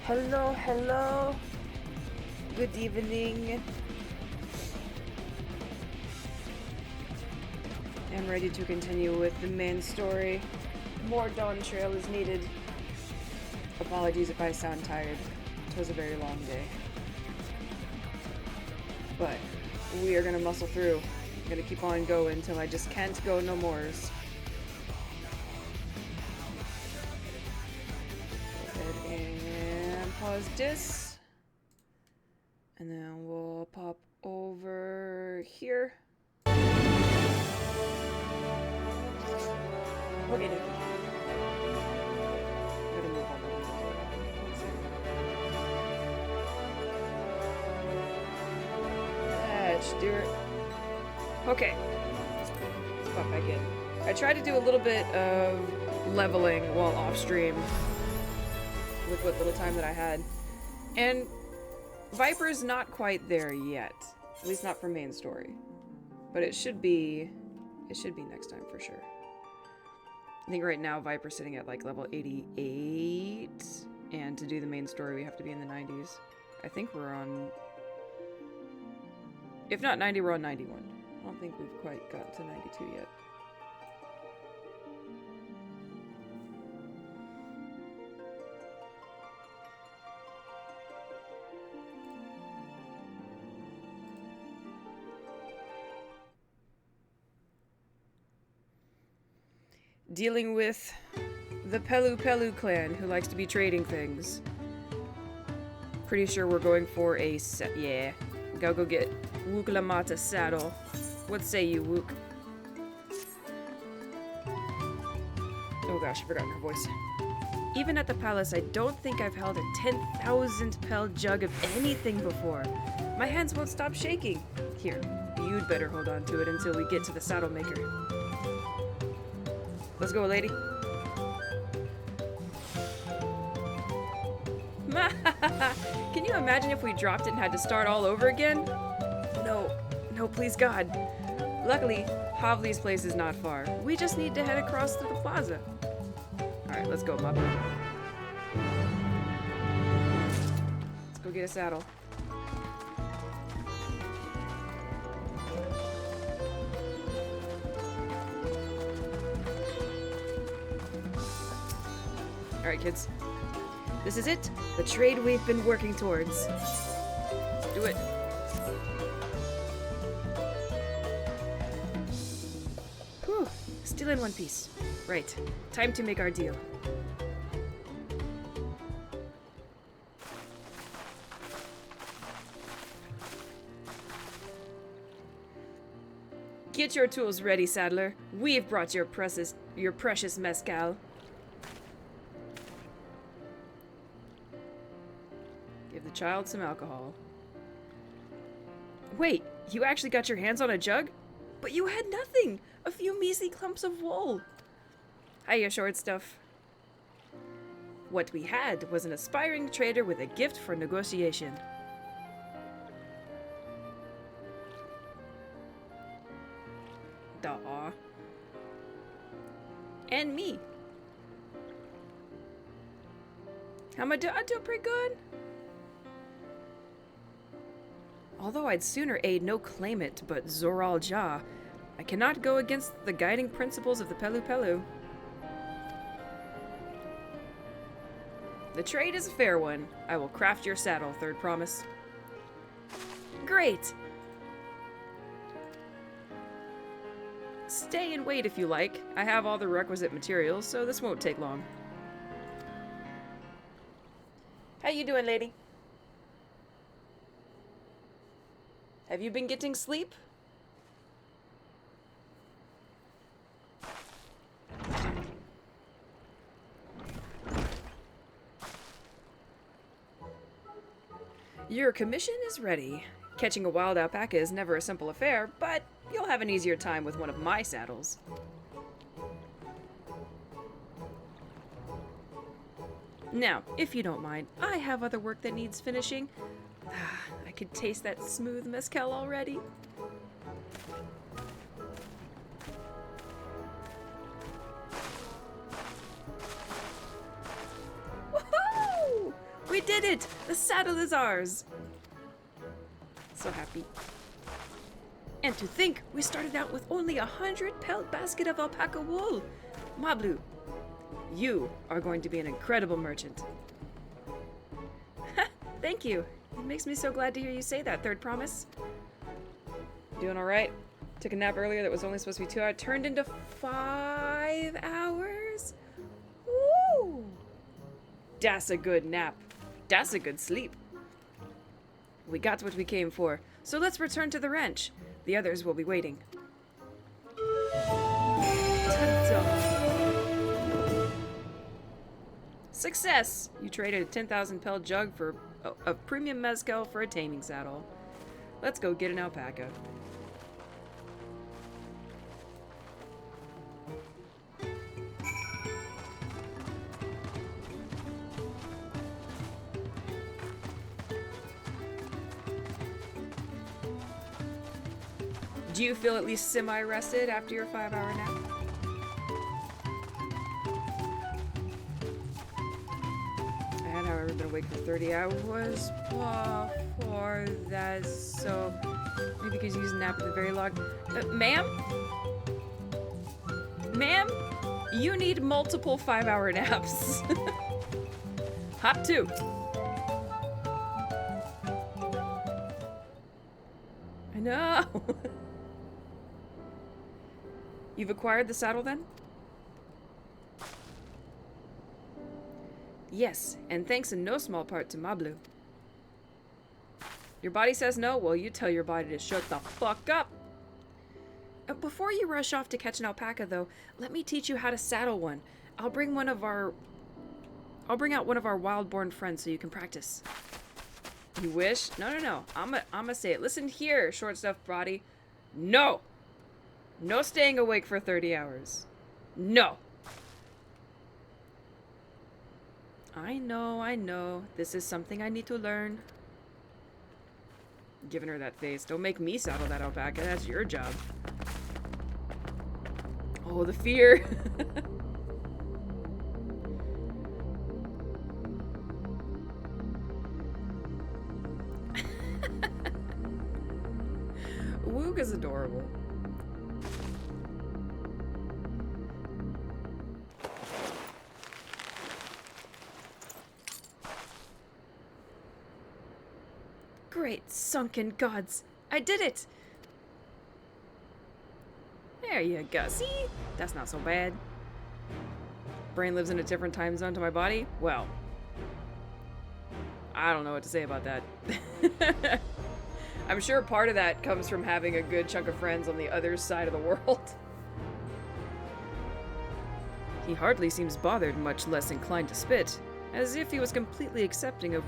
Hello, hello. Good evening. I'm ready to continue with the main story. More Dawntrail is needed. Apologies if I sound tired. It was a very long day. But we are gonna muscle through. I'm gonna keep on going until I just can't go no mores. Go ahead and pause this. And then we'll pop over here. Okay, dude. Gotta move all the windows around. That should do it. Okay. Let's pop back in. I tried to do a little bit of leveling while off stream with what little time that I had. And Viper's not quite there yet. At least not for main story. But it should be next time for sure. I think right now Viper's sitting at like level 88, and to do the main story we have to be in the 90s. I think we're on, if not 90, we're on 91. I don't think we've quite got to 92 yet. Dealing with the Pelu Pelu clan, who likes to be trading things. Pretty sure we're going for a set. Yeah. Gotta go get Wook Lamata's saddle. What say you, Wook? Oh gosh, I forgot her voice. Even at the palace, I don't think I've held a 10,000 pel jug of anything before. My hands won't stop shaking. Here, you'd better hold on to it until we get to the saddle maker. Let's go, lady. Can you imagine if we dropped it and had to start all over again? No, please God. Luckily, Havli's place is not far. We just need to head across to the plaza. Alright, let's go, Mop. Let's go get a saddle. Alright, kids. This is it. The trade we've been working towards. Let's do it. Whew. Still in one piece. Right. Time to make our deal. Get your tools ready, saddler. We've brought your precious mezcal. Give the child some alcohol. Wait, you actually got your hands on a jug? But you had nothing! A few measly clumps of wool. Hiya, short stuff. What we had was an aspiring trader with a gift for negotiation. Duh. And me. How am I doing? I'm doing pretty good. Although I'd sooner aid no claimant but Zoral Ja, I cannot go against the guiding principles of the Pelu Pelu. The trade is a fair one. I will craft your saddle, third promise. Great! Stay and wait if you like. I have all the requisite materials, so this won't take long. How you doing, lady? Have you been getting sleep? Your commission is ready. Catching a wild alpaca is never a simple affair, but you'll have an easier time with one of my saddles. Now, if you don't mind, I have other work that needs finishing. I could taste that smooth mezcal already. Woohoo! We did did it! The saddle is ours! So happy. And to think, we started out with only 100 pelt basket of alpaca wool. Mablu, you are going to be an incredible merchant. Thank you. It makes me so glad to hear you say that, Third Promise. Doing alright? Took a nap earlier that was only supposed to be 2 hours. Turned into 5 hours? Woo! That's a good nap. That's a good sleep. We got what we came for, so let's return to the ranch. The others will be waiting. Ta-ta. Success! You traded a 10,000 pel jug for a premium mezcal for a taming saddle. Let's go get an alpaca. Do you feel at least semi-rested after your 5-hour nap? I had, however, been awake for 30 hours before that, so maybe because you used a nap at the very long... Ma'am? Ma'am? You need multiple 5-hour naps. Hop 2. I know. You've acquired the saddle, then? Yes, and thanks in no small part to Mablu. Your body says no? Well, you tell your body to shut the fuck up! Before you rush off to catch an alpaca, though, let me teach you how to saddle one. I'll bring out one of our wild-born friends so you can practice. You wish? No. I'ma say it. Listen here, short-stuffed body. No! No staying awake for 30 hours. No! I know. This is something I need to learn. Giving her that face. Don't make me saddle that alpaca. That's your job. Oh, the fear. Woog is adorable. Great sunken gods! I did it! There you go. See? That's not so bad. Brain lives in a different time zone to my body? Well, I don't know what to say about that. I'm sure part of that comes from having a good chunk of friends on the other side of the world. He hardly seems bothered, much less inclined to spit, as if he was completely accepting of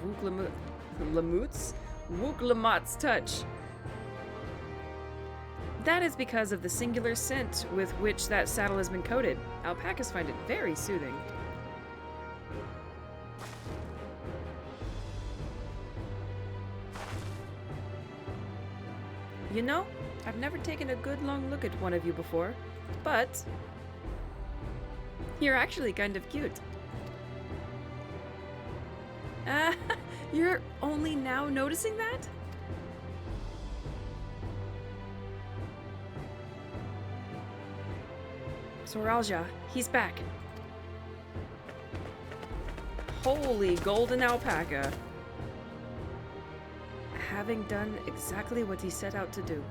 Wook-Lamot's touch. That is because of the singular scent with which that saddle has been coated. Alpacas find it very soothing. You know, I've never taken a good long look at one of you before, but you're actually kind of cute. You're only now noticing that? Soralja, he's back. Holy golden alpaca. Having done exactly what he set out to do.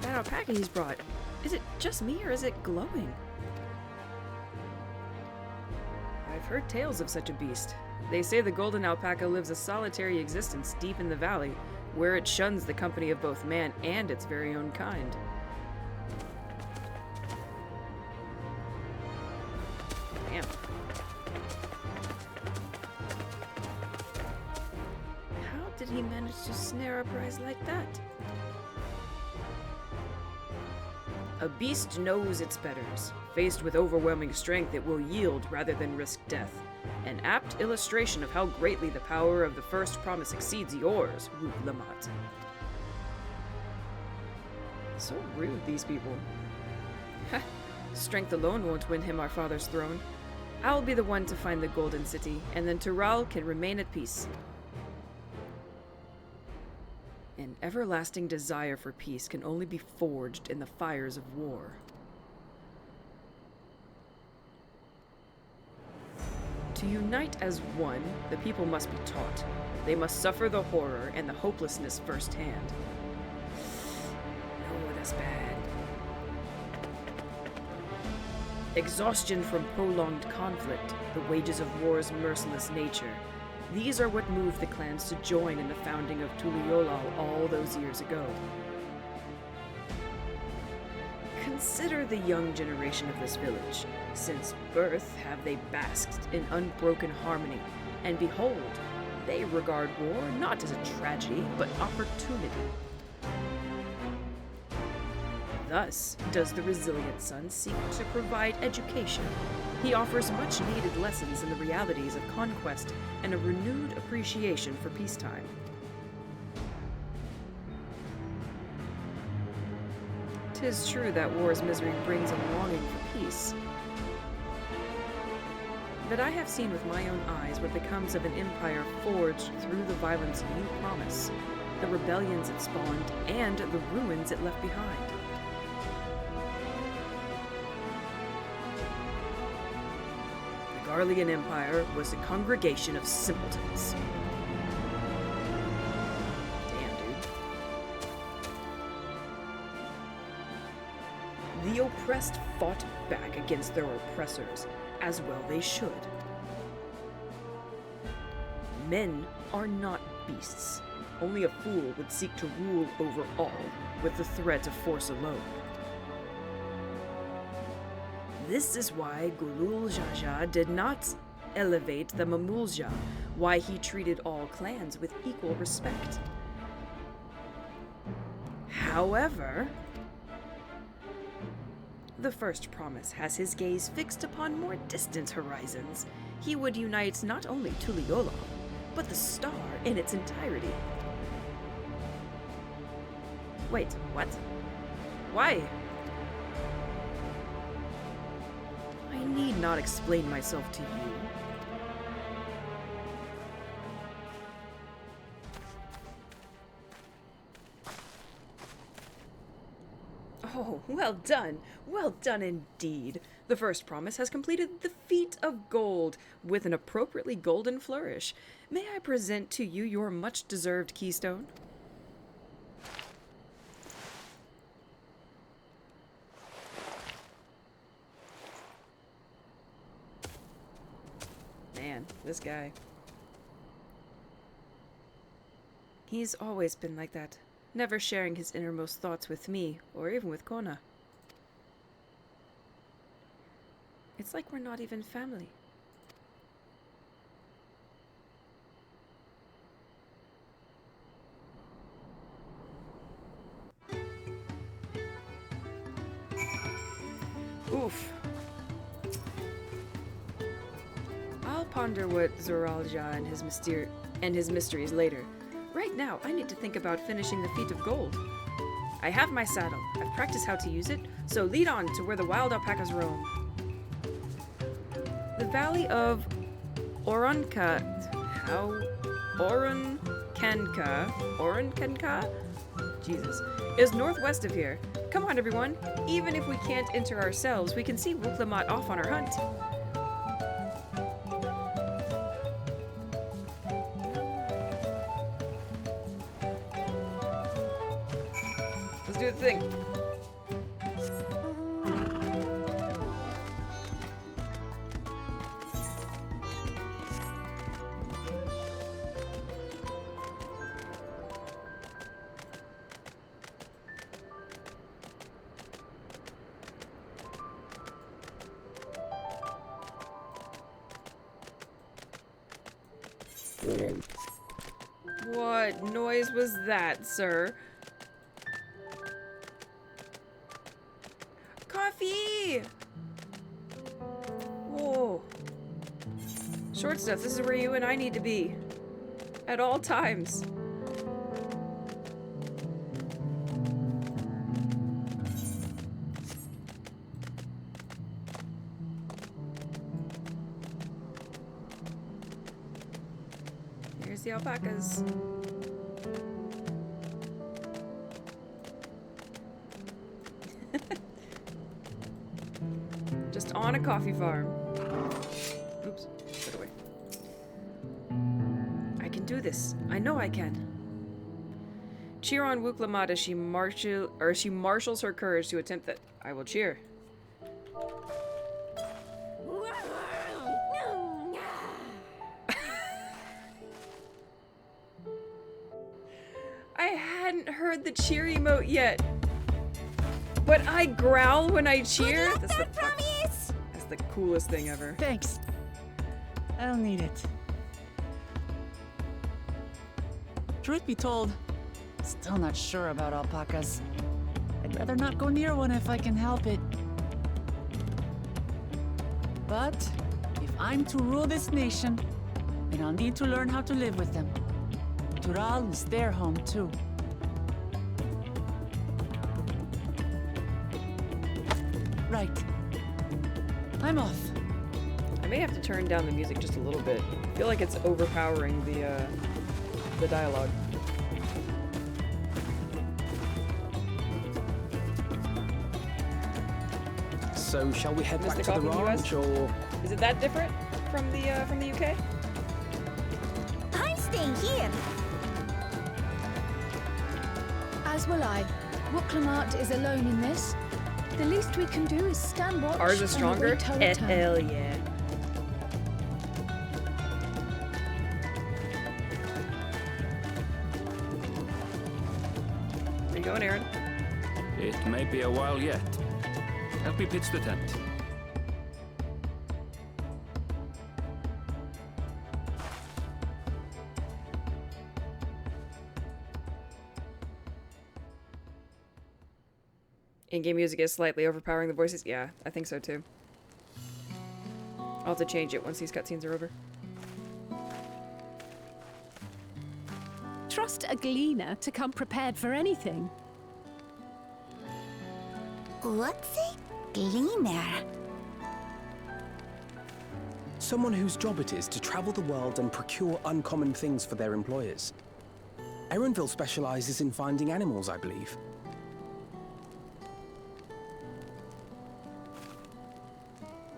That alpaca he's brought, is it just me or is it glowing? I've heard tales of such a beast. They say the golden alpaca lives a solitary existence deep in the valley, where it shuns the company of both man and its very own kind. Damn. How did he manage to snare a prize like that? A beast knows its betters. Faced with overwhelming strength, it will yield rather than risk death. An apt illustration of how greatly the power of the first promise exceeds yours, Wook-Lamot. So rude, these people. Ha! Strength alone won't win him our father's throne. I'll be the one to find the Golden City, and then Tural can remain at peace. An everlasting desire for peace can only be forged in the fires of war. To unite as one, the people must be taught. They must suffer the horror and the hopelessness firsthand. No, that's bad. Exhaustion from prolonged conflict, the wages of war's merciless nature. These are what moved the clans to join in the founding of Tuliyollal all those years ago. Consider the young generation of this village. Since birth have they basked in unbroken harmony, and behold, they regard war not as a tragedy, but opportunity. Thus does the resilient son seek to provide education. He offers much-needed lessons in the realities of conquest and a renewed appreciation for peacetime. "'Tis true that war's misery brings a longing for peace. But I have seen with my own eyes what becomes of an empire forged through the violence you promise, the rebellions it spawned, and the ruins it left behind. The Garlean Empire was a congregation of simpletons." Damn, dude. The oppressed fought back against their oppressors, as well they should. Men are not beasts. Only a fool would seek to rule over all with the threat of force alone. This is why Gulul Jaja did not elevate the Mamulja, why he treated all clans with equal respect. However, the first promise has his gaze fixed upon more distant horizons. He would unite not only Tuliyollal, but the star in its entirety. Wait, what? Why? I need not explain myself to you. Oh, well done. Well done indeed. The first promise has completed the feat of gold with an appropriately golden flourish. May I present to you your much-deserved keystone? Man, this guy. He's always been like that, never sharing his innermost thoughts with me, or even with Kona. It's like we're not even family. Oof. I'll ponder what Zoralja and his mysteries later. Right now, I need to think about finishing the feat of gold. I have my saddle. I've practiced how to use it, so lead on to where the wild alpacas roam. The valley of Orankanka, Jesus, is northwest of here. Come on, everyone. Even if we can't enter ourselves, we can see Wuklamat off on our hunt. Let's do the thing. What noise was that, sir? Coffee! Whoa. Short stuff, this is where you and I need to be. At all times. the alpacas. Just on a coffee farm. Oops, put it away. I can do this. I know I can. Cheer on Wuklamat as she marshals her courage to attempt that. I will cheer. I hadn't heard the cheer emote yet. But I growl when I cheer? That's the coolest thing ever. Thanks. I don't need it. Truth be told, still not sure about alpacas. I'd rather not go near one if I can help it. But if I'm to rule this nation, then I'll need to learn how to live with them. Tural is their home too. Right. I'm off. I may have to turn down the music just a little bit. I feel like it's overpowering the dialogue. So shall we head back to the ranch, or...? Is it that different from the UK? I'm staying here. As will I. Wuklamat is alone in this. The least we can do is stand watch. Ours is stronger? Hell yeah. Where you going, Aaron? It may be a while yet. Help me pitch the tent. In-game music is slightly overpowering the voices. Yeah, I think so too. I'll have to change it once these cutscenes are over. Trust a gleaner to come prepared for anything. What's a gleaner? Someone whose job it is to travel the world and procure uncommon things for their employers. Erenville specializes in finding animals, I believe.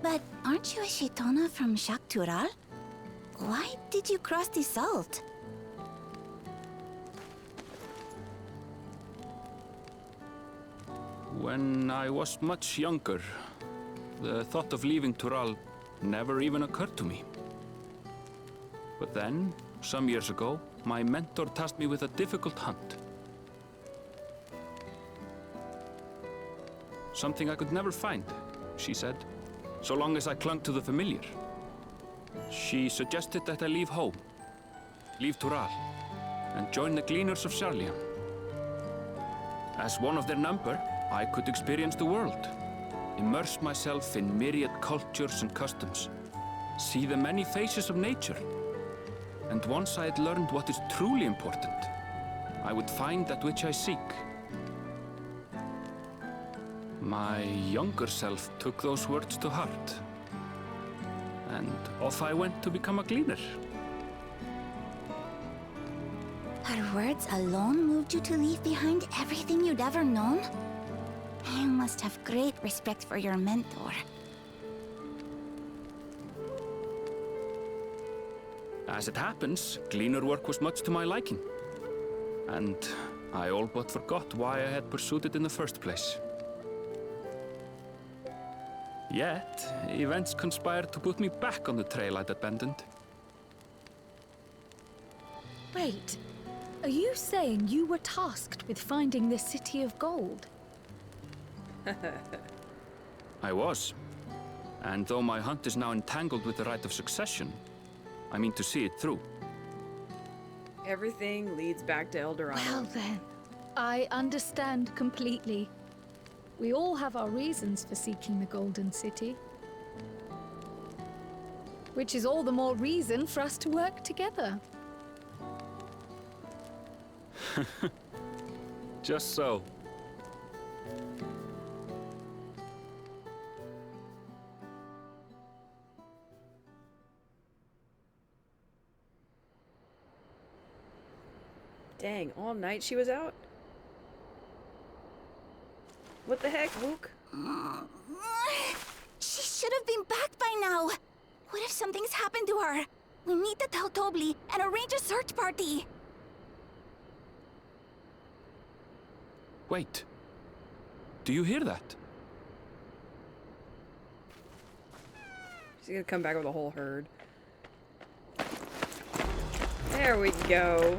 But aren't you a Shaitana from Shak Tural? Why did you cross the salt? When I was much younger, the thought of leaving Tural never even occurred to me. But then, some years ago, my mentor tasked me with a difficult hunt. Something I could never find, she said, so long as I clung to the familiar. She suggested that I leave home, leave Tural, and join the Gleaners of Sharlian. As one of their number, I could experience the world, immerse myself in myriad cultures and customs, see the many faces of nature. And once I had learned what is truly important, I would find that which I seek. My younger self took those words to heart, and off I went to become a gleaner. Her words alone moved you to leave behind everything you'd ever known? You must have great respect for your mentor. As it happens, gleaner work was much to my liking, and I all but forgot why I had pursued it in the first place. Yet, events conspired to put me back on the trail I'd abandoned. Wait, are you saying you were tasked with finding the City of Gold? I was. And though my hunt is now entangled with the right of succession, I mean to see it through. Everything leads back to El Dorado. Well then, I understand completely. We all have our reasons for seeking the Golden City. Which is all the more reason for us to work together. Just so. Dang, all night she was out? What the heck, Wook? She should have been back by now. What if something's happened to her? We need to tell Tobli and arrange a search party. Wait. Do you hear that? She's gonna come back with a whole herd. There we go.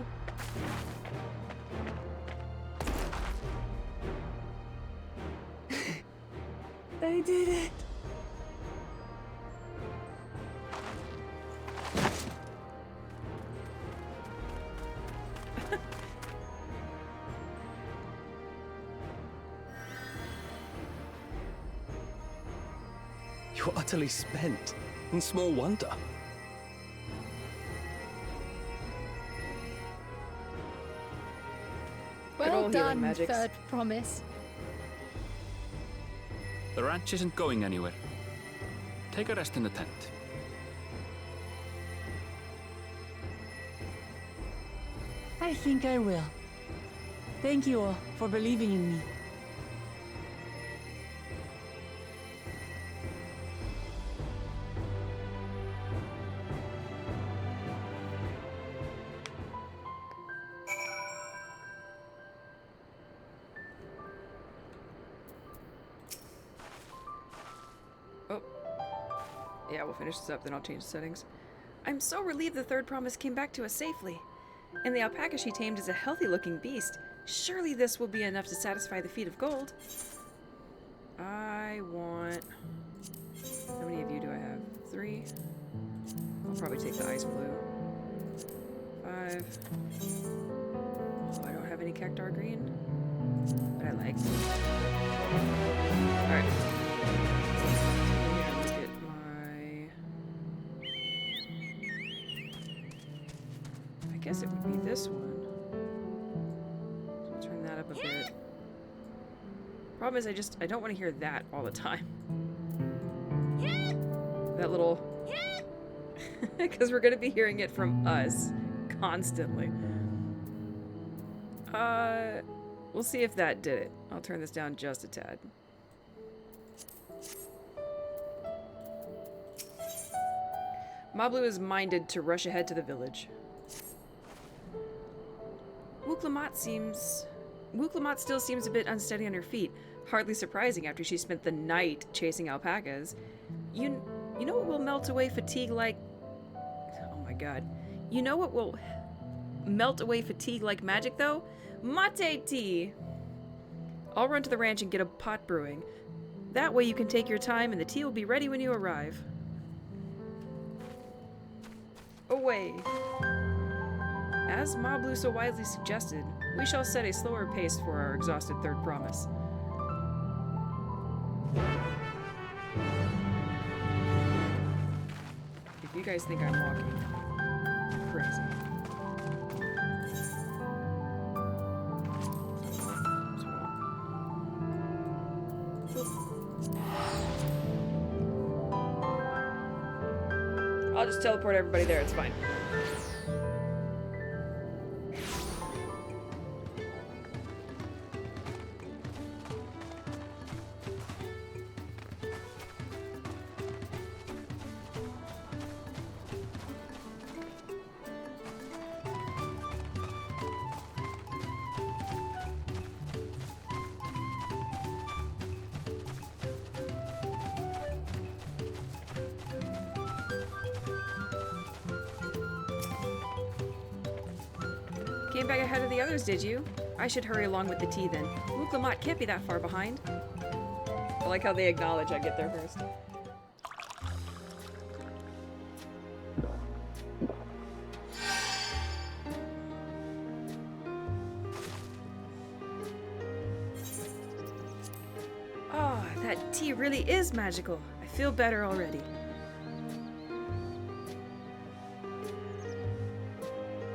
I did it. You're utterly spent, and small wonder. Good Well old healing done, magics. third promise. The ranch isn't going anywhere. Take a rest in the tent. I think I will. Thank you all for believing in me. Oh. Yeah, we'll finish this up, then I'll change the settings. I'm so relieved the third promise came back to us safely. And the alpaca she tamed is a healthy-looking beast. Surely this will be enough to satisfy the feat of gold. I want... How many of you do I have? 3? I'll probably take the ice blue. 5. Oh, I don't have any cactar green. But I like them. Alright. Let's get my... I guess it would be this one. So turn that up a bit. Problem is I don't want to hear that all the time. That little... Because we're going to be hearing it from us constantly. We'll see if that did it. I'll turn this down just a tad. Mablu is minded to rush ahead to the village. Wook Lamont still seems a bit unsteady on her feet. Hardly surprising after she spent the night chasing alpacas. You know what will melt away fatigue like... Oh my god. You know what will melt away fatigue like magic, though? Mate tea! I'll run to the ranch and get a pot brewing. That way you can take your time and the tea will be ready when you arrive. Away. As Mablu so wisely suggested, we shall set a slower pace for our exhausted third promise. If you guys think I'm walking crazy. I'll just teleport everybody there, it's fine. Came back ahead of the others, did you? I should hurry along with the tea then. Wook Lamont can't be that far behind. I like how they acknowledge I get there first. Oh, that tea really is magical. I feel better already.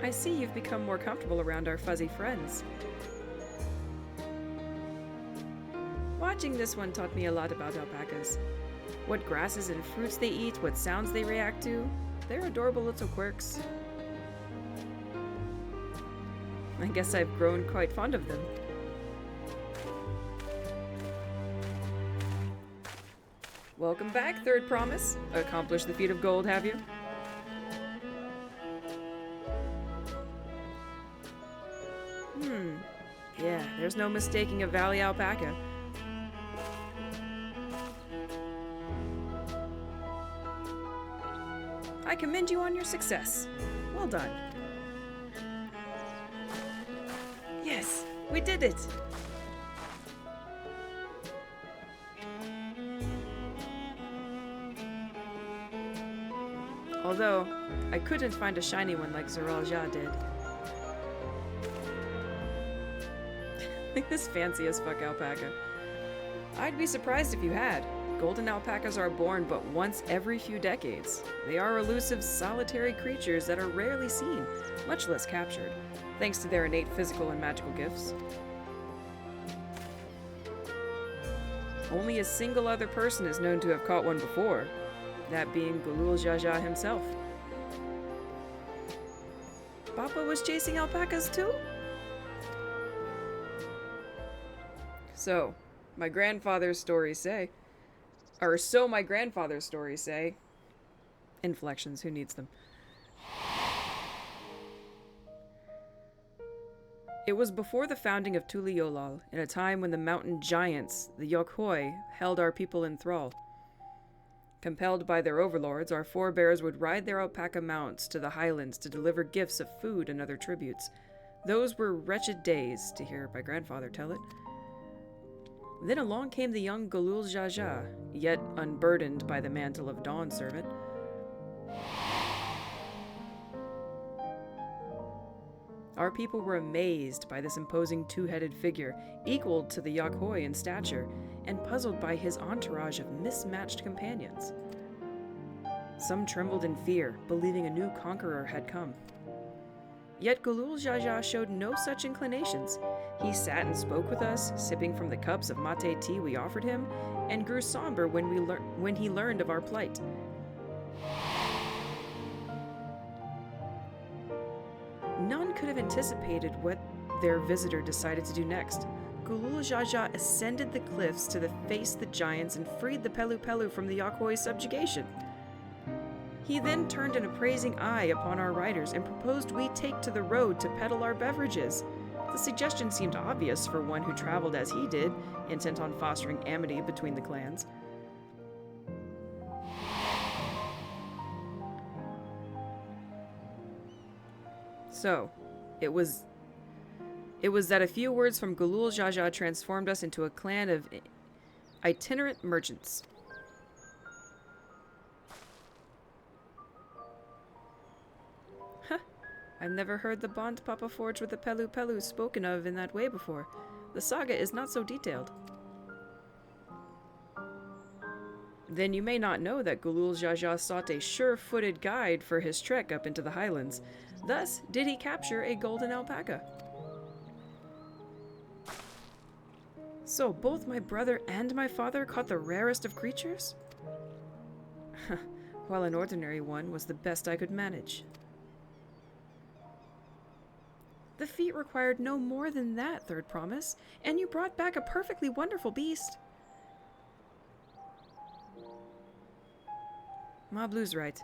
I see you've become more comfortable around our fuzzy friends. Watching this one taught me a lot about alpacas. What grasses and fruits they eat, what sounds they react to. They're adorable little quirks. I guess I've grown quite fond of them. Welcome back, Third Promise. Accomplished the feat of gold, have you? Yeah, there's no mistaking a valley alpaca. I commend you on your success. Well done. Yes, we did it! Although, I couldn't find a shiny one like Zeralja did. Look at this fancy as fuck alpaca. I'd be surprised if you had. Golden alpacas are born but once every few decades. They are elusive, solitary creatures that are rarely seen, much less captured, thanks to their innate physical and magical gifts. Only a single other person is known to have caught one before, that being Gulul Jaja himself. Papa was chasing alpacas too? So my grandfather's stories say. Inflections, who needs them? It was before the founding of Tuliolal, in a time when the mountain giants, the Yokhoi, held our people in thrall. Compelled by their overlords, our forebears would ride their alpaca mounts to the highlands to deliver gifts of food and other tributes. Those were wretched days, to hear my grandfather tell it. Then along came the young Gulul Jaja, yet unburdened by the mantle of Dawn Servant. Our people were amazed by this imposing two-headed figure, equal to the Yokhoi in stature, and puzzled by his entourage of mismatched companions. Some trembled in fear, believing a new conqueror had come. Yet Gulul Jaja showed no such inclinations. He sat and spoke with us, sipping from the cups of mate tea we offered him, and grew somber when he learned of our plight. None could have anticipated what their visitor decided to do next. Gulul Jaja ascended the cliffs to face the giants and freed the Pelu Pelu from the Yokhoi subjugation. He then turned an appraising eye upon our riders and proposed we take to the road to peddle our beverages. The suggestion seemed obvious for one who traveled as he did, intent on fostering amity between the clans. So, it was that a few words from Gulul Jaja transformed us into a clan of itinerant merchants. I've never heard the bond Papa forged with the Pelu Pelu spoken of in that way before. The saga is not so detailed. Then you may not know that Gulul Jaja sought a sure-footed guide for his trek up into the highlands. Thus did he capture a golden alpaca. So both my brother and my father caught the rarest of creatures? While an ordinary one was the best I could manage. The feat required no more than that, Third Promise, and you brought back a perfectly wonderful beast. Ma Blue's right.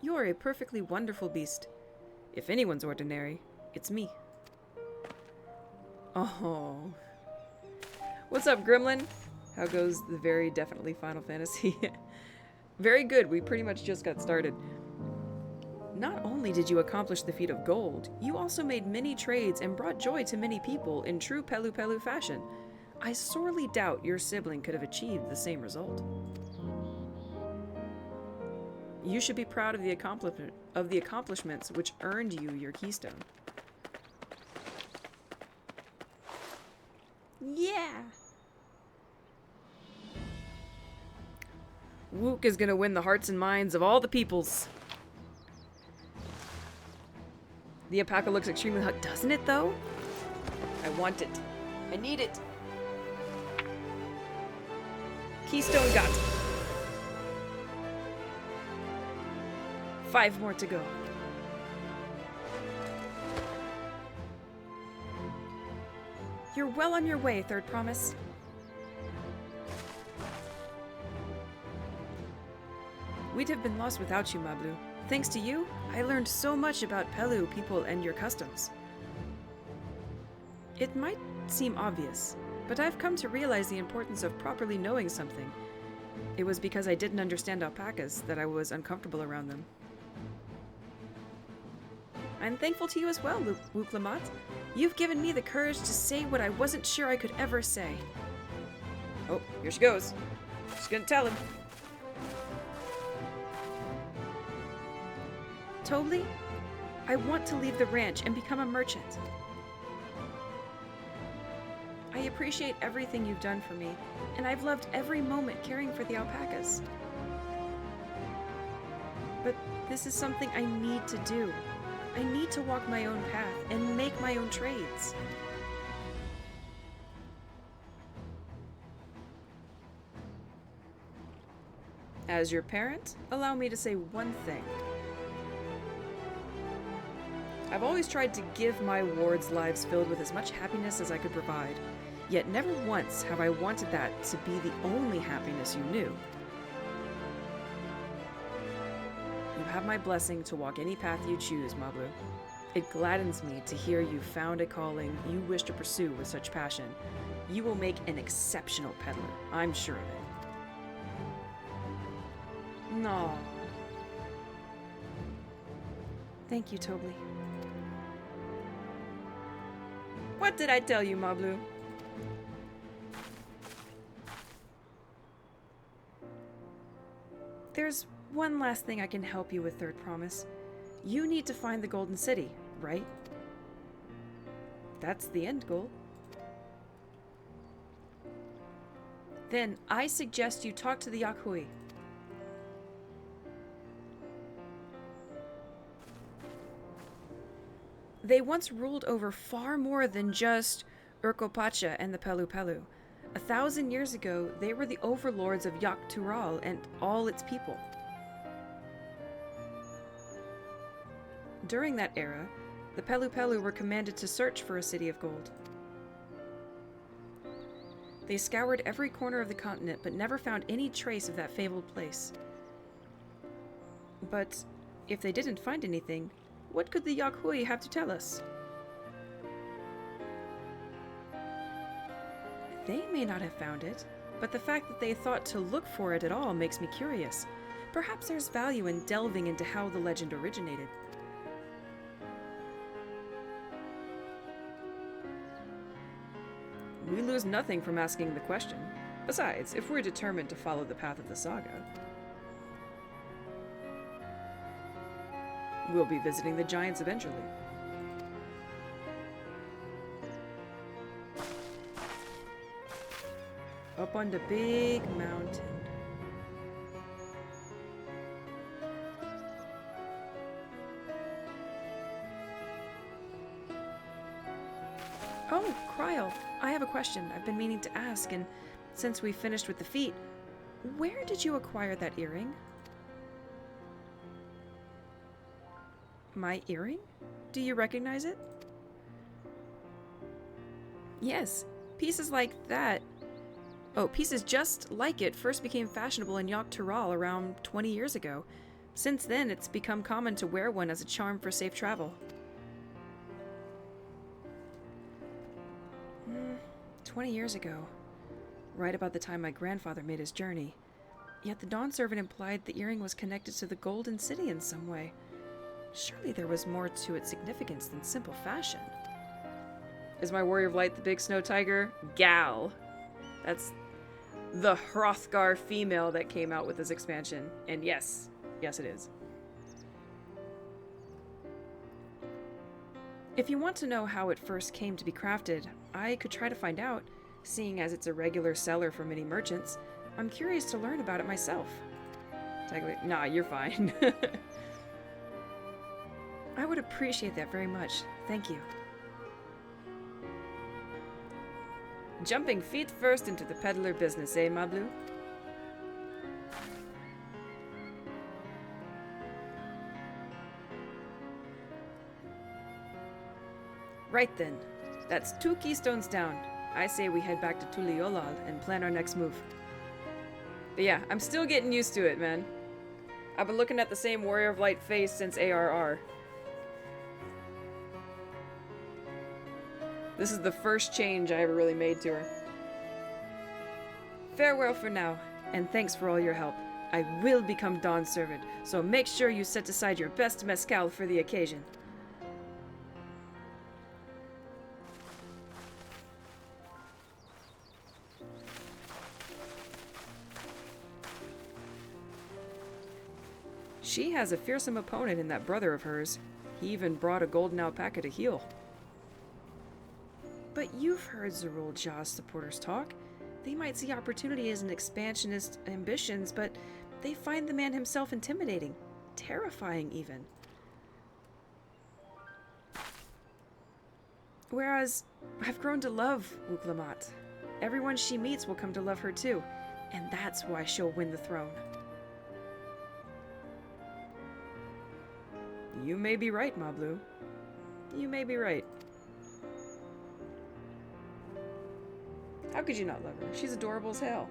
You're a perfectly wonderful beast. If anyone's ordinary, it's me. Oh. What's up, Gremlin? How goes the very definitely Final Fantasy? Very good, we pretty much just got started. Not only did you accomplish the feat of gold, you also made many trades and brought joy to many people in true Pelu Pelu fashion. I sorely doubt your sibling could have achieved the same result. You should be proud of the accomplishments which earned you your keystone. Yeah! Wook is gonna win the hearts and minds of all the peoples. The alpaca looks extremely hot, doesn't it though? I want it. I need it. Keystone got. 5 more to go. You're well on your way, Third Promise. We'd have been lost without you, Mablu. Thanks to you, I learned so much about Pelu people and your customs. It might seem obvious, but I've come to realize the importance of properly knowing something. It was because I didn't understand alpacas that I was uncomfortable around them. I'm thankful to you as well, Wuklamat. You've given me the courage to say what I wasn't sure I could ever say. Oh, here she goes. She's gonna tell him. Tobli, I want to leave the ranch and become a merchant. I appreciate everything you've done for me, and I've loved every moment caring for the alpacas. But this is something I need to do. I need to walk my own path and make my own trades. As your parent, allow me to say one thing. I've always tried to give my wards lives filled with as much happiness as I could provide, yet never once have I wanted that to be the only happiness you knew. You have my blessing to walk any path you choose, Mablu. It gladdens me to hear you found a calling you wish to pursue with such passion. You will make an exceptional peddler, I'm sure of it. No. Thank you, Tobli. What did I tell you, Mablu? There's one last thing I can help you with, Third Promise. You need to find the Golden City, right? That's the end goal. Then I suggest you talk to the Yakhui. They once ruled over far more than just Urkopacha and the Pelu Pelu. 1,000 years ago, they were the overlords of Yak-Tural and all its people. During that era, the Pelu Pelu were commanded to search for a city of gold. They scoured every corner of the continent, but never found any trace of that fabled place. But if they didn't find anything, what could the Yakhui have to tell us? They may not have found it, but the fact that they thought to look for it at all makes me curious. Perhaps there's value in delving into how the legend originated. We lose nothing from asking the question. Besides, if we're determined to follow the path of the saga, we'll be visiting the giants eventually. Up on the big mountain. Oh, Kryl, I have a question I've been meaning to ask, and since we finished with the feet, where did you acquire that earring? My earring? Do you recognize it? Yes, pieces like that. Oh, pieces just like it first became fashionable in Yak-Tural around 20 years ago. Since then, it's become common to wear one as a charm for safe travel. 20 years ago. Right about the time my grandfather made his journey. Yet the Dawn Servant implied the earring was connected to the Golden City in some way. Surely there was more to its significance than simple fashion. Is my Warrior of Light the big snow tiger? Gal. That's the Hrothgar female that came out with this expansion. And yes, yes it is. If you want to know how it first came to be crafted, I could try to find out, seeing as it's a regular seller for many merchants. I'm curious to learn about it myself. Nah, you're fine. I would appreciate that very much. Thank you. Jumping feet first into the peddler business, eh, Mablu? Right then. That's 2 keystones down. I say we head back to Tuliolal and plan our next move. But yeah, I'm still getting used to it, man. I've been looking at the same Warrior of Light face since ARR. This is the first change I ever really made to her. Farewell for now, and thanks for all your help. I will become Dawn's servant, so make sure you set aside your best mezcal for the occasion. She has a fearsome opponent in that brother of hers. He even brought a golden alpaca to heal. But you've heard Zerul Jaw's supporters talk. They might see opportunity as an expansionist ambitions, but they find the man himself intimidating, terrifying even. Whereas, I've grown to love Uklamat. Everyone she meets will come to love her too, and that's why she'll win the throne. You may be right, Mablu. You may be right. How could you not love her? She's adorable as hell.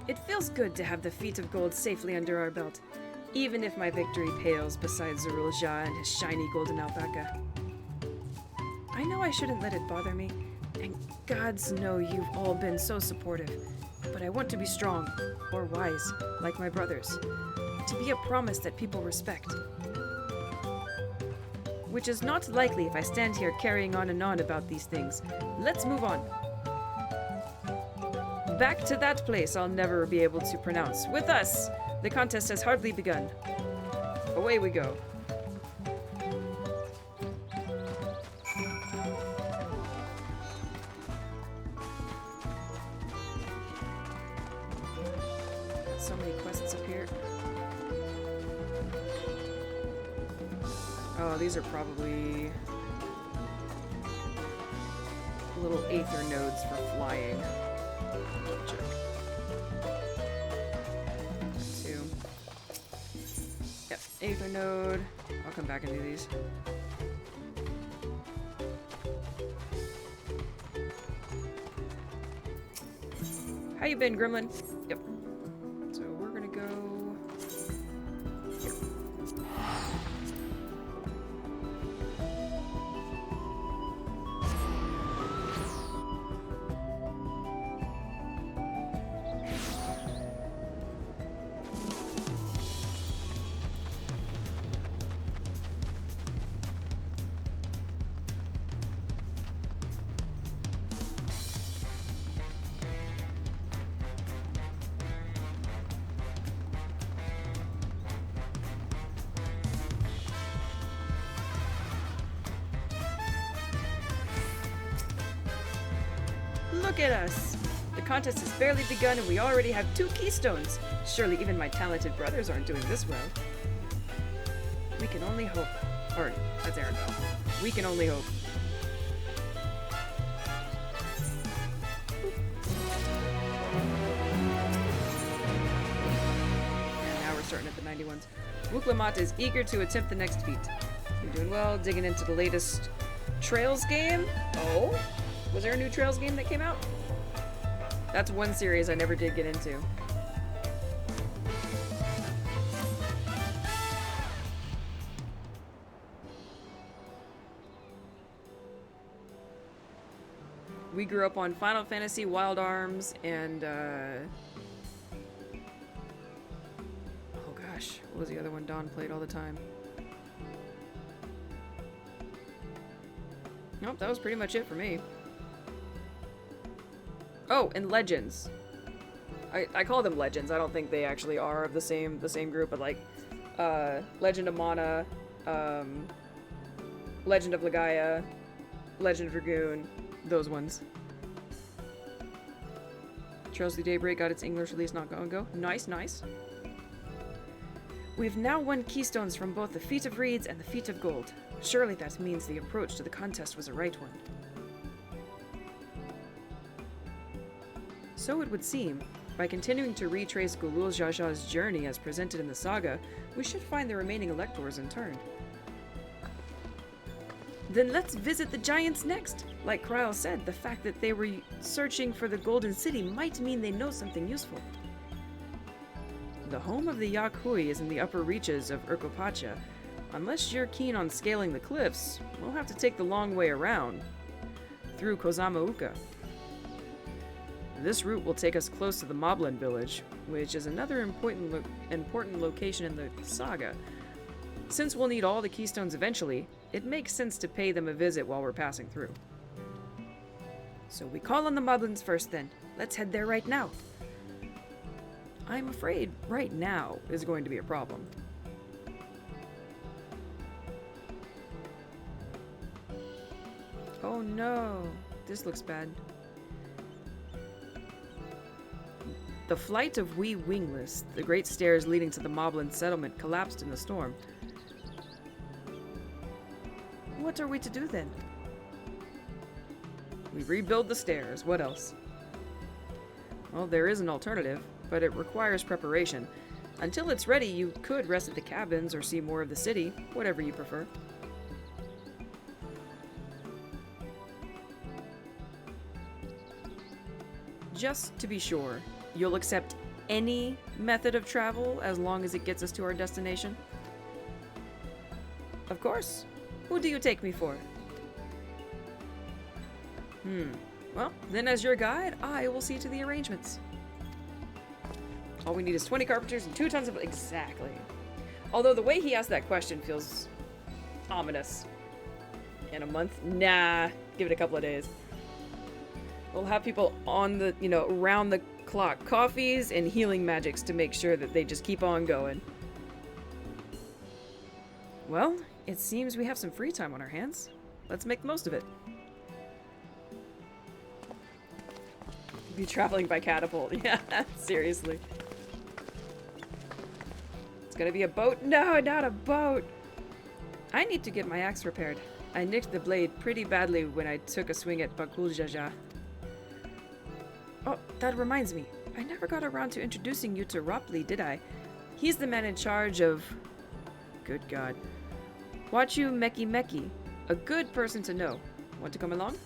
It feels good to have the feet of gold safely under our belt, even if my victory pales beside Zerul Jah and his shiny golden alpaca. I know I shouldn't let it bother me, and gods know you've all been so supportive, but I want to be strong, or wise, like my brothers, to be a promise that people respect. Which is not likely if I stand here carrying on and on about these things. Let's move on. Back to that place I'll never be able to pronounce. With us! The contest has hardly begun. Away we go. So many quests up here. Oh, these are probably little aether nodes for flying. Check. 2. Yep, aether node. I'll come back and do these. How you been, Gremlin? Yep. So we're gonna go here. Look at us! The contest has barely begun and we already have 2 keystones. Surely even my talented brothers aren't doing this well. We can only hope. Or, that's Arendelle. We can only hope. And now we're starting at the 91s. Wuklamat is eager to attempt the next feat. You're doing well, digging into the latest Trails game? Oh? Was there a new Trails game that came out? That's one series I never did get into. We grew up on Final Fantasy, Wild Arms, and oh gosh, what was the other one Dawn played all the time? Nope, that was pretty much it for me. Oh, and Legends. I call them Legends. I don't think they actually are of the same group, but like Legend of Mana, Legend of Legaia, Legend of Dragoon, those ones. Trails of the Daybreak got its English release not long ago. Nice, nice. We've now won keystones from both the Feet of Reeds and the Feet of Gold. Surely that means the approach to the contest was a right one. So it would seem. By continuing to retrace Gulul Jaja's journey as presented in the saga, we should find the remaining electors in turn. Then let's visit the giants next. Like Kryl said, the fact that they were searching for the Golden City might mean they know something useful. The home of the Yakhui is in the upper reaches of Urkopacha. Unless you're keen on scaling the cliffs, we'll have to take the long way around, through Kozamauka. This route will take us close to the Moblin village, which is another important location in the saga. Since we'll need all the keystones eventually, it makes sense to pay them a visit while we're passing through. So we call on the Moblins first then. Let's head there right now. I'm afraid right now is going to be a problem. Oh no, this looks bad. The flight of Wee Wingless, the great stairs leading to the Moblin settlement, collapsed in the storm. What are we to do then? We rebuild the stairs. What else? Well, there is an alternative, but it requires preparation. Until it's ready, you could rest at the cabins or see more of the city, whatever you prefer. Just to be sure, you'll accept any method of travel as long as it gets us to our destination? Of course. Who do you take me for? Well, then as your guide, I will see to the arrangements. All we need is 20 carpenters and 2 tons of... Exactly. Although the way he asked that question feels ominous. In a month? Nah. Give it a couple of days. We'll have people on the, round the clock coffees and healing magics to make sure that they just keep on going. Well, it seems we have some free time on our hands. Let's make the most of it. Be traveling by catapult. Yeah, seriously. It's gonna be a boat? No, not a boat! I need to get my axe repaired. I nicked the blade pretty badly when I took a swing at Bakul Jaja. Oh, that reminds me. I never got around to introducing you to Ropley, did I? He's the man in charge of... Good God. Wachu Meki Meki. A good person to know. Want to come along?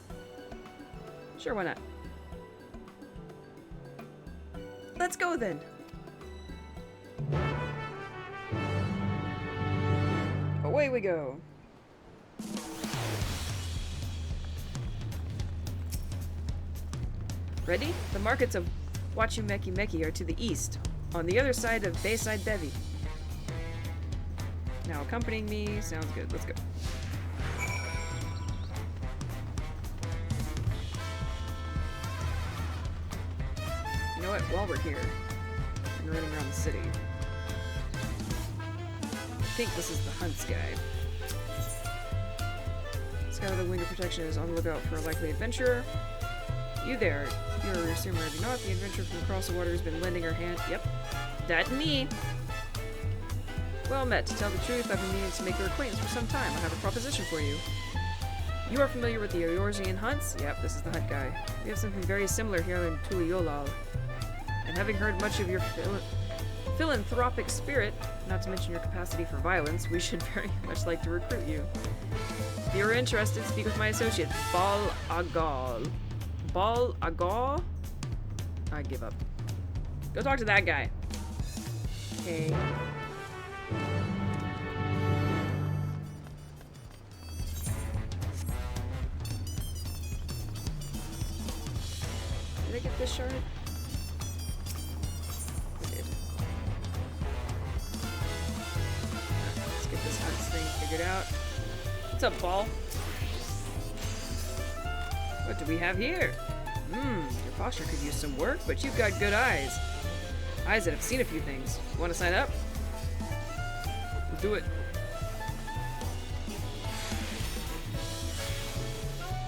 Sure, why not? Let's go then. Away we go. Ready? The markets of Wachu Meki Meki are to the east, on the other side of Bayside Devi. Now accompanying me sounds good. Let's go. You know what? While we're here and running around the city, I think this is the Hunts guy. Scout of the Winger Protection is on the lookout for a likely adventurer. You there. You're a assumer, have you not? The adventurer from across the water has been lending her hand. Yep. That me. Well met. To tell the truth, I've been meaning to make your acquaintance for some time. I have a proposition for you. You are familiar with the Eorzean Hunts? Yep, this is the Hunt guy. We have something very similar here in Tuliolal. And having heard much of your philanthropic spirit, not to mention your capacity for violence, we should very much like to recruit you. If you are interested, speak with my associate, Bal Agal. Bal Agal? I give up. Go talk to that guy. Okay. Did I get this shard? I did. Let's get this hunts thing figured out. What's up, Ball? What do we have here? Your posture could use some work, but you've got good eyes. Eyes that have seen a few things. Want to sign up? We'll do it.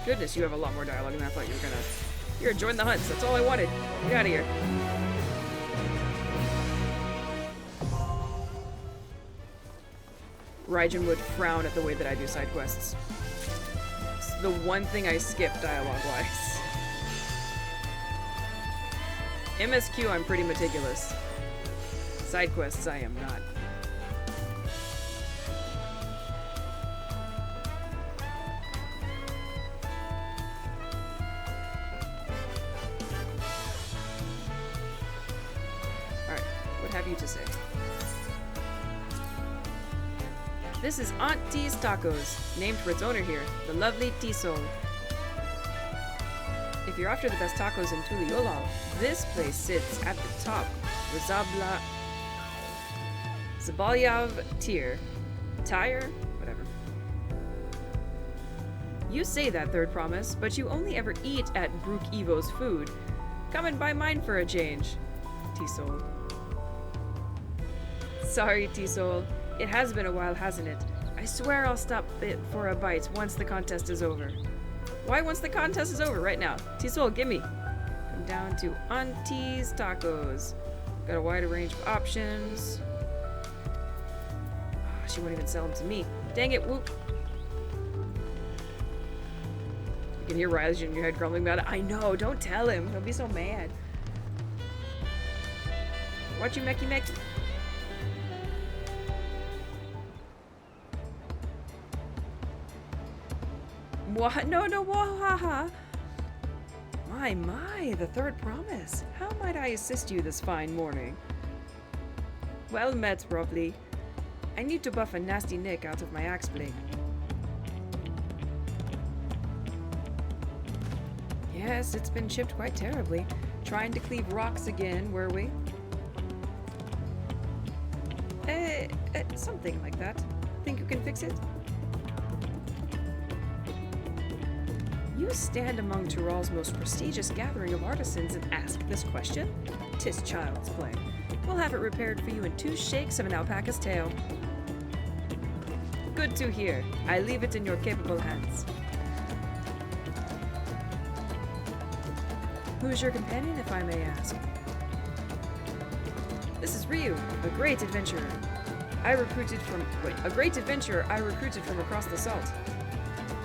Goodness, you have a lot more dialogue than I thought you were gonna. Here, join the hunts. That's all I wanted. Get out of here. Raijin would frown at the way that I do side quests. It's the one thing I skip dialogue-wise. MSQ, I'm pretty meticulous. Side quests, I am not. Alright, what have you to say? This is Aunt T's Tacos, named for its owner here, the lovely Tisol. If you're after the best tacos in Tuliolal, this place sits at the top. Zabalyav tier. Tire? Whatever. You say that, Third Promise, but you only ever eat at Brook Evo's food. Come and buy mine for a change. Tisol. Sorry, Tisol. It has been a while, hasn't it? I swear I'll stop it for a bite once the contest is over. Why once the contest is over? Right now. Tisol, gimme. Come down to Auntie's Tacos. Got a wider range of options. Oh, she won't even sell them to me. Dang it, whoop. You can hear Riley in your head grumbling about it. I know, don't tell him. He'll be so mad. Watch you, Mecky Mecky. What? No, wahaha. My, the Third Promise. How might I assist you this fine morning? Well met, Robley. I need to buff a nasty nick out of my axe blade. Yes, it's been chipped quite terribly. Trying to cleave rocks again, were we? Something like that. Think you can fix it? You stand among Tyrol's most prestigious gathering of artisans and ask this question? 'Tis child's play. We'll have it repaired for you in 2 shakes of an alpaca's tail. Good to hear. I leave it in your capable hands. Who is your companion, if I may ask? This is Ryu, a great adventurer. I recruited from across the salt.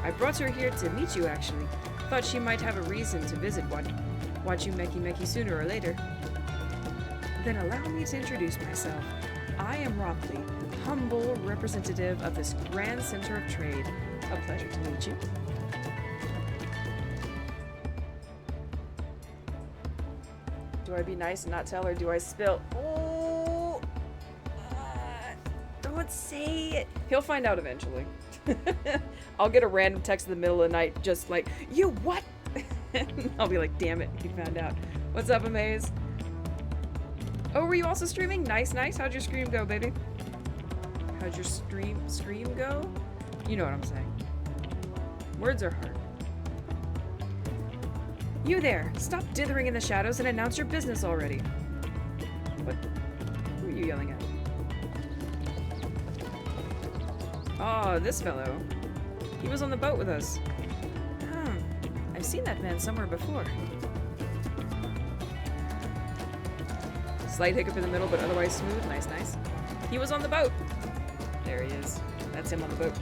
I brought her here to meet you, actually. Thought she might have a reason to visit Wachu Meki Meki sooner or later. Then allow me to introduce myself. I am Ropley, humble representative of this grand center of trade. A pleasure to meet you. Do I be nice and not tell her? Do I spill? Oh! Don't say it. He'll find out eventually. I'll get a random text in the middle of the night just like, you what? I'll be like, damn it, he found out. What's up, Amaze? Oh, were you also streaming? Nice. How'd your stream go, baby? How'd your scream go? You know what I'm saying. Words are hard. You there! Stop dithering in the shadows and announce your business already. What? Who are you yelling at? Oh, this fellow. He was on the boat with us. I've seen that man somewhere before. Slight hiccup in the middle, but otherwise smooth. Nice. He was on the boat. There he is. That's him on the boat.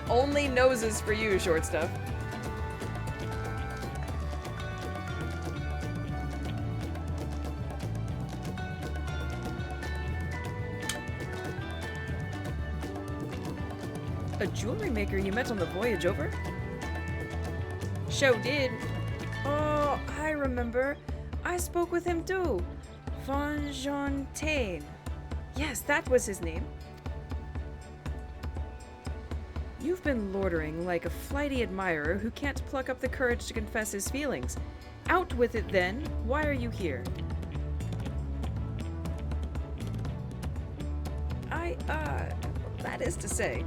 Only noses for you, short stuff. A jewelry maker you met on the voyage over? Show did. Oh, I remember. I spoke with him too. Fonjontaine. Yes, that was his name. You've been loitering like a flighty admirer who can't pluck up the courage to confess his feelings. Out with it then. Why are you here? That is to say.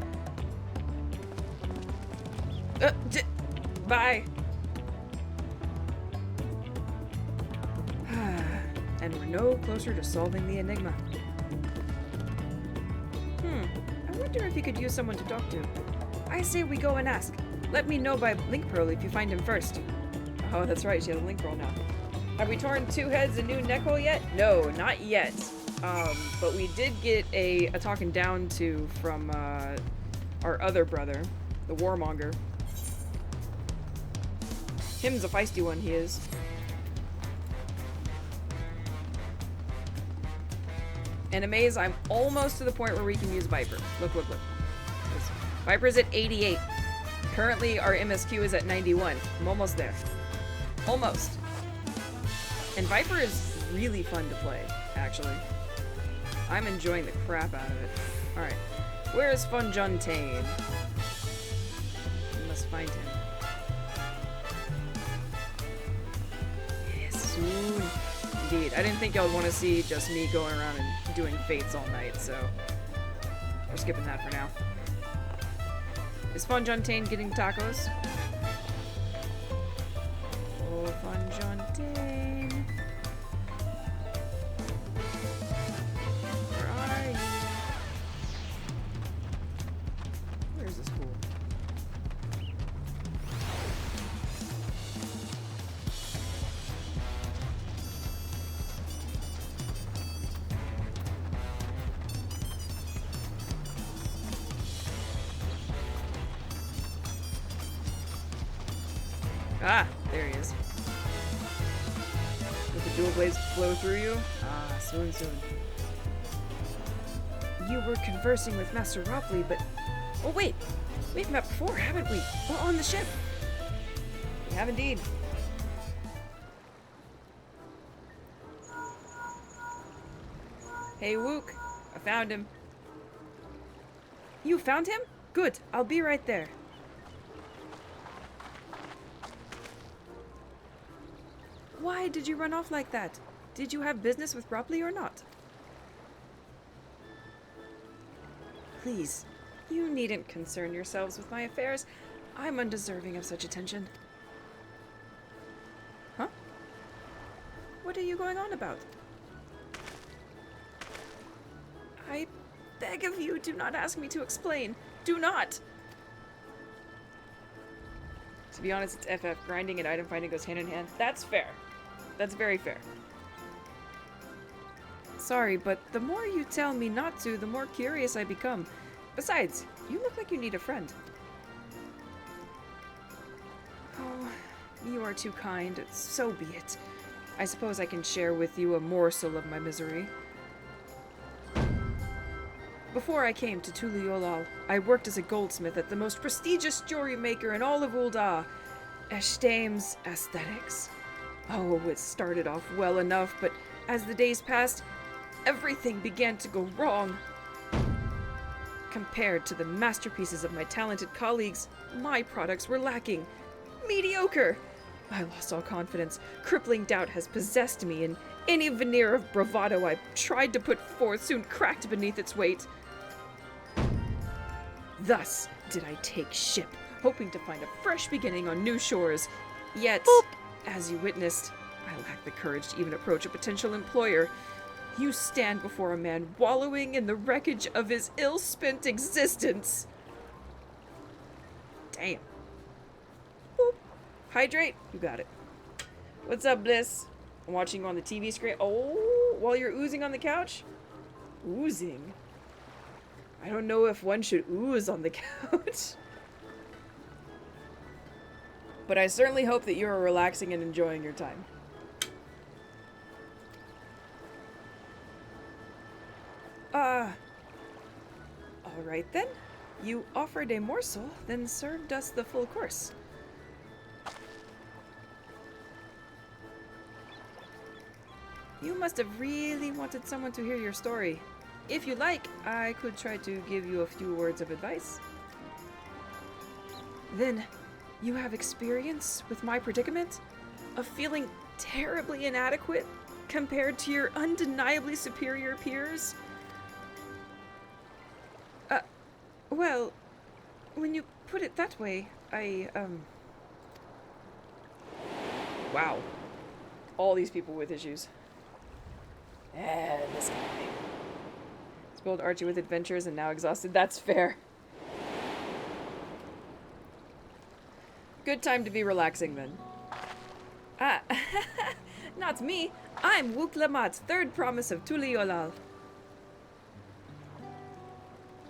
Bye. And we're no closer to solving the enigma. I wonder if you could use someone to talk to. I say we go and ask. Let me know by link pearl if you find him first. Oh, that's right, she has a link pearl now. Have we torn 2 heads a new neck hole yet? No, not yet. But we did get a talking down to from our other brother, the warmonger. Him's a feisty one, he is. In a maze, I'm almost to the point where we can use Viper. Look, look, look. Viper's at 88. Currently, our MSQ is at 91. I'm almost there. Almost. And Viper is really fun to play, actually. I'm enjoying the crap out of it. Alright. Where is Fonjontaine? We must find him. Yes, soon. Indeed. I didn't think y'all would want to see just me going around and doing fates all night, so we're skipping that for now. Is Fonjontaine getting tacos? Oh, Fonjontaine. Where are you? Where's this fool? Ah, there he is. Let the dual blades flow through you? Ah, soon, soon. You were conversing with Master Ropley, but... Oh, wait! We've met before, haven't we? We're on the ship! We have indeed. Hey, Wook. I found him. You found him? Good. I'll be right there. Why did you run off like that? Did you have business with Ropley or not? Please, you needn't concern yourselves with my affairs. I'm undeserving of such attention. Huh? What are you going on about? I beg of you, do not ask me to explain. Do not! To be honest, it's FF. Grinding and item finding goes hand in hand. That's fair. That's very fair. Sorry, but the more you tell me not to, the more curious I become. Besides, you look like you need a friend. Oh, you are too kind. So be it. I suppose I can share with you a morsel of my misery. Before I came to Tuliolal, I worked as a goldsmith at the most prestigious jewelry maker in all of Ul'dah, Eshtame's Aesthetics. Oh, it started off well enough, but as the days passed, everything began to go wrong. Compared to the masterpieces of my talented colleagues, my products were lacking. Mediocre! I lost all confidence. Crippling doubt has possessed me, and any veneer of bravado I tried to put forth soon cracked beneath its weight. Thus did I take ship, hoping to find a fresh beginning on new shores. Yet, as you witnessed, I lack the courage to even approach a potential employer. You stand before a man wallowing in the wreckage of his ill-spent existence. Damn. Boop. Hydrate? You got it. What's up, Bliss? I'm watching you on the TV screen. Oh, while you're oozing on the couch? Oozing? I don't know if one should ooze on the couch. But I certainly hope that you are relaxing and enjoying your time. Alright then. You offered a morsel, then served us the full course. You must have really wanted someone to hear your story. If you like, I could try to give you a few words of advice. Then, you have experience with my predicament? Of feeling terribly inadequate compared to your undeniably superior peers? Well, when you put it that way, Wow. All these people with issues. This guy. Spoiled Archie with adventures and now exhausted. That's fair. Good time to be relaxing then. Ah, not me. I'm Wook Lamat's third promise of Tuliolal.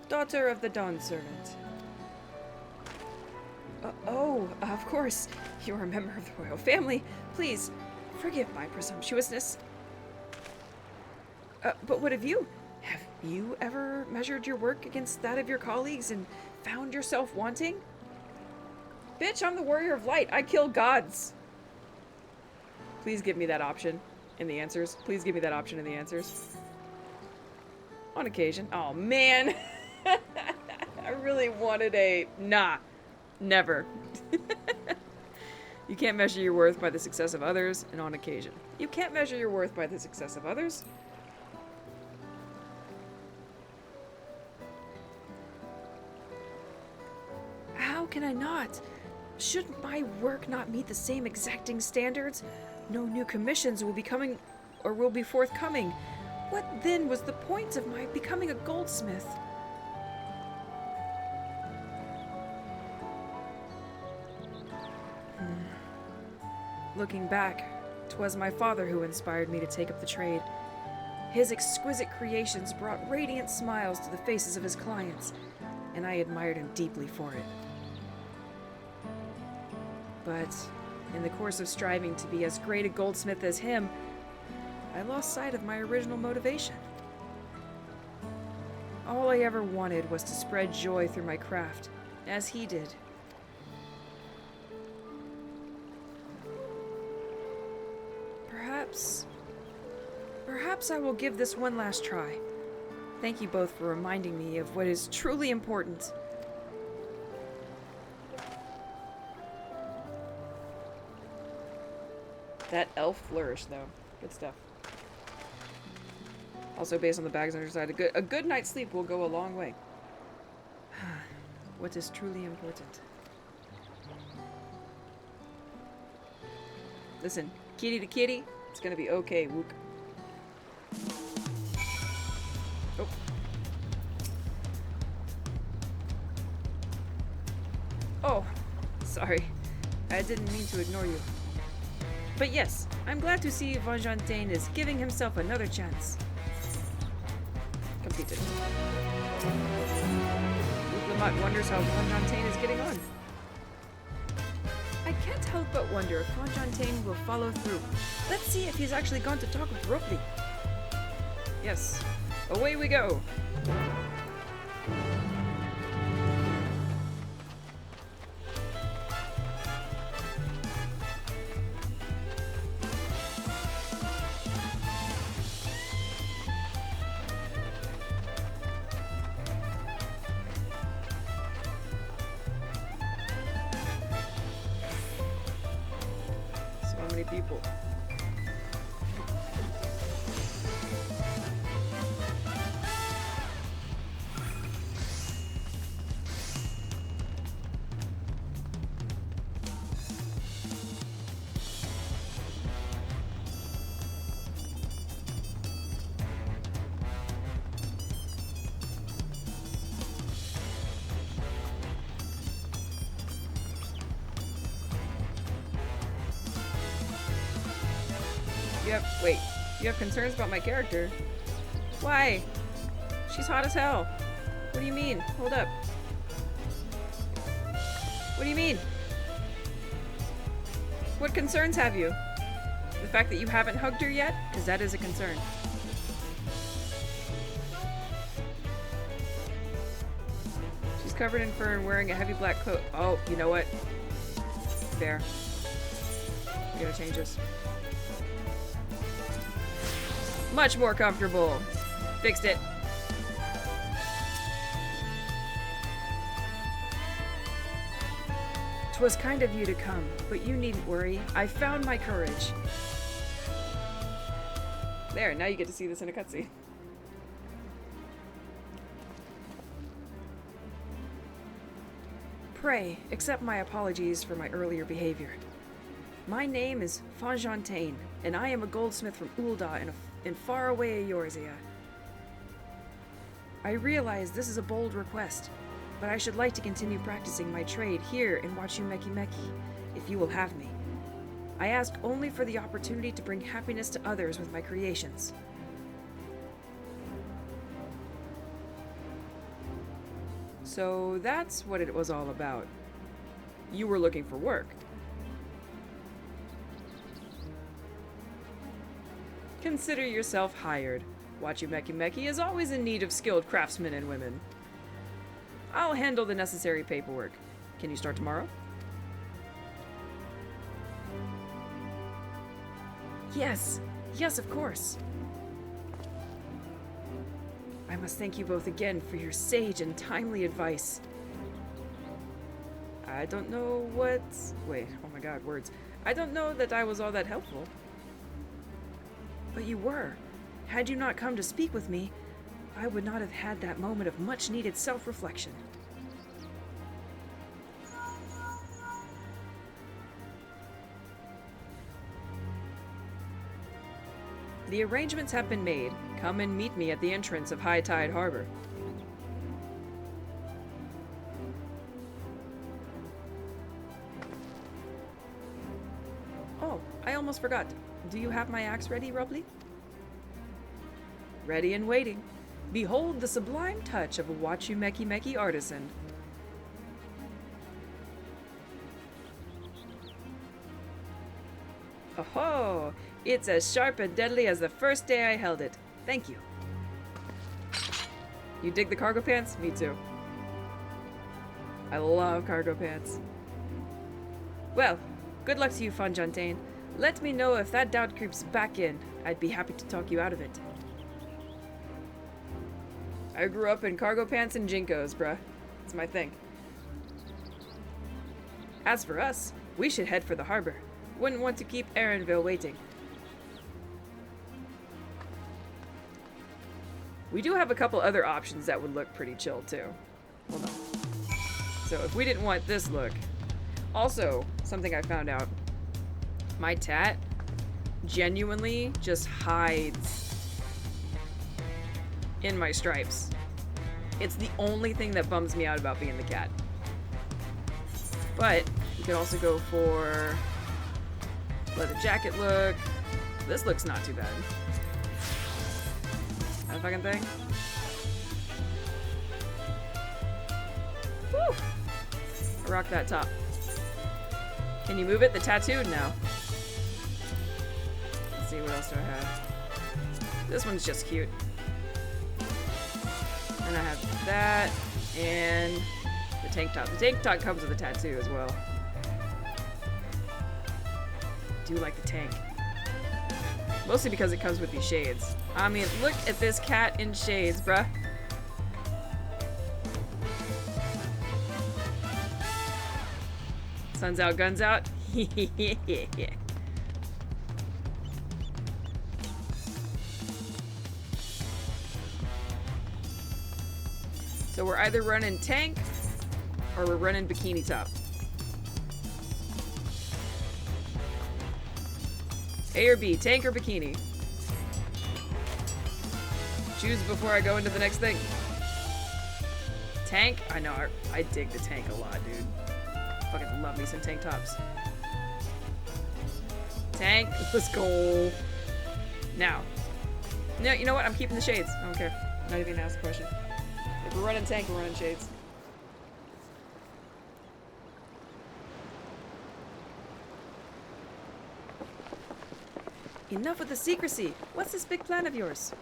Daughter of the Dawn Servant. Oh, of course. You're a member of the royal family. Please, forgive my presumptuousness. But what of you? Have you ever measured your work against that of your colleagues and found yourself wanting? Bitch, I'm the warrior of light. I kill gods. Please give me that option in the answers. Please give me that option in the answers. On occasion. Oh, man. I really wanted a... Nah. Never. You can't measure your worth by the success of others, and on occasion. You can't measure your worth by the success of others. How can I not? Shouldn't my work not meet the same exacting standards? No new commissions will be coming, or will be forthcoming. What then was the point of my becoming a goldsmith? Looking back, 'twas my father who inspired me to take up the trade. His exquisite creations brought radiant smiles to the faces of his clients, and I admired him deeply for it. But in the course of striving to be as great a goldsmith as him, I lost sight of my original motivation. All I ever wanted was to spread joy through my craft, as he did. Perhaps I will give this one last try. Thank you both for reminding me of what is truly important. That elf flourish, though. Good stuff. Also, based on the bags on your side, a good night's sleep will go a long way. What is truly important? Listen, kitty to kitty, it's gonna be okay, Wook. Oh. Oh, sorry. I didn't mean to ignore you. But yes, I'm glad to see Fontaine is giving himself another chance. Completed. Lamont wonders how Fontaine is getting on. I can't help but wonder if Fontaine will follow through. Let's see if he's actually gone to talk with Ropley. Yes, away we go. People. Wait, you have concerns about my character? Why? She's hot as hell. What do you mean? Hold up. What do you mean? What concerns have you? The fact that you haven't hugged her yet? Because that is a concern. She's covered in fur and wearing a heavy black coat. Oh, you know what? Fair. I gotta change this. Much more comfortable. Fixed it. "'Twas kind of you to come, but you needn't worry. I found my courage." There, now you get to see this in a cutscene. "Pray, accept my apologies for my earlier behavior. My name is Fontaine, and I am a goldsmith from Ul'dah in faraway Eorzea. I realize this is a bold request, but I should like to continue practicing my trade here in Wachumekimeki, if you will have me. I ask only for the opportunity to bring happiness to others with my creations." So that's what it was all about. You were looking for work. Consider yourself hired. Wachumeki is always in need of skilled craftsmen and women. I'll handle the necessary paperwork. Can you start tomorrow? Yes. Yes, of course. I must thank you both again for your sage and timely advice. I don't know what... Wait, oh my god, words. I don't know that I was all that helpful. But you were. Had you not come to speak with me, I would not have had that moment of much-needed self-reflection. The arrangements have been made. Come and meet me at the entrance of High Tide Harbor. Oh, I almost forgot. Do you have my axe ready, Rubley? Ready and waiting. Behold the sublime touch of a Wachumeki artisan. Oh, it's as sharp and deadly as the first day I held it. Thank you. You dig the cargo pants? Me too. I love cargo pants. Well, good luck to you, Fonjaintain. Let me know if that doubt creeps back in. I'd be happy to talk you out of it. I grew up in cargo pants and jinkos, bruh. It's my thing. As for us, we should head for the harbor. Wouldn't want to keep Erenville waiting. We do have a couple other options that would look pretty chill, too. Hold on. So if we didn't want this look... Also, something I found out. My tat genuinely just hides in my stripes. It's the only thing that bums me out about being the cat. But you can also go for leather jacket look. This looks not too bad. That fucking thing. Woo! I rock that top. Can you move it? The tattooed now. Let's see, what else do I have? This one's just cute. And I have that, and the tank top. The tank top comes with a tattoo as well. I do like the tank. Mostly because it comes with these shades. I mean, look at this cat in shades, bruh. Sun's out, guns out. So we're either running tank or we're running bikini top. A or B, tank or bikini? Choose before I go into the next thing. Tank? I know, I dig the tank a lot, dude. Fucking love me some tank tops. Tank, let's go. Now. No, you know what? I'm keeping the shades. I don't care. I'm not even gonna ask a question. If we're running tank, we're running shades. Enough with the secrecy. What's this big plan of yours?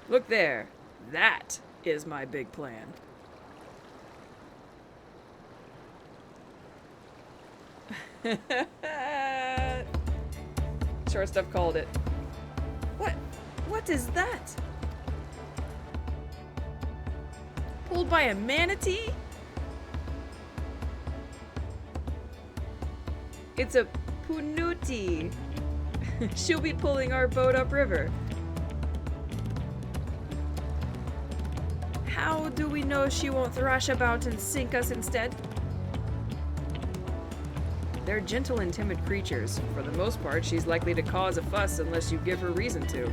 Look there. That is my big plan. Short stuff called it. What is that? Pulled by a manatee? It's a Punuti. She'll be pulling our boat upriver. How do we know she won't thrash about and sink us instead? They're gentle and timid creatures. For the most part, she's likely to cause a fuss unless you give her reason to.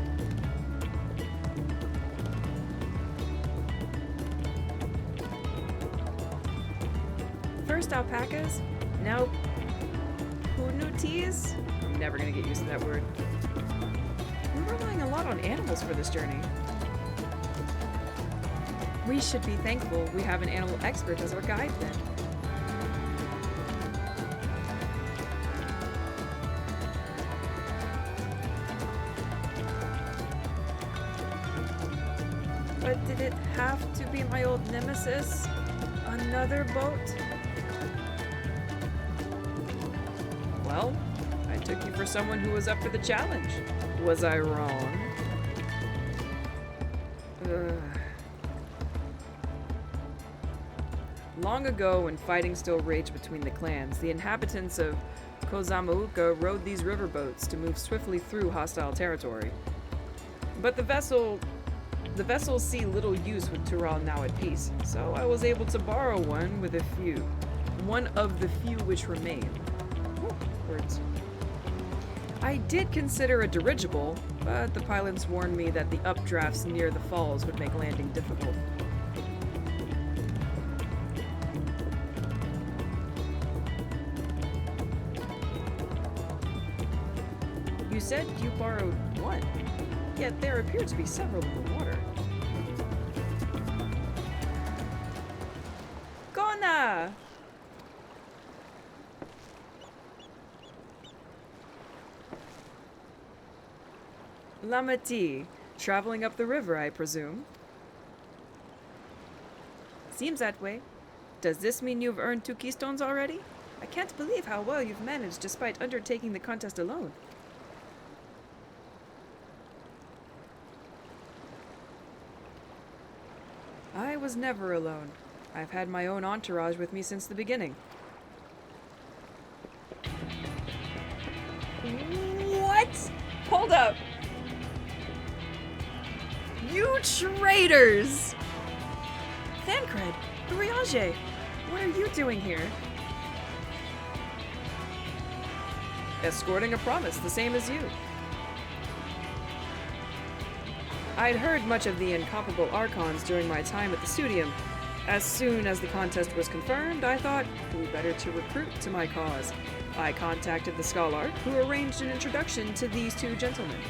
First alpacas, now punutis? I'm never gonna get used to that word. We're relying a lot on animals for this journey. We should be thankful we have an animal expert as our guide then. But did it have to be my old nemesis? Another boat? Well, I took you for someone who was up for the challenge. Was I wrong? Ugh. Long ago, when fighting still raged between the clans, the inhabitants of Kozamauka rowed these riverboats to move swiftly through hostile territory. But the vessels see little use with Tural now at peace, so I was able to borrow one of the few which remain. Words. I did consider a dirigible, but the pilots warned me that the updrafts near the falls would make landing difficult. You said you borrowed one, yet there appear to be several in the water. Kona! Lamati, traveling up the river, I presume. Seems that way. Does this mean you've earned 2 keystones already? I can't believe how well you've managed despite undertaking the contest alone. I was never alone. I've had my own entourage with me since the beginning. What? Hold up! You traitors! Thancred, Uriage, what are you doing here? Escorting a promise, the same as you. I'd heard much of the incomparable Archons during my time at the Studium. As soon as the contest was confirmed, I thought, who better to recruit to my cause? I contacted the Scholar, who arranged an introduction to these 2 gentlemen.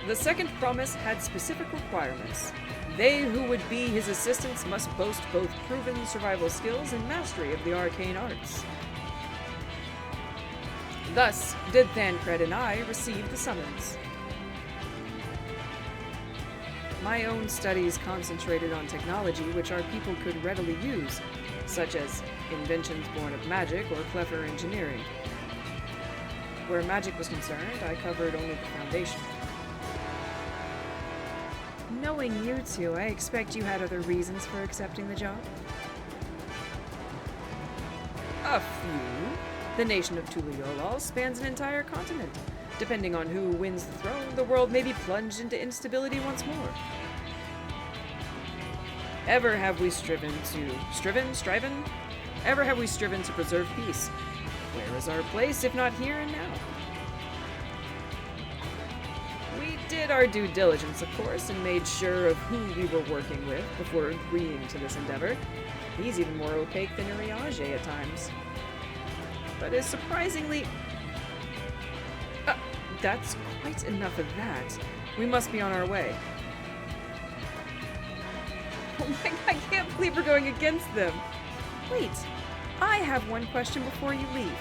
The second promise had specific requirements. They who would be his assistants must boast both proven survival skills and mastery of the arcane arts. Thus did Thancred and I receive the summons. My own studies concentrated on technology which our people could readily use, such as inventions born of magic or clever engineering. Where magic was concerned, I covered only the foundation. Knowing you two, I expect you had other reasons for accepting the job. A few. The nation of Tuliolal spans an entire continent. Depending on who wins the throne, the world may be plunged into instability once more. Ever have we striven to preserve peace? Where is our place, if not here and now? We did our due diligence, of course, and made sure of who we were working with before agreeing to this endeavor. He's even more opaque than Uriage at times. But is surprisingly... that's quite enough of that. We must be on our way. Oh my god, I can't believe we're going against them. Wait, I have one question before you leave.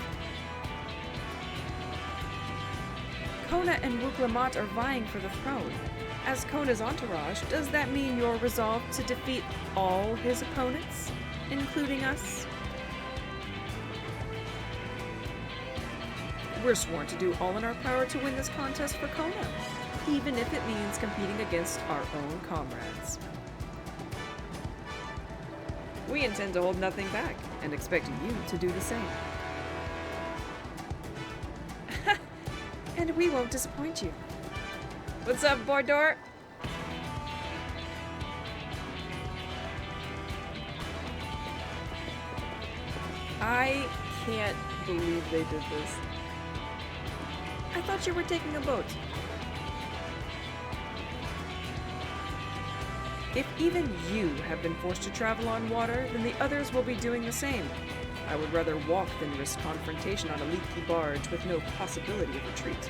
Kona and Wuklamat are vying for the throne. As Kona's entourage, does that mean you're resolved to defeat all his opponents, including us? We're sworn to do all in our power to win this contest for Kona, even if it means competing against our own comrades. We intend to hold nothing back, and expect you to do the same. And we won't disappoint you. What's up, Bordor? I can't believe they did this. I thought you were taking a boat. If even you have been forced to travel on water, then the others will be doing the same. I would rather walk than risk confrontation on a leaky barge with no possibility of retreat.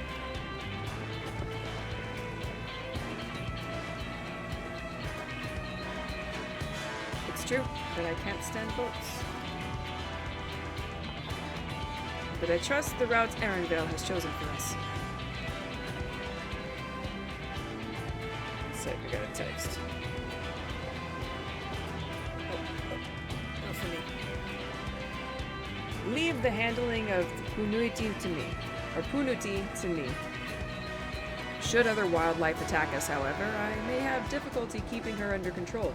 true that I can't stand boats. But I trust the routes Erenvale has chosen for us. Let's see, I got a text. Oh, for me. Leave the handling of Punuti to me. Or Punuti to me. Should other wildlife attack us, however, I may have difficulty keeping her under control.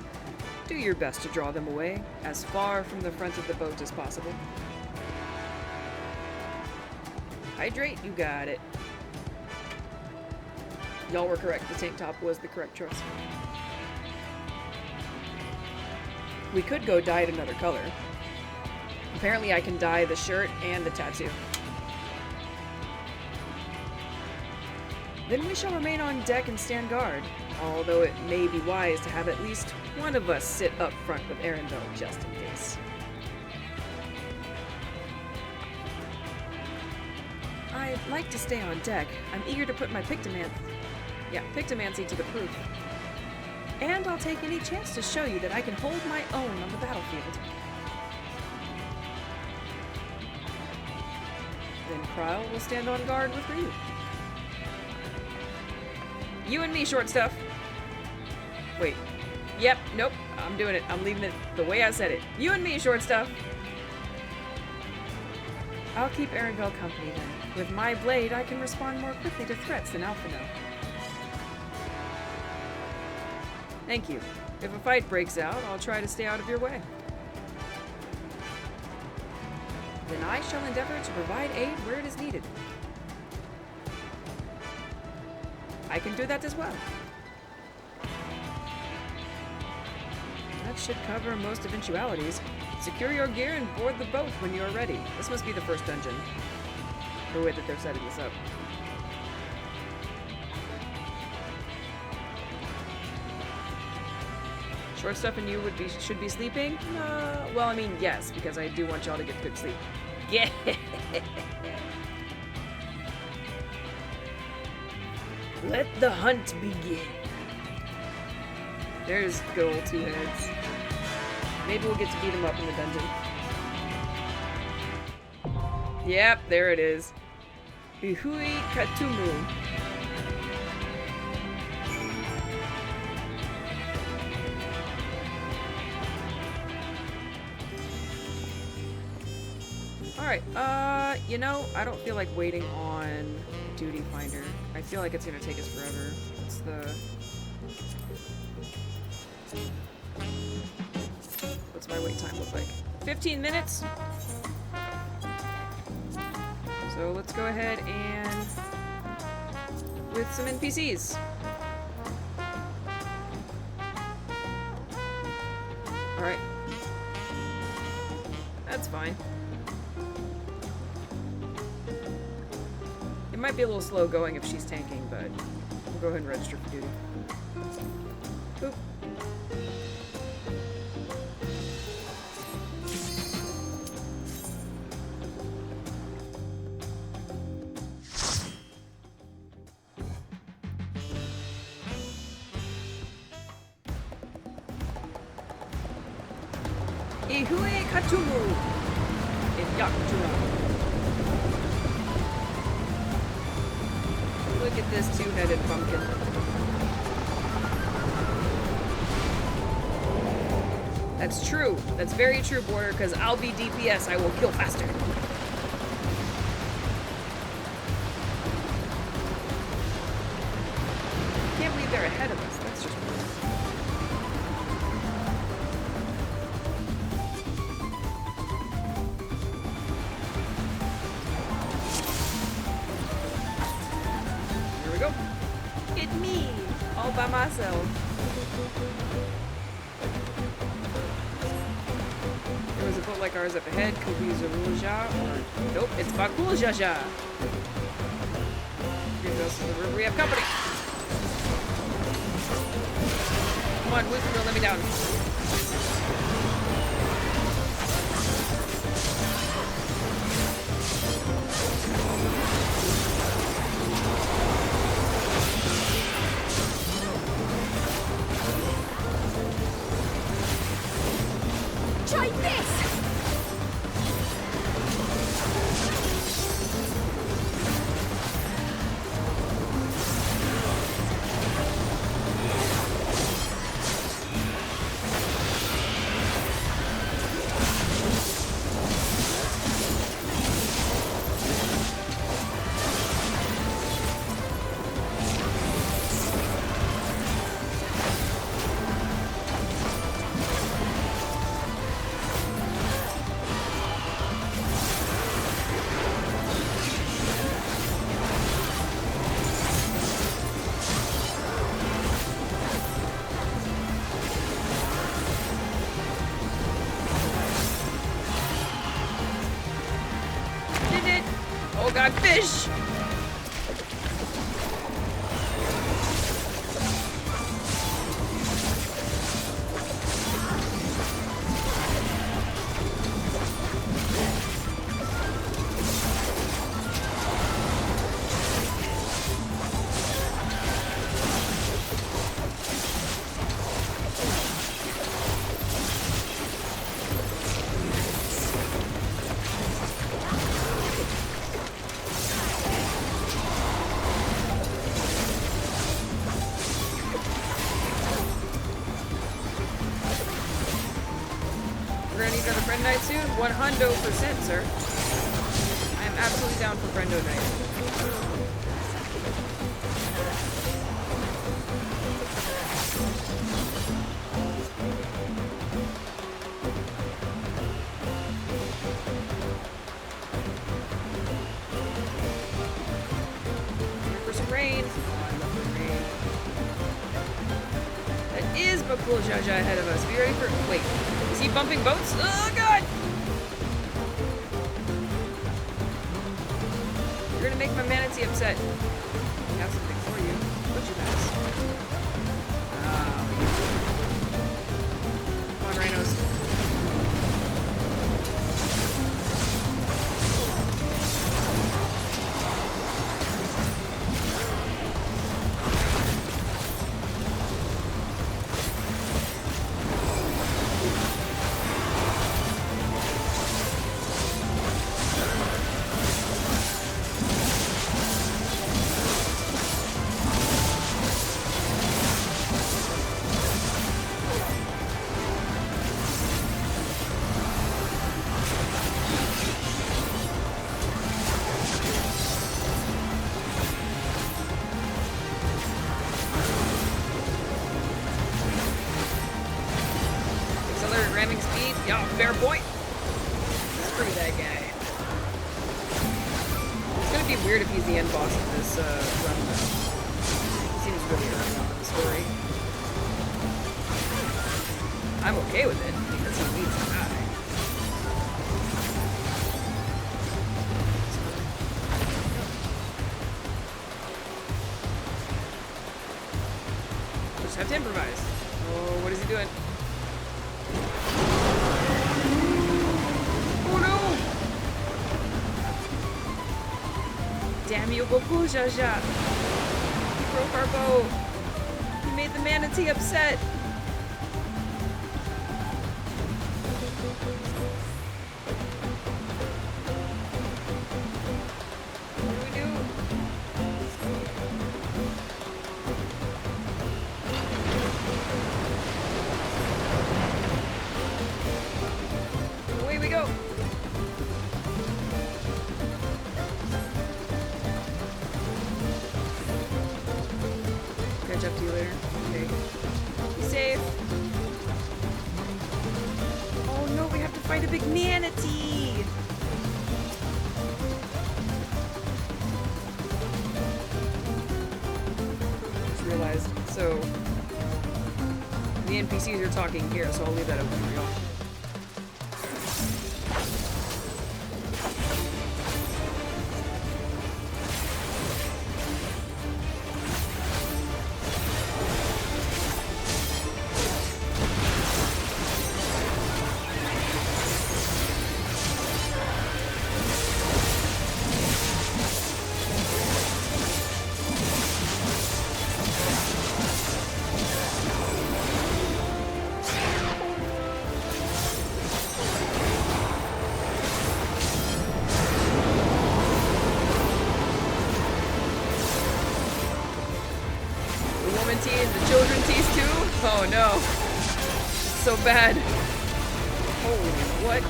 Do your best to draw them away, as far from the front of the boat as possible. Hydrate, you got it. Y'all were correct, the tank top was the correct choice. We could go dye it another color. Apparently I can dye the shirt and the tattoo. Then we shall remain on deck and stand guard, although it may be wise to have at least one of us sit up front with Erenvale just in case. I'd like to stay on deck. I'm eager to put my Pictomancy to the proof. And I'll take any chance to show you that I can hold my own on the battlefield. Then Kryle will stand on guard with Ryu. You and me, short stuff. Wait. Yep, nope. I'm doing it. I'm leaving it the way I said it. You and me, short stuff. I'll keep Erenvale company then. With my blade, I can respond more quickly to threats than Alphino. Thank you. If a fight breaks out, I'll try to stay out of your way. Then I shall endeavor to provide aid where it is needed. I can do that as well. That should cover most eventualities. Secure your gear and board the boat when you are ready. This must be the first dungeon. The way that they're setting this up. Short stuff and you should be sleeping? Well, I mean, yes, because I do want y'all to get good sleep. Yeah. Let the hunt begin. There's good old two heads. Maybe we'll get to beat him up in the dungeon. Yep, there it is. Ihui Katumu. Alright, you know, I don't feel like waiting on Duty Finder. I feel like it's gonna take us forever. What's my wait time look like? 15 minutes? So let's go ahead and with some NPCs. Alright. That's fine. It might be a little slow going if she's tanking, but we'll go ahead and register for duty. Boop. Ihui Katumu in Yakutura. Look at this two-headed pumpkin. That's true. That's very true, Border, because I'll be DPS. I will kill faster. Can't believe they're ahead of us. That's just weird. It's me, all by myself. There was a boat like ours up ahead. Could we use a Ruja or nope? It's Bakul Jaja. We have company. Come on, Wooster, don't let me down. god, fish! We're gonna need another friend night soon? 100%, sir. I am absolutely down for friendo night. Here for some rain. Oh, I love the rain. That is Bakul Jaja ahead of us. Be ready for. Wait. Is he bumping boats? Oh god! You're gonna make my manatee upset. I have something for you. What you guys? Come on, rhinos. Ramming speed? Yeah, fair point. Screw that guy. It's gonna be weird if he's the end boss of this run, though. He seems really early on in the story. I'm okay with it, because he needs to die. We'll just have to improvise. Oh, what is he doing? Damn you, Goku Jaja! He broke our boat! He made the manatee upset! What do we do? Away we go! Catch up to you later. Okay. Be safe. Oh no, we have to fight a big manatee! Just realized. So, the NPCs are talking here, so I'll leave that open for y'all. The children tease too? Oh no. It's so bad. Holy what?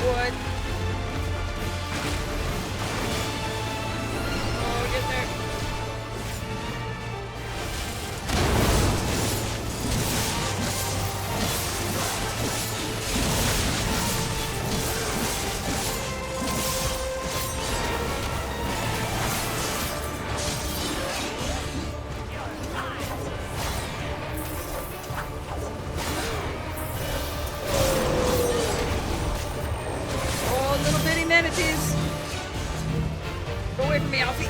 What? Oh, get there. manatees! Go away from me, Alfie.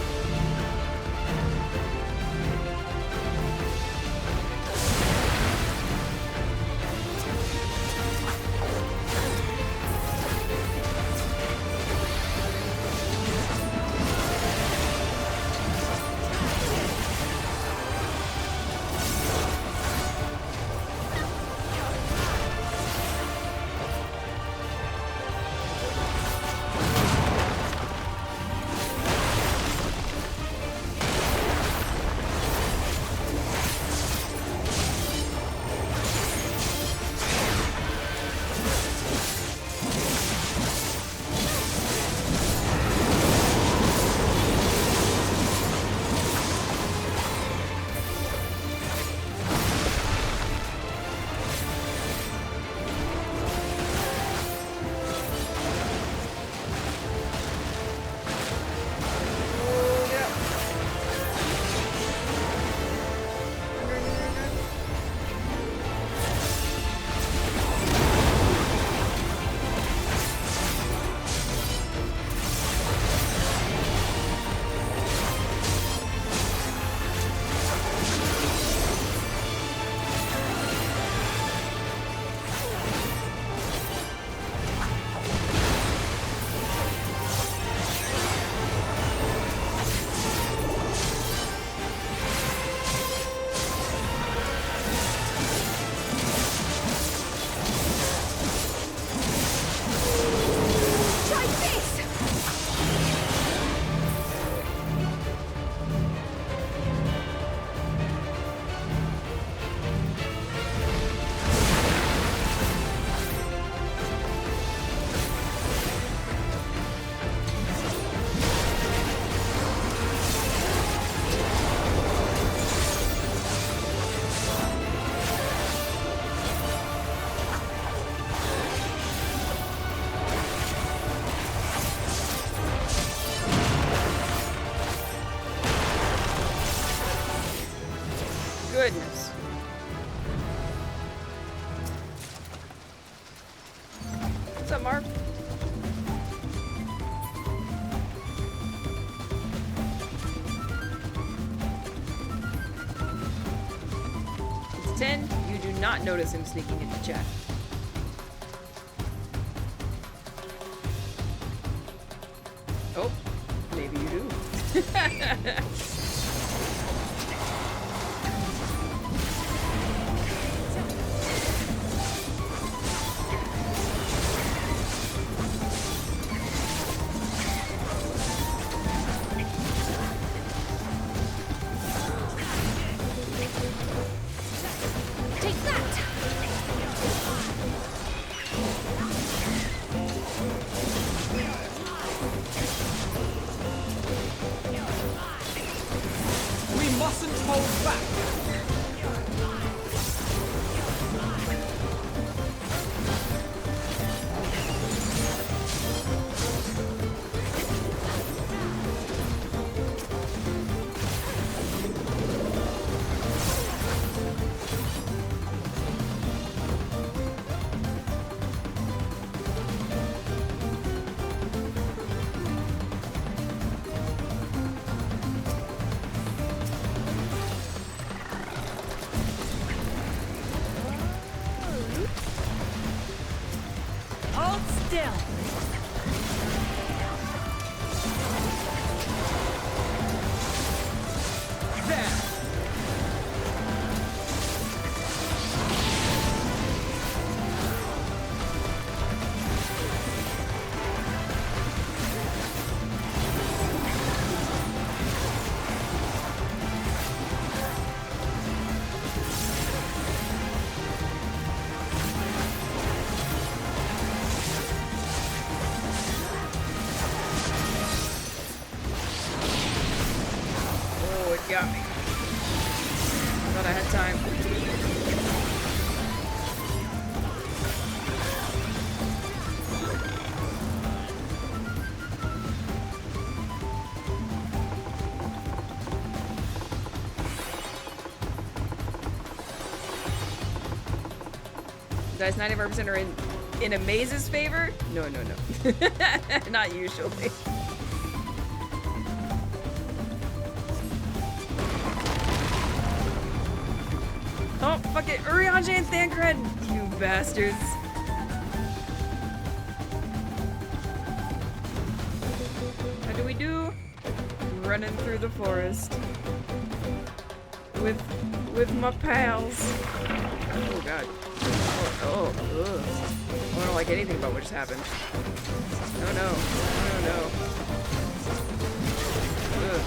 Goodness. What's up, Mark? It's 10. You do not notice him sneaking into chat. Oh, maybe you do. Got me. Thought I had time. Guys, 95% are in in Amaze's favor? No, no, no. Not usually. Oh, fuck it. Urianger and Thancred! You bastards. How do we do? Running through the forest. With my pals. Oh god. Oh, ugh. I don't like anything about what just happened. No, no. No, no. Ugh.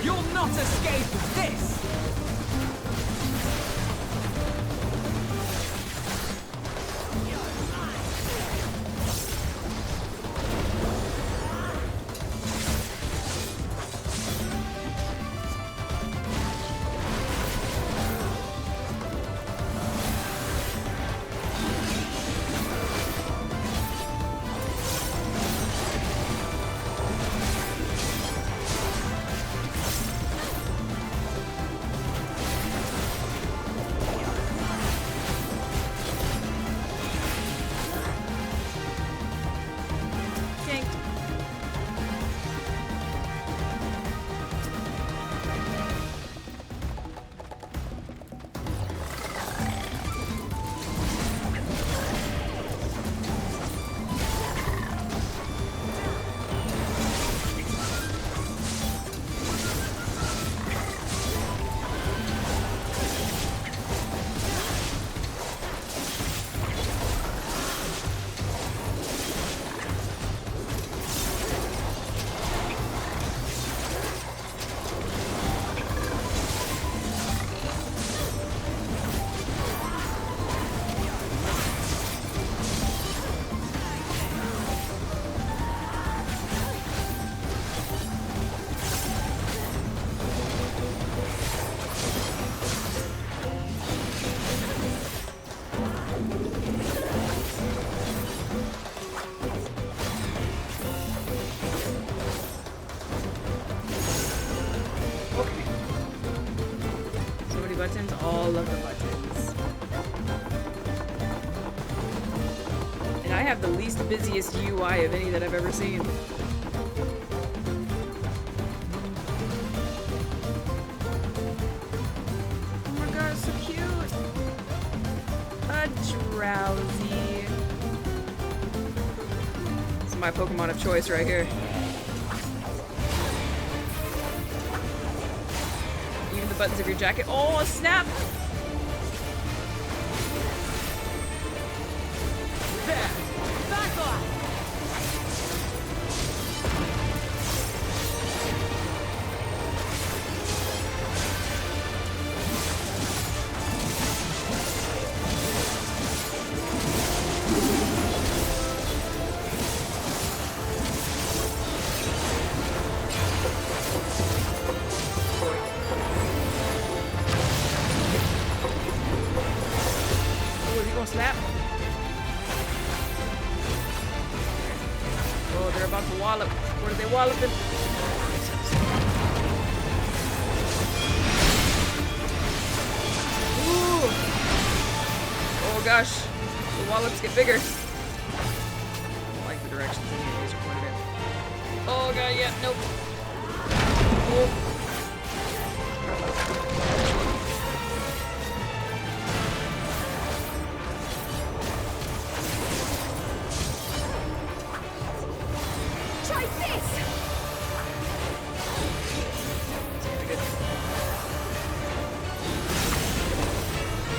You'll not escape this! Buttons, all of the buttons. And I have the least busiest UI of any that I've ever seen. Oh my god, it's so cute. A Drowsy. This is my Pokemon of choice right here. Buttons of your jacket. Oh, snap! There! Back off! Slap. Oh, they're about to wallop. What are they walloping? Ooh. Oh gosh, the wallops get bigger. I don't like the directions any of these are pointed in. Oh god, yeah, nope. Oh.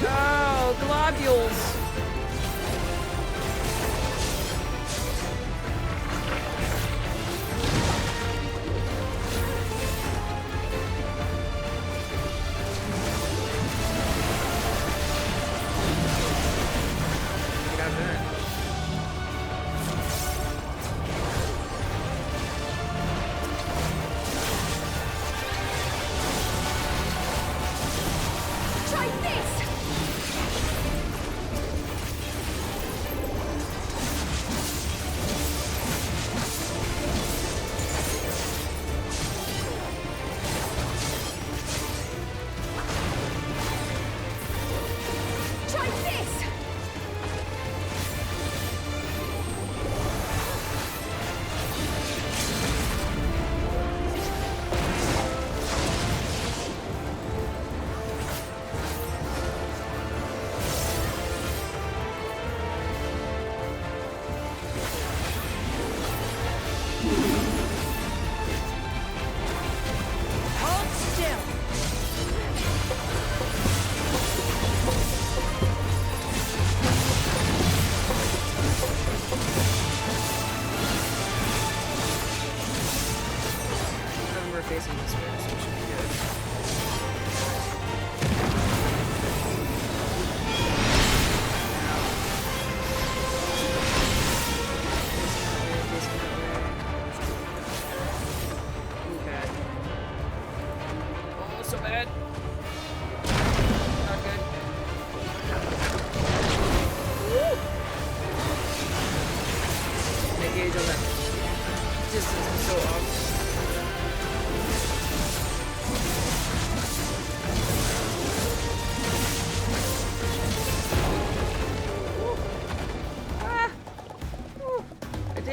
Oh, globules. Get out of there.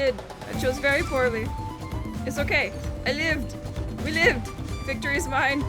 did. I chose very poorly. It's okay. I lived. We lived. Victory is mine.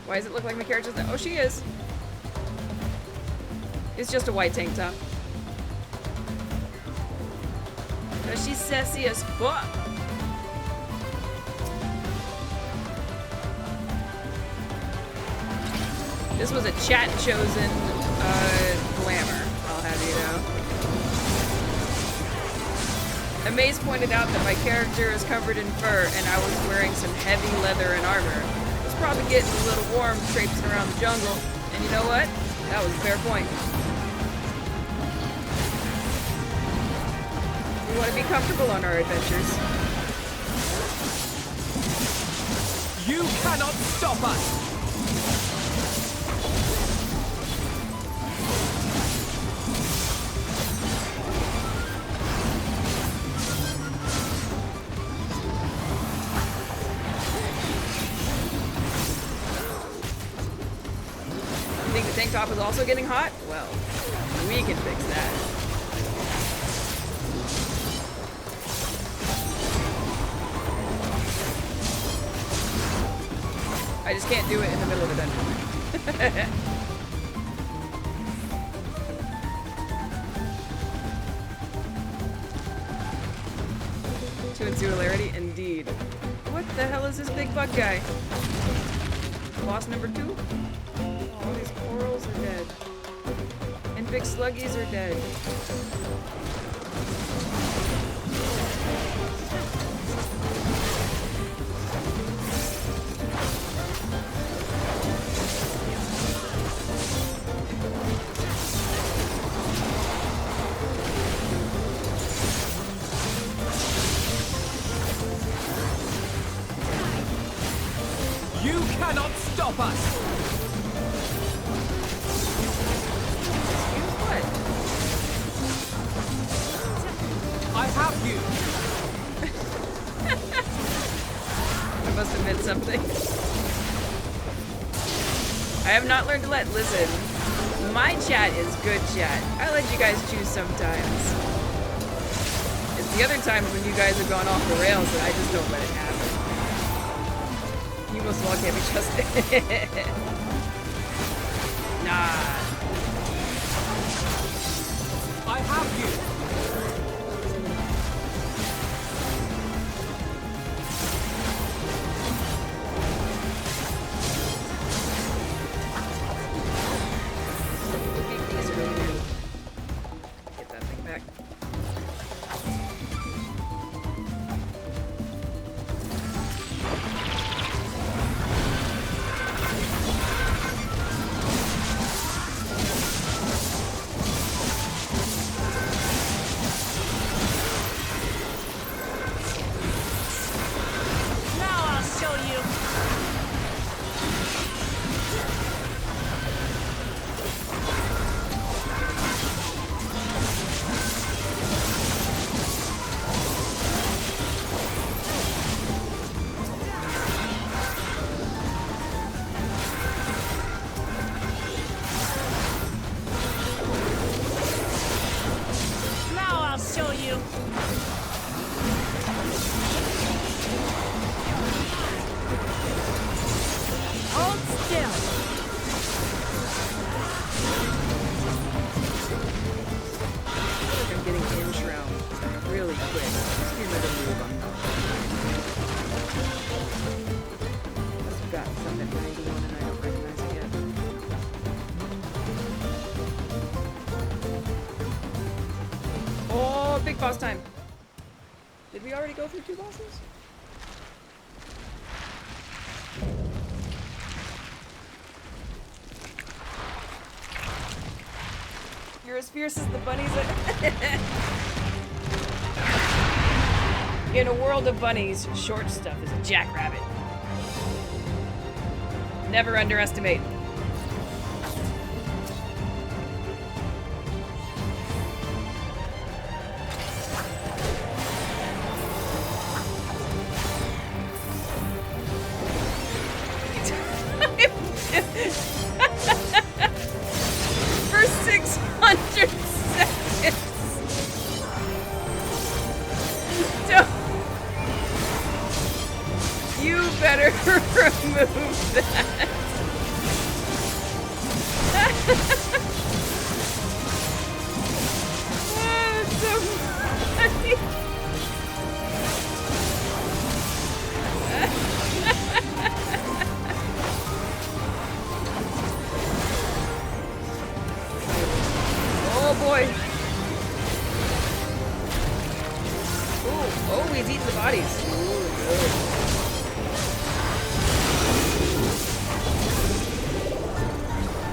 Why does it look like my character's there? Oh, she is. It's just a white tank top. But she's sassy as fuck. This was a chat-chosen glamour, I'll have you know. Amaze pointed out that my character is covered in fur and I was wearing some heavy leather and armor. Probably getting a little warm traipsing around the jungle. And you know what? That was a fair point. We want to be comfortable on our adventures. You cannot stop us! Tank top is also getting hot? Well, we can fix that. I just can't do it in the middle of the dungeon. Two in similarity, indeed. What the hell is this big bug guy? Boss number 2? All these corals are dead. And big sluggies are dead. You cannot stop us! I have you! I must have meant something. I have not learned to listen. My chat is good chat. I let you guys choose sometimes. It's the other times when you guys have gone off the rails that I just don't let it happen. You most of all can't be trusted. Nah. I have you! boss time. Did we already go through 2 bosses? You're as fierce as the bunnies. In a world of bunnies, short stuff is a jackrabbit. Never underestimate. For 600 seconds. Don't. You better remove that. Oh, it's so funny. Oh boy. Ooh, oh, he's eating the bodies. Ooh, good.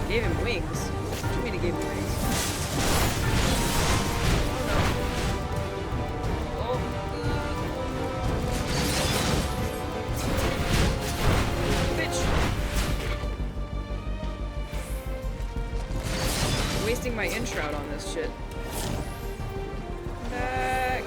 Gave him wings. What do you mean he gave him wings? Oh no. Bitch. I'm wasting my in-shroud on this shit. Come back.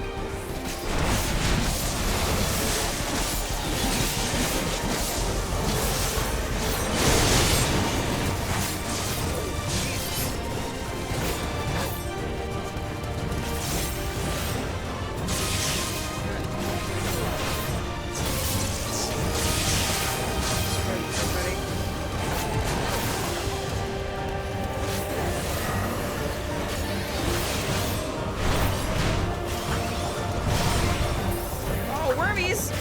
Oh, wormies!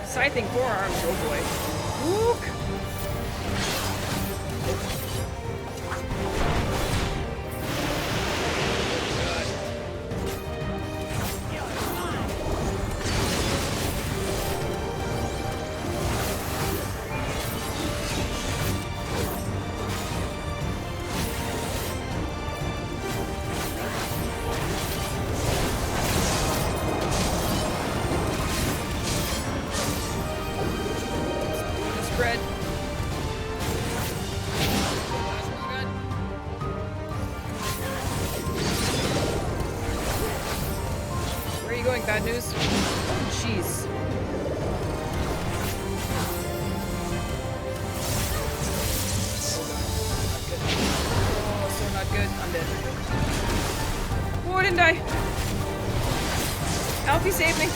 Scything forearms, oh boy. Wook! Spread. Where are you going, bad news? Jeez. Oh, so not good. I'm dead. Oh, I didn't die. Alfie saved me.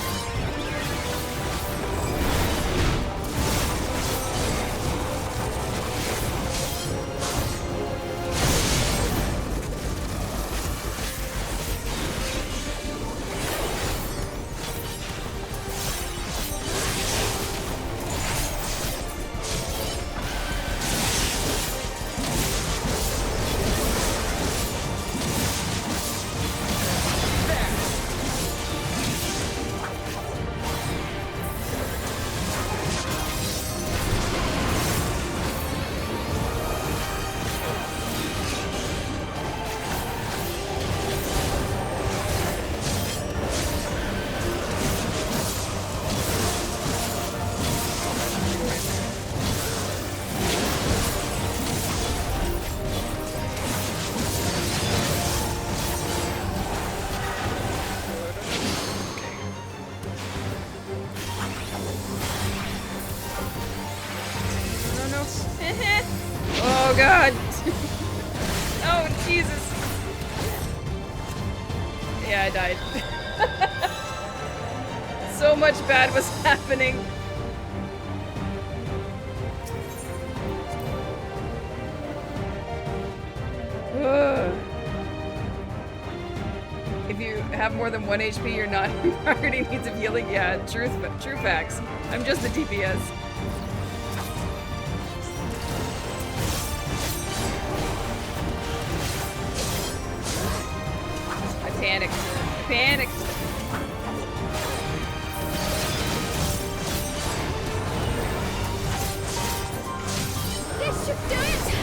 Oh god! Oh Jesus! Yeah, I died. So much bad was happening. if you have more than 1 HP, you're not in priority needs of healing. Yeah, true facts. I'm just the DPS. I panicked. I panicked. This should do it!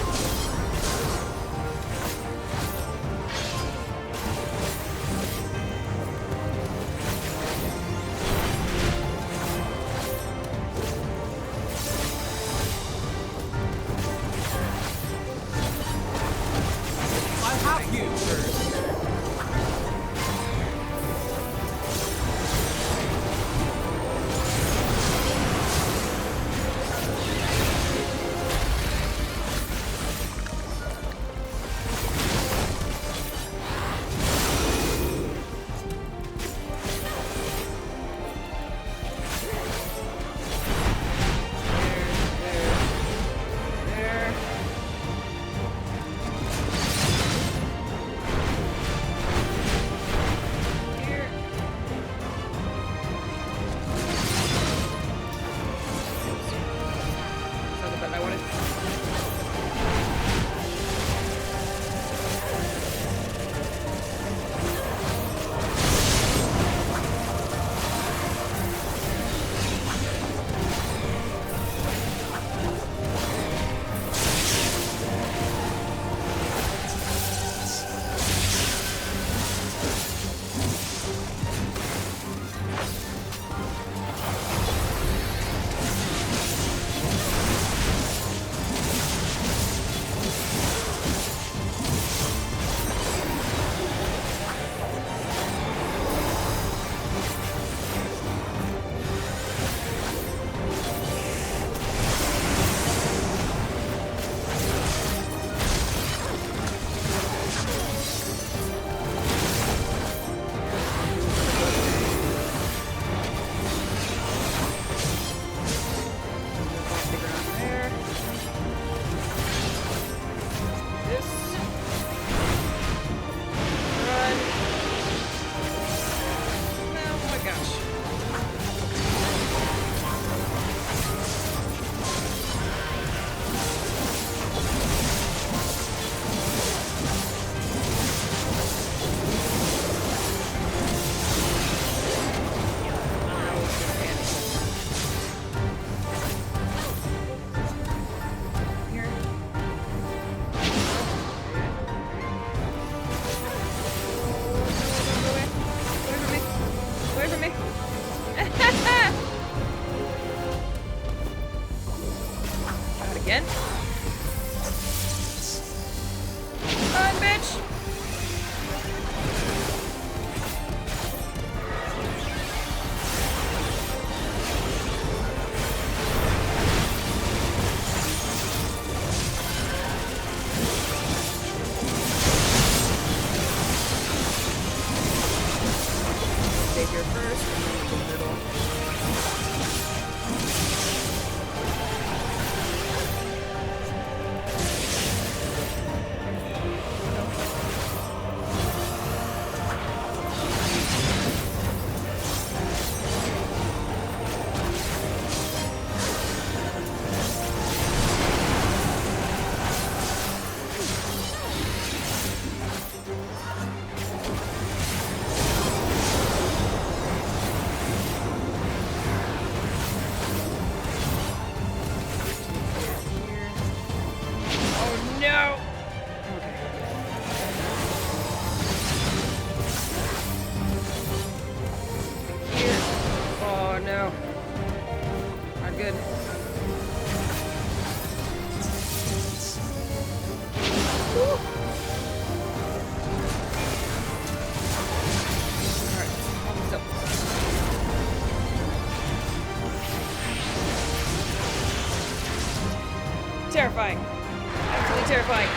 Terrifying. Absolutely terrifying.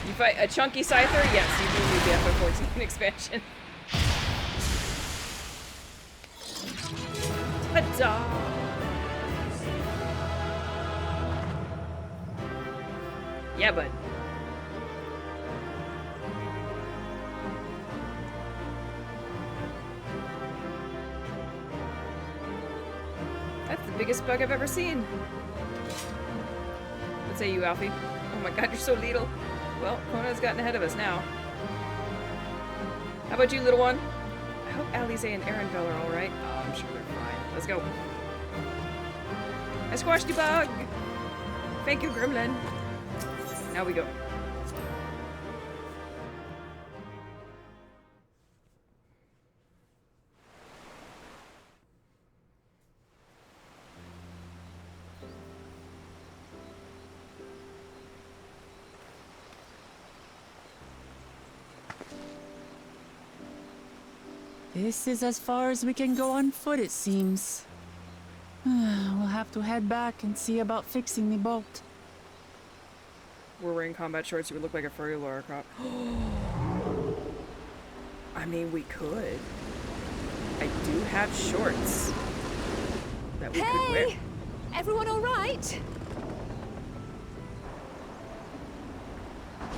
You fight a chunky Scyther? Yes, you do need the FF14 expansion. Ta-da! Yeah, bud. biggest bug I've ever seen. What say you, Alfie? Oh my god, you're so little. Well, Kona's gotten ahead of us now. How about you, little one? I hope Alize and Erenville are alright. Oh, I'm sure they're fine. Let's go. I squashed you, bug! Thank you, Gremlin. Now we go. This is as far as we can go on foot, it seems. We'll have to head back and see about fixing the boat. We're wearing combat shorts. You would look like a furry Lara Croft. I mean, we could. I do have shorts that we could wear. Hey! Everyone all right?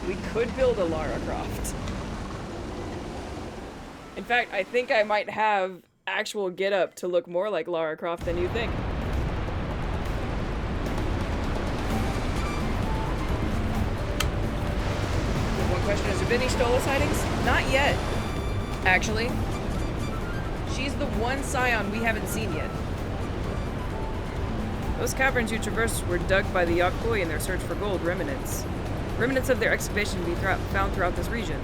We could build a Lara Croft. In fact, I think I might have actual get-up to look more like Lara Croft than you think. One question, has there been any Stola sightings? Not yet, actually. She's the one scion we haven't seen yet. Those caverns you traversed were dug by the Yokoi in their search for gold remnants. Remnants of their excavation be found throughout this region.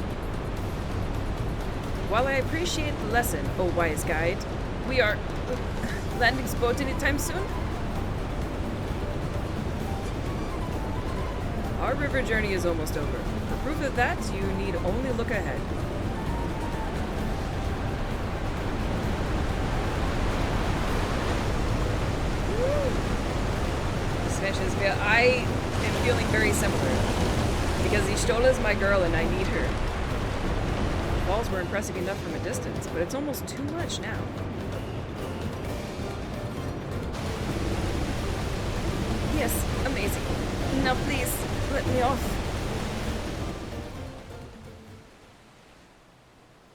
While I appreciate the lesson, oh wise guide, we are landing this boat anytime soon? Our river journey is almost over. For proof of that, you need only look ahead. I am feeling very similar. Because Y'shtola is my girl and I need her. The falls were impressive enough from a distance, but it's almost too much now. Yes, amazing. Now please, let me off.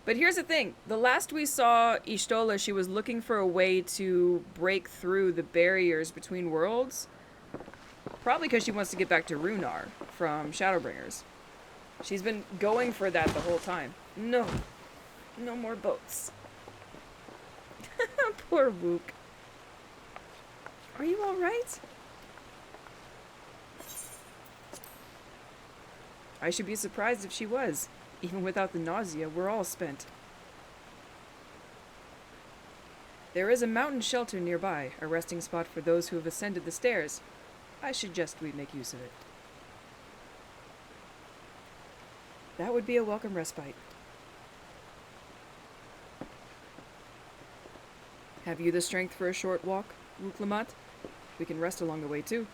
But here's the thing. The last we saw Y'shtola, she was looking for a way to break through the barriers between worlds. Probably because she wants to get back to Runar from Shadowbringers. She's been going for that the whole time. No. No more boats. Poor Wook. Are you alright? I should be surprised if she was. Even without the nausea, we're all spent. There is a mountain shelter nearby, a resting spot for those who have ascended the stairs. I suggest we make use of it. That would be a welcome respite. Have you the strength for a short walk, Wook? We can rest along the way too.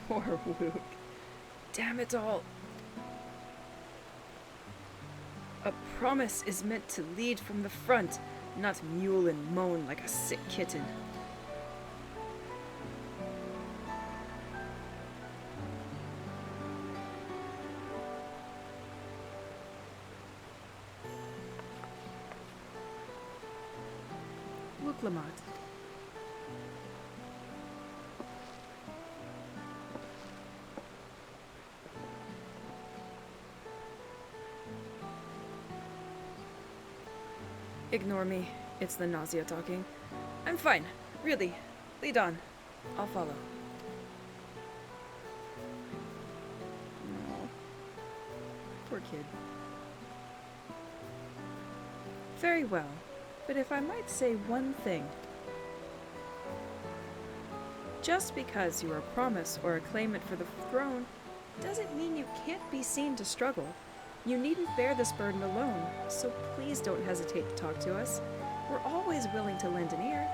Poor Wook. Damn it all. A promise is meant to lead from the front, not mule and moan like a sick kitten. Wook. Ignore me. It's the nausea talking. I'm fine. Really. Lead on. I'll follow. Aww. Poor kid. Very well. But if I might say one thing. Just because you are a promise or a claimant for the throne doesn't mean you can't be seen to struggle. You needn't bear this burden alone, so please don't hesitate to talk to us. We're always willing to lend an ear.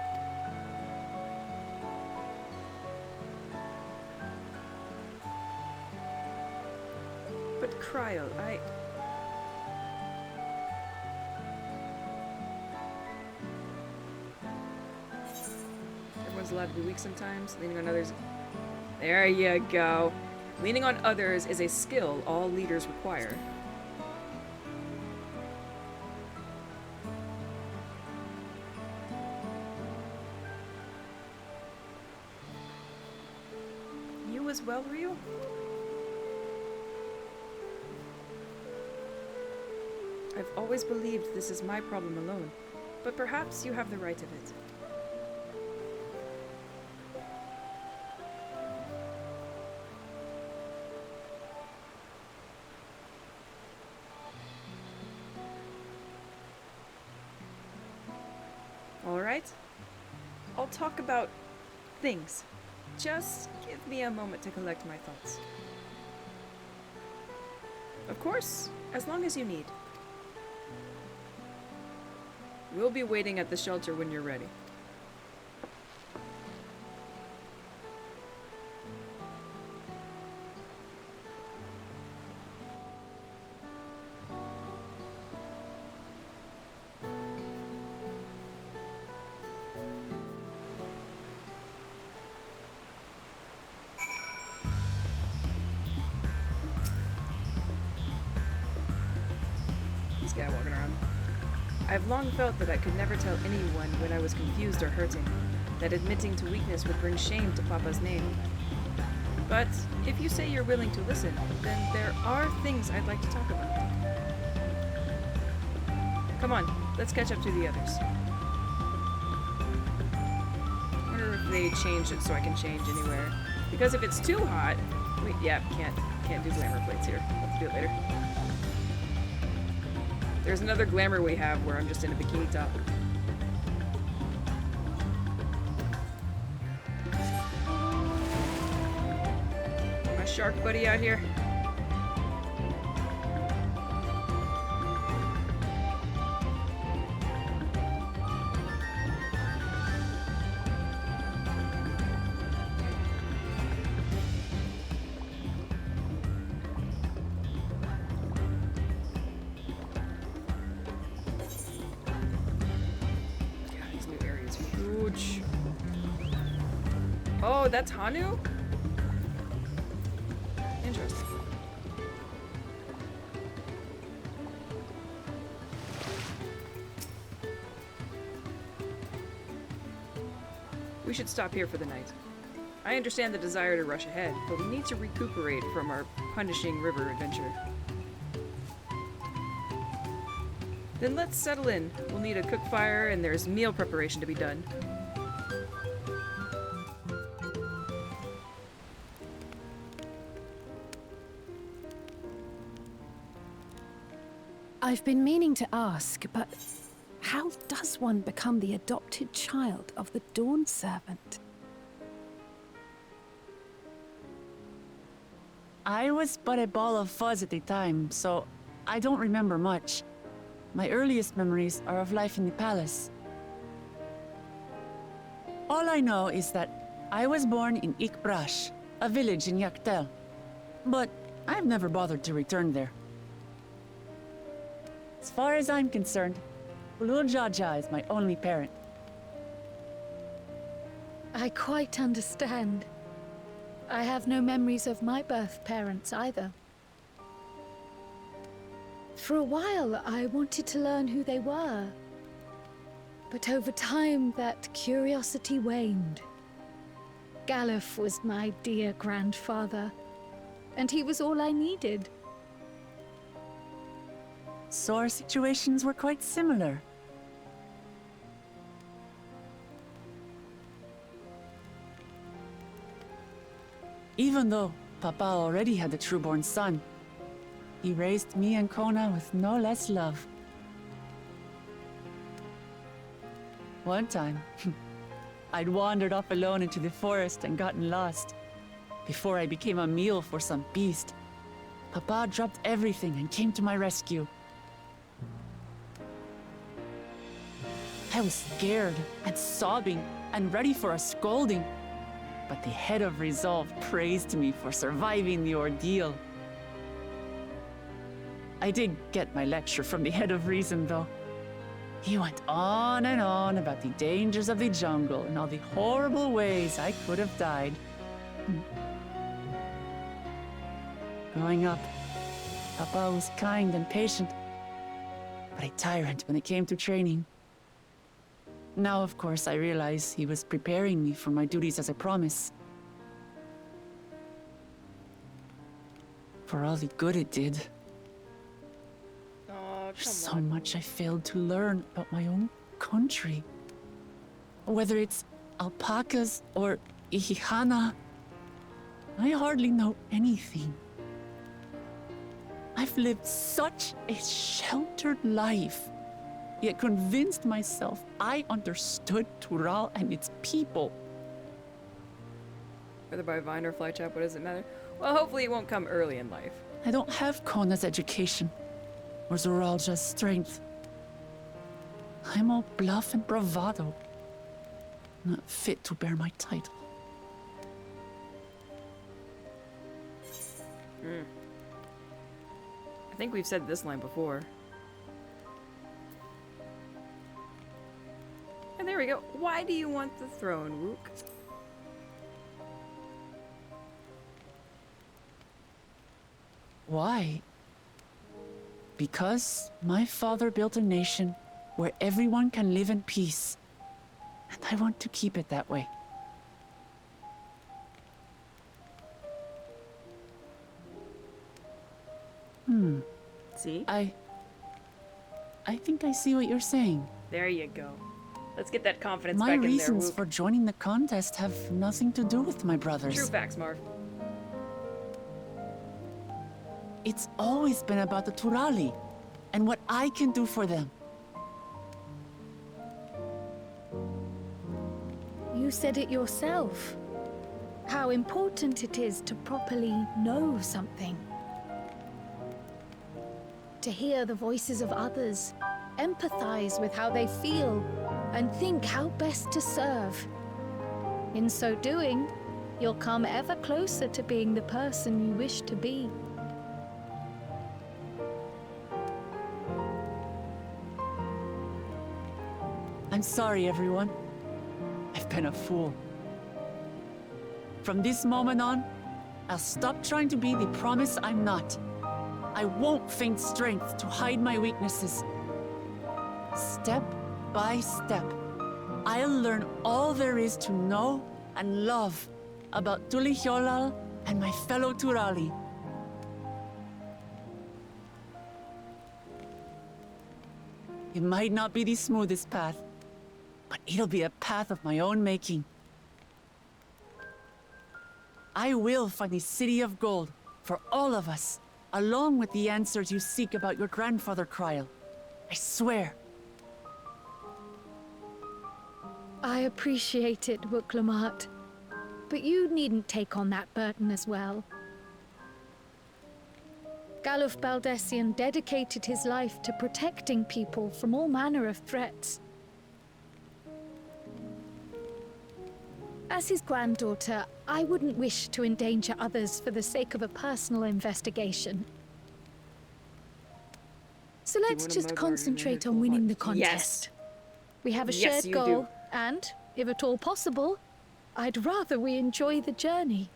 But Cryo, Everyone's allowed to be weak sometimes, leaning on others. There you go. Leaning on others is a skill all leaders require. as well, Ryu? I've always believed this is my problem alone, but perhaps you have the right of it. All right. I'll talk about things. Just give me a moment to collect my thoughts. Of course, as long as you need. We'll be waiting at the shelter when you're ready. This guy walking around. I've long felt that I could never tell anyone when I was confused or hurting, that admitting to weakness would bring shame to Papa's name. But if you say you're willing to listen, then there are things I'd like to talk about. Come on, let's catch up to the others. I wonder if they changed it so I can change anywhere. Because if it's too hot... Wait, yeah, can't do glamour plates here. I'll have to do it later. There's another glamour we have where I'm just in a bikini top. My shark buddy out here. Huge. Oh, that's Hanu? Interesting. We should stop here for the night. I understand the desire to rush ahead, but we need to recuperate from our punishing river adventure. Then let's settle in. We'll need a cook fire, and there's meal preparation to be done. I've been meaning to ask, but how does one become the adopted child of the Dawn Servant? I was but a ball of fuzz at the time, so I don't remember much. My earliest memories are of life in the palace. All I know is that I was born in Ikbrash, a village in Yaktel. But I've never bothered to return there. As far as I'm concerned, Ulul Jaja is my only parent. I quite understand. I have no memories of my birth parents either. For a while, I wanted to learn who they were. But over time, that curiosity waned. Galuf was my dear grandfather, and he was all I needed. So our situations were quite similar. Even though Papa already had a true-born son, he raised me and Kona with no less love. One time, I'd wandered off alone into the forest and gotten lost. Before I became a meal for some beast, Papa dropped everything and came to my rescue. I was scared and sobbing and ready for a scolding, but the head of resolve praised me for surviving the ordeal. I did get my lecture from the head of reason, though. He went on and on about the dangers of the jungle and all the horrible ways I could have died. Growing up, Papa was kind and patient, but a tyrant when it came to training. Now, of course, I realize he was preparing me for my duties as a promise. for all the good it did. Oh, There's come so on. much I failed to learn about my own country. Whether it's alpacas or Ihihana, I hardly know anything. I've lived such a sheltered life, yet convinced myself I understood Tural and its people. Whether by vine or fly trap, what does it matter? Well, hopefully it won't come early in life. I don't have Kona's education, or Zoralja's strength. I'm all bluff and bravado, not fit to bear my title. I think we've said this line before. And there we go. Why do you want the throne, Rook? Why? Because my father built a nation where everyone can live in peace, and I want to keep it that way. See? I think I see what you're saying. There you go. Let's get that confidence My back in there, reasons Rook. for joining the contest have nothing to do with my brothers. True facts, Marv. It's always been about the Turali and what I can do for them. You said it yourself. How important it is to properly know something. To hear the voices of others, empathize with how they feel, and think how best to serve. In so doing, you'll come ever closer to being the person you wish to be. I'm sorry, everyone. I've been a fool. From this moment on, I'll stop trying to be the promise I'm not. I won't feign strength to hide my weaknesses. Step by step, I'll learn all there is to know and love about Tulihyolal and my fellow Turali. It might not be the smoothest path, but it'll be a path of my own making. I will find the City of Gold for all of us, along with the answers you seek about your grandfather, Kryl. I swear. I appreciate it, Wuklamart. But you needn't take on that burden as well. Galuf Baldessian dedicated his life to protecting people from all manner of threats. As his granddaughter, I wouldn't wish to endanger others for the sake of a personal investigation. So let's wanna just mug concentrate our on winning the hearts? Yes. contest. We have a Yes, shared you goal, do. and, if at all possible, I'd rather we enjoy the journey.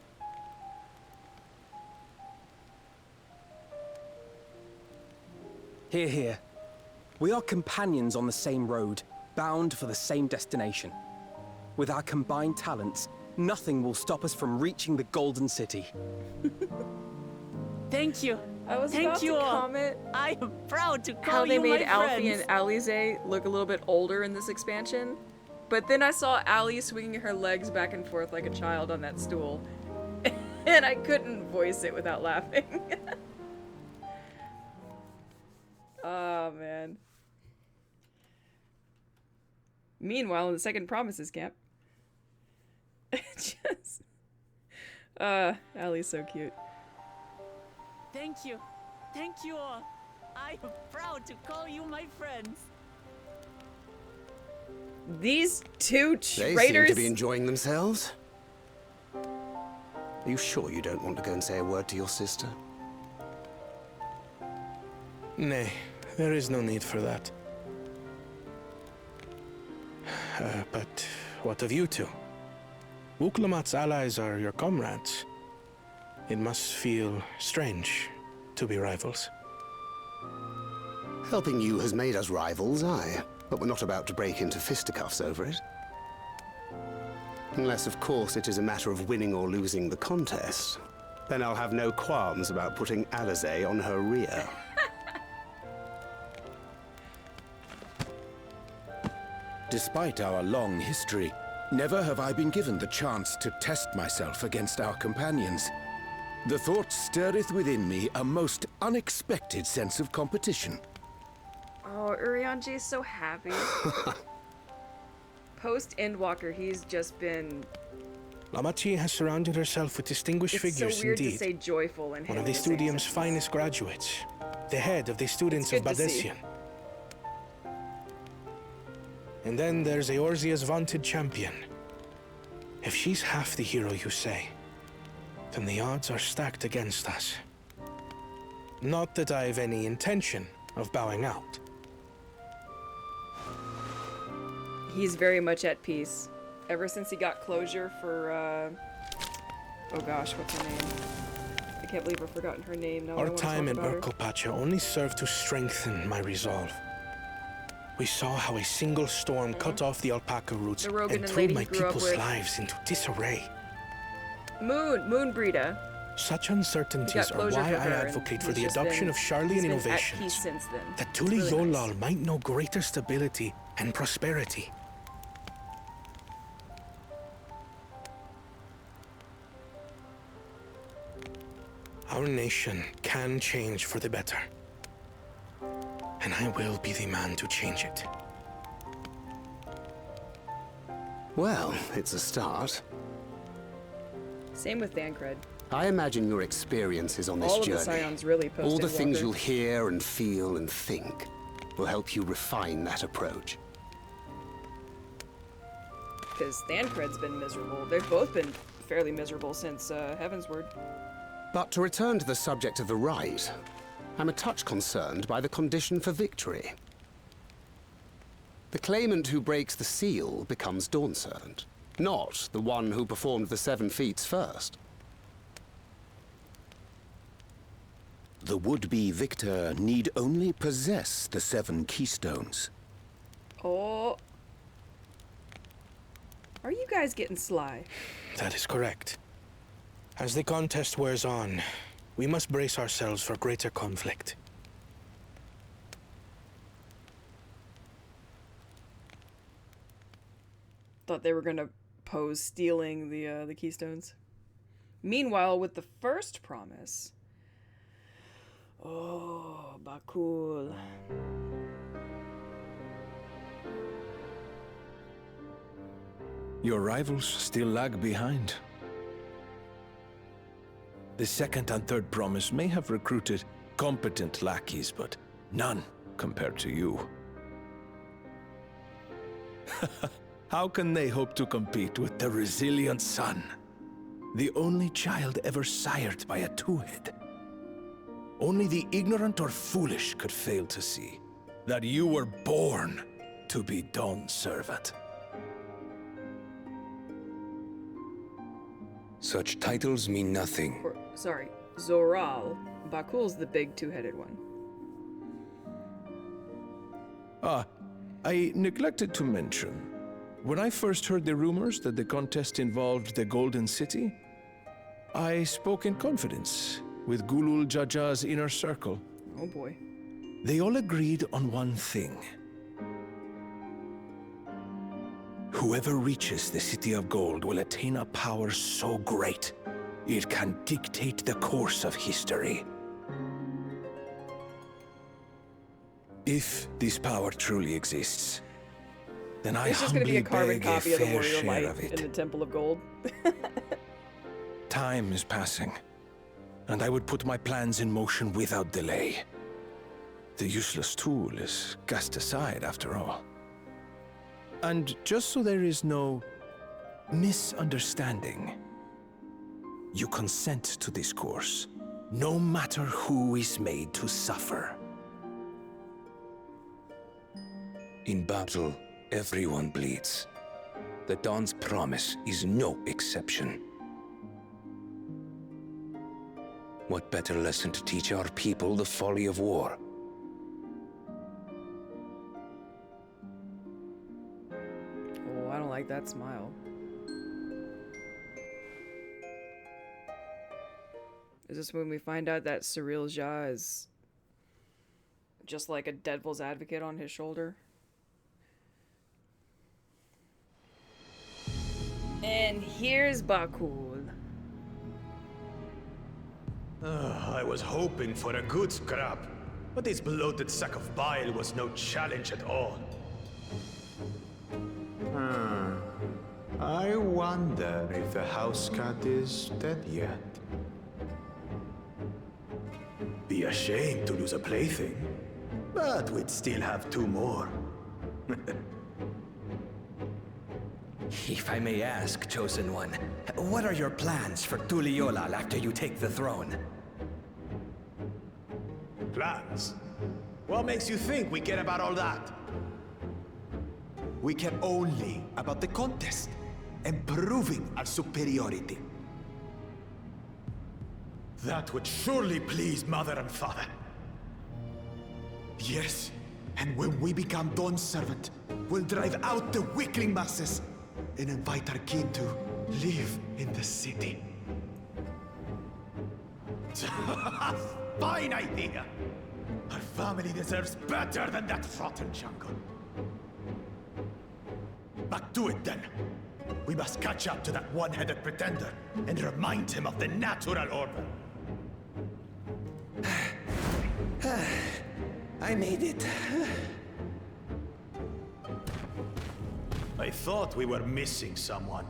Hear, hear. We are companions on the same road, bound for the same destination. With our combined talents, nothing will stop us from reaching the Golden City. Thank you. I was Thank about you to all. comment I am proud to call how they you made my Alfie friends. and Alize look a little bit older in this expansion. But then I saw Allie swinging her legs back and forth like a child on that stool. And I couldn't voice it without laughing. Oh, man. Meanwhile, in the second Promises camp. Just... Allie's so cute. Thank you. Thank you all. I am proud to call you my friends. These two They seem traitors... to be enjoying themselves. Are you sure you don't want to go and say a word to your sister? Nay, there is no need for that. But what of you two? Wuklamat's allies are your comrades. It must feel strange to be rivals. Helping you has made us rivals, aye. But we're not about to break into fisticuffs over it. Unless, of course, it is a matter of winning or losing the contest. Then I'll have no qualms about putting Alizé on her rear. Despite our long history, never have I been given the chance to test myself against our companions. The thought stirreth within me a most unexpected sense of competition. Oh, Urianger is so happy. Post Endwalker, he's just been... Lamachi has surrounded herself with distinguished figures It's so weird indeed. to say joyful and One of the Studium's finest graduates. The head of the students of Badesian. And then there's Eorzea's vaunted champion. If she's half the hero you say, then the odds are stacked against us. Not that I've any intention of bowing out. He's very much at peace. Ever since he got closure for, oh gosh, what's her name? I can't believe I've forgotten her name now. Our time in Urkopacha only served to strengthen my resolve. We saw how a single storm cut off the alpaca roots and threw my people's lives into disarray. Moonbreeda. Such uncertainties are why I advocate for the adoption of Sharlayan innovations, that Tuli Yolal might know greater stability and prosperity. Our nation can change for the better. And I will be the man to change it. Well, it's a start. Same with Thancred. I imagine your experiences on this All journey, of the Scions really post all the things Endwalker. you'll hear and feel and think, will help you refine that approach. Because Thancred's been miserable. They've both been fairly miserable since Heavensward. But to return to the subject of the rite, I'm a touch concerned by the condition for victory. The claimant who breaks the seal becomes Dawn Servant, not the one who performed the 7 feats first. The would-be victor need only possess the 7 keystones. Oh. Are you guys getting sly? That is correct. As the contest wears on, we must brace ourselves for greater conflict. Thought they were gonna pose stealing the keystones. Meanwhile, with the first promise... Oh, Bakul. Your rivals still lag behind. The second and third promise may have recruited competent lackeys, but none compared to you. How can they hope to compete with the resilient son? The only child ever sired by a two-head. Only the ignorant or foolish could fail to see that you were born to be Dawn's servant. Such titles mean nothing. Or, sorry, Zoral. Bakul's the big two-headed one. I neglected to mention, when I first heard the rumors that the contest involved the Golden City, I spoke in confidence with Gulul Jaja's inner circle. Oh boy. They all agreed on one thing. Whoever reaches the City of Gold will attain a power so great, it can dictate the course of history. If this power truly exists, then I It's just gonna be humbly a carbon beg copy a of the fair Warrior share Light of in it. the Temple of Gold. Time is passing, and I would put my plans in motion without delay. The useless tool is cast aside after all. And just so there is no misunderstanding, you consent to this course, no matter who is made to suffer. In battle, everyone bleeds. The Dawn's promise is no exception. What better lesson to teach our people the folly of war? Oh, I don't like that smile. Is this when we find out that Cyril Jha is just like a devil's advocate on his shoulder? And here's Bakul. I was hoping for a good scrap, but this bloated sack of bile was no challenge at all. I wonder if the house cat is dead yet. Be ashamed to lose a plaything, but we'd still have 2 more. If I may ask, Chosen One, what are your plans for Tuliolal after you take the throne? Plans? What makes you think we care about all that? We care only about the contest and proving our superiority. That would surely please Mother and Father. Yes, and when we become Dawn's servant, we'll drive out the weakling masses and invite our kin to live in the city. Fine idea! Our family deserves better than that rotten jungle. Back to it then. We must catch up to that one-headed pretender and remind him of the natural order. I made it. I thought we were missing someone.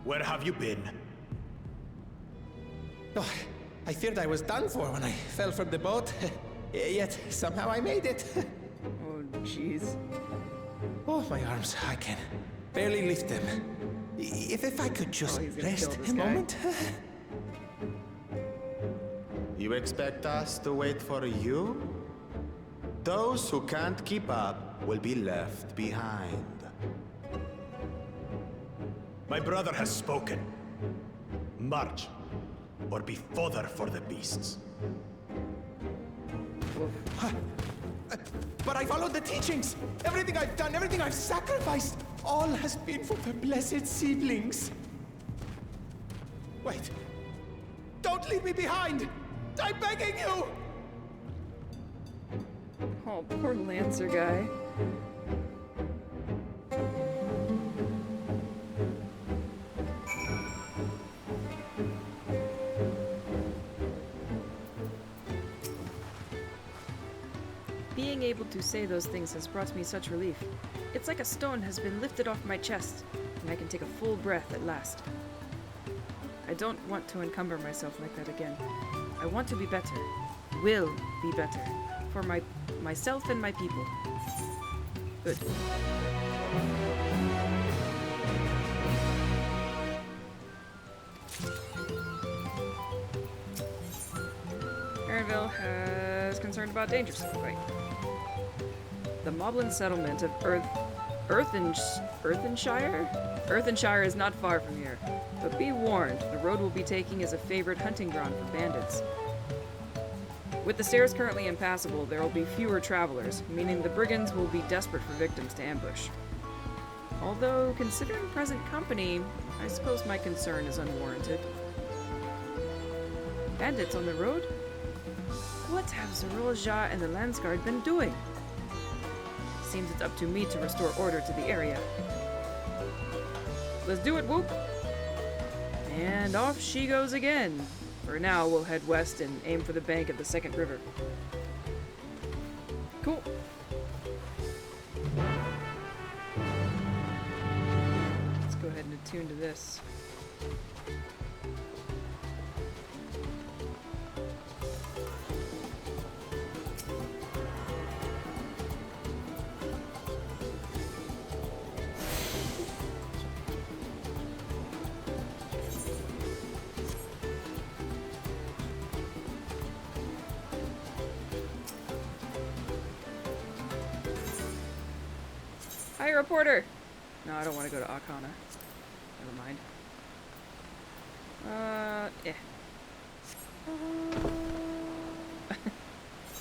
Where have you been? Oh, I feared I was done for when I fell from the boat. Yet somehow I made it. Oh, jeez. Oh, my arms, I can barely lift them. If I could just rest a moment. You expect us to wait for you? Those who can't keep up will be left behind. My brother has spoken. March, or be fodder for the beasts. But I followed the teachings. Everything I've done, everything I've sacrificed, all has been for the blessed seedlings. Wait. Don't leave me behind! I'm begging you! Oh, poor Lancer guy. Being able to say those things has brought me such relief. It's like a stone has been lifted off my chest, and I can take a full breath at last. I don't want to encumber myself like that again. I want to be better. Will be better. For myself and my people. Good. Aaronville has concerned about dangers. Right. The Moblin settlement of Earthenshire? Earthenshire is not far from here. But be warned, the road we'll be taking is a favorite hunting ground for bandits. With the stairs currently impassable, there will be fewer travelers, meaning the brigands will be desperate for victims to ambush. Although, considering present company, I suppose my concern is unwarranted. Bandits on the road? What have Cyril Jha and the Landsguard been doing? Seems it's up to me to restore order to the area. Let's do it, Whoop! And off she goes again. For now, we'll head west and aim for the bank of the second river. Cool. Let's go ahead and attune to this. Hi, reporter! No, I don't want to go to Arcana. Never mind.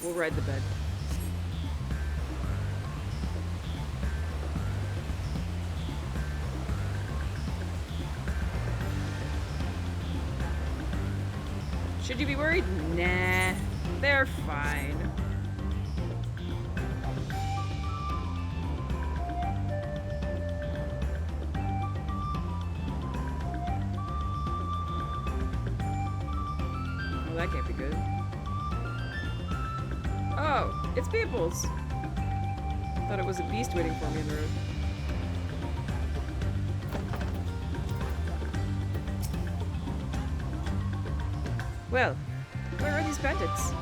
We'll ride the bed. Should you be worried? Nah, they're fine. Well, that can't be good. Oh, it's Peoples. Thought it was a beast waiting for me in the road. Well, where are these bandits?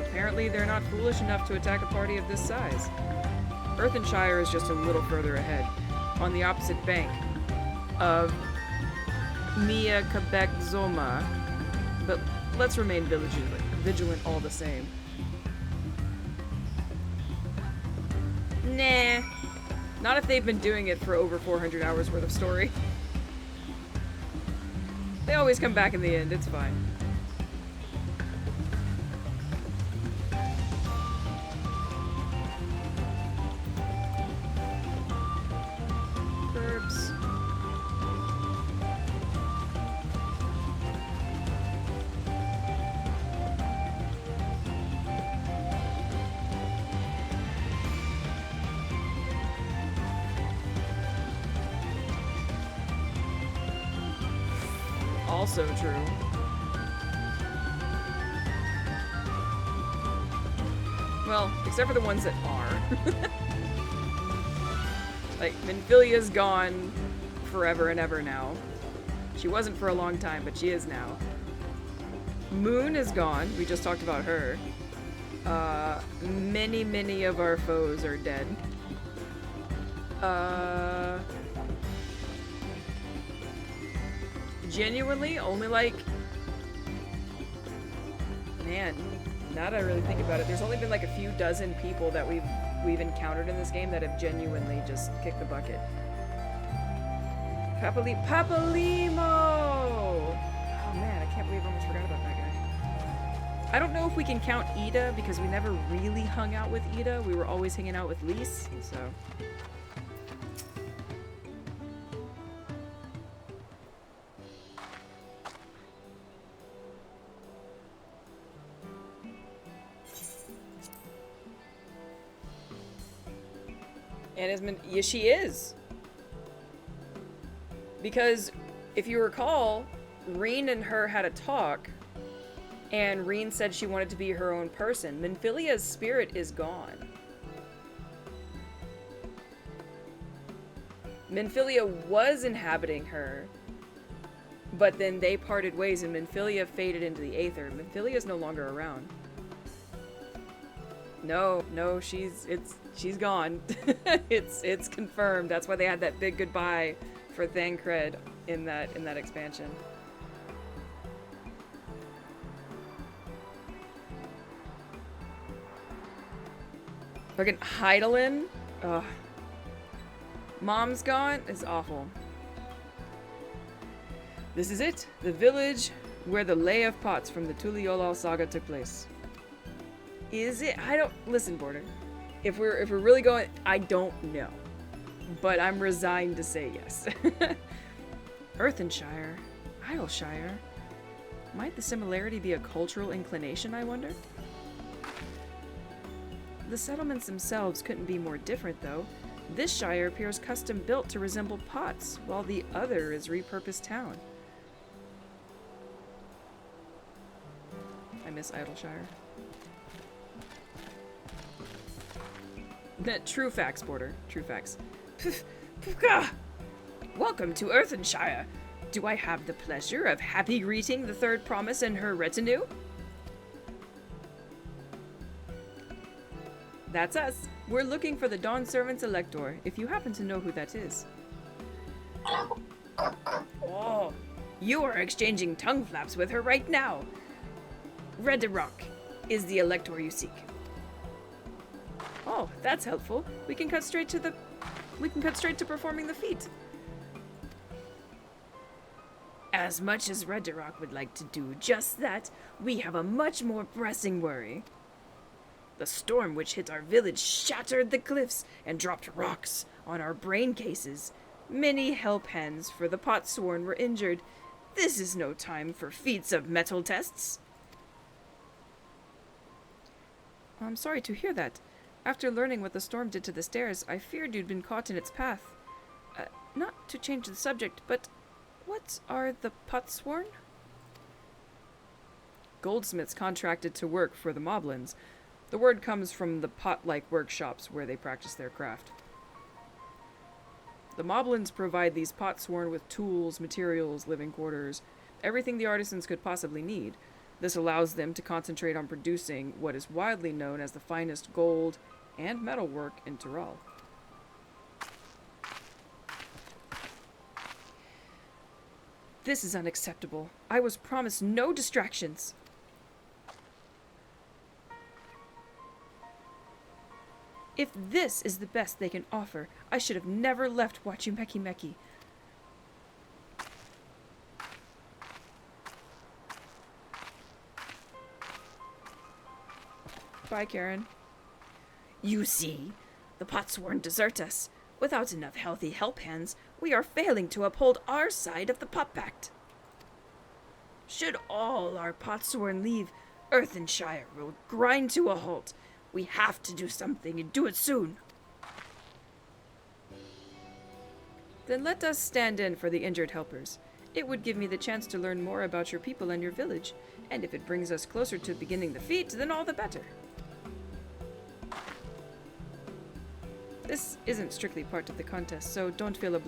Apparently they're not foolish enough to attack a party of this size. Earthenshire is just a little further ahead, on the opposite bank of Mia Quebec Zoma, but let's remain vigilant all the same. Nah, not if they've been doing it for over 400 hours worth of story. They always come back in the end, it's fine. Curbs. Also true. Well, except for the ones that are. Like, Minfilia's gone forever and ever now. She wasn't for a long time, but she is now. Moon is gone. We just talked about her. Many of our foes are dead. Genuinely, only like... Man, now that I really think about it, there's only been like a few dozen people that we've encountered in this game that have genuinely just kicked the bucket. Papalimo! Oh man, I can't believe I almost forgot about that guy. I don't know if we can count Ida because we never really hung out with Ida. We were always hanging out with Lise, so... And yeah, she is. Because if you recall, Reen and her had a talk, and Reen said she wanted to be her own person. Minfilia's spirit is gone. Minfilia was inhabiting her, but then they parted ways and Minfilia faded into the aether. Minfilia's no longer around. No, she's gone. it's confirmed. That's why they had that big goodbye for Thancred in that expansion. Fucking Heidelin. Ugh. Mom's gone. It's awful. This is it. The village where the Lay of Pots from the Tuliyollal saga took place. Is it? I don't... Listen, Border. If we're really going... I don't know. But I'm resigned to say yes. Earthenshire. Isleshire. Might the similarity be a cultural inclination, I wonder? The settlements themselves couldn't be more different, though. This shire appears custom-built to resemble Pots, while the other is repurposed town. I miss Isleshire. True facts, Border. True facts. Welcome to Earthenshire. Do I have the pleasure of happy greeting the third promise and her retinue? That's us. We're looking for the Dawn Servant's Elector, if you happen to know who that is. Oh, you are exchanging tongue flaps with her right now. Redirock is the Elector you seek. Oh, that's helpful. We can cut straight to performing the feat. As much as Redirock would like to do just that, we have a much more pressing worry. The storm which hit our village shattered the cliffs and dropped rocks on our brain cases. Many help hands for the Potsworn were injured. This is no time for feats of metal tests. I'm sorry to hear that. After learning what the storm did to the stairs, I feared you'd been caught in its path. Not to change the subject, but what are the Potsworn? Goldsmiths contracted to work for the Moblins. The word comes from the pot-like workshops where they practice their craft. The Moblins provide these Potsworn with tools, materials, living quarters, everything the artisans could possibly need. This allows them to concentrate on producing what is widely known as the finest gold and metalwork in Tyrell. This is unacceptable. I was promised no distractions. If this is the best they can offer, I should have never left Wachumeki. Bye, Karen. You see, the Potsworn desert us. Without enough healthy help hands, we are failing to uphold our side of the Pot Pact. Should all our Potsworn leave, Earthenshire will grind to a halt. We have to do something and do it soon. Then let us stand in for the injured helpers. It would give me the chance to learn more about your people and your village, and if it brings us closer to beginning the feat, then all the better. This isn't strictly part of the contest, so don't feel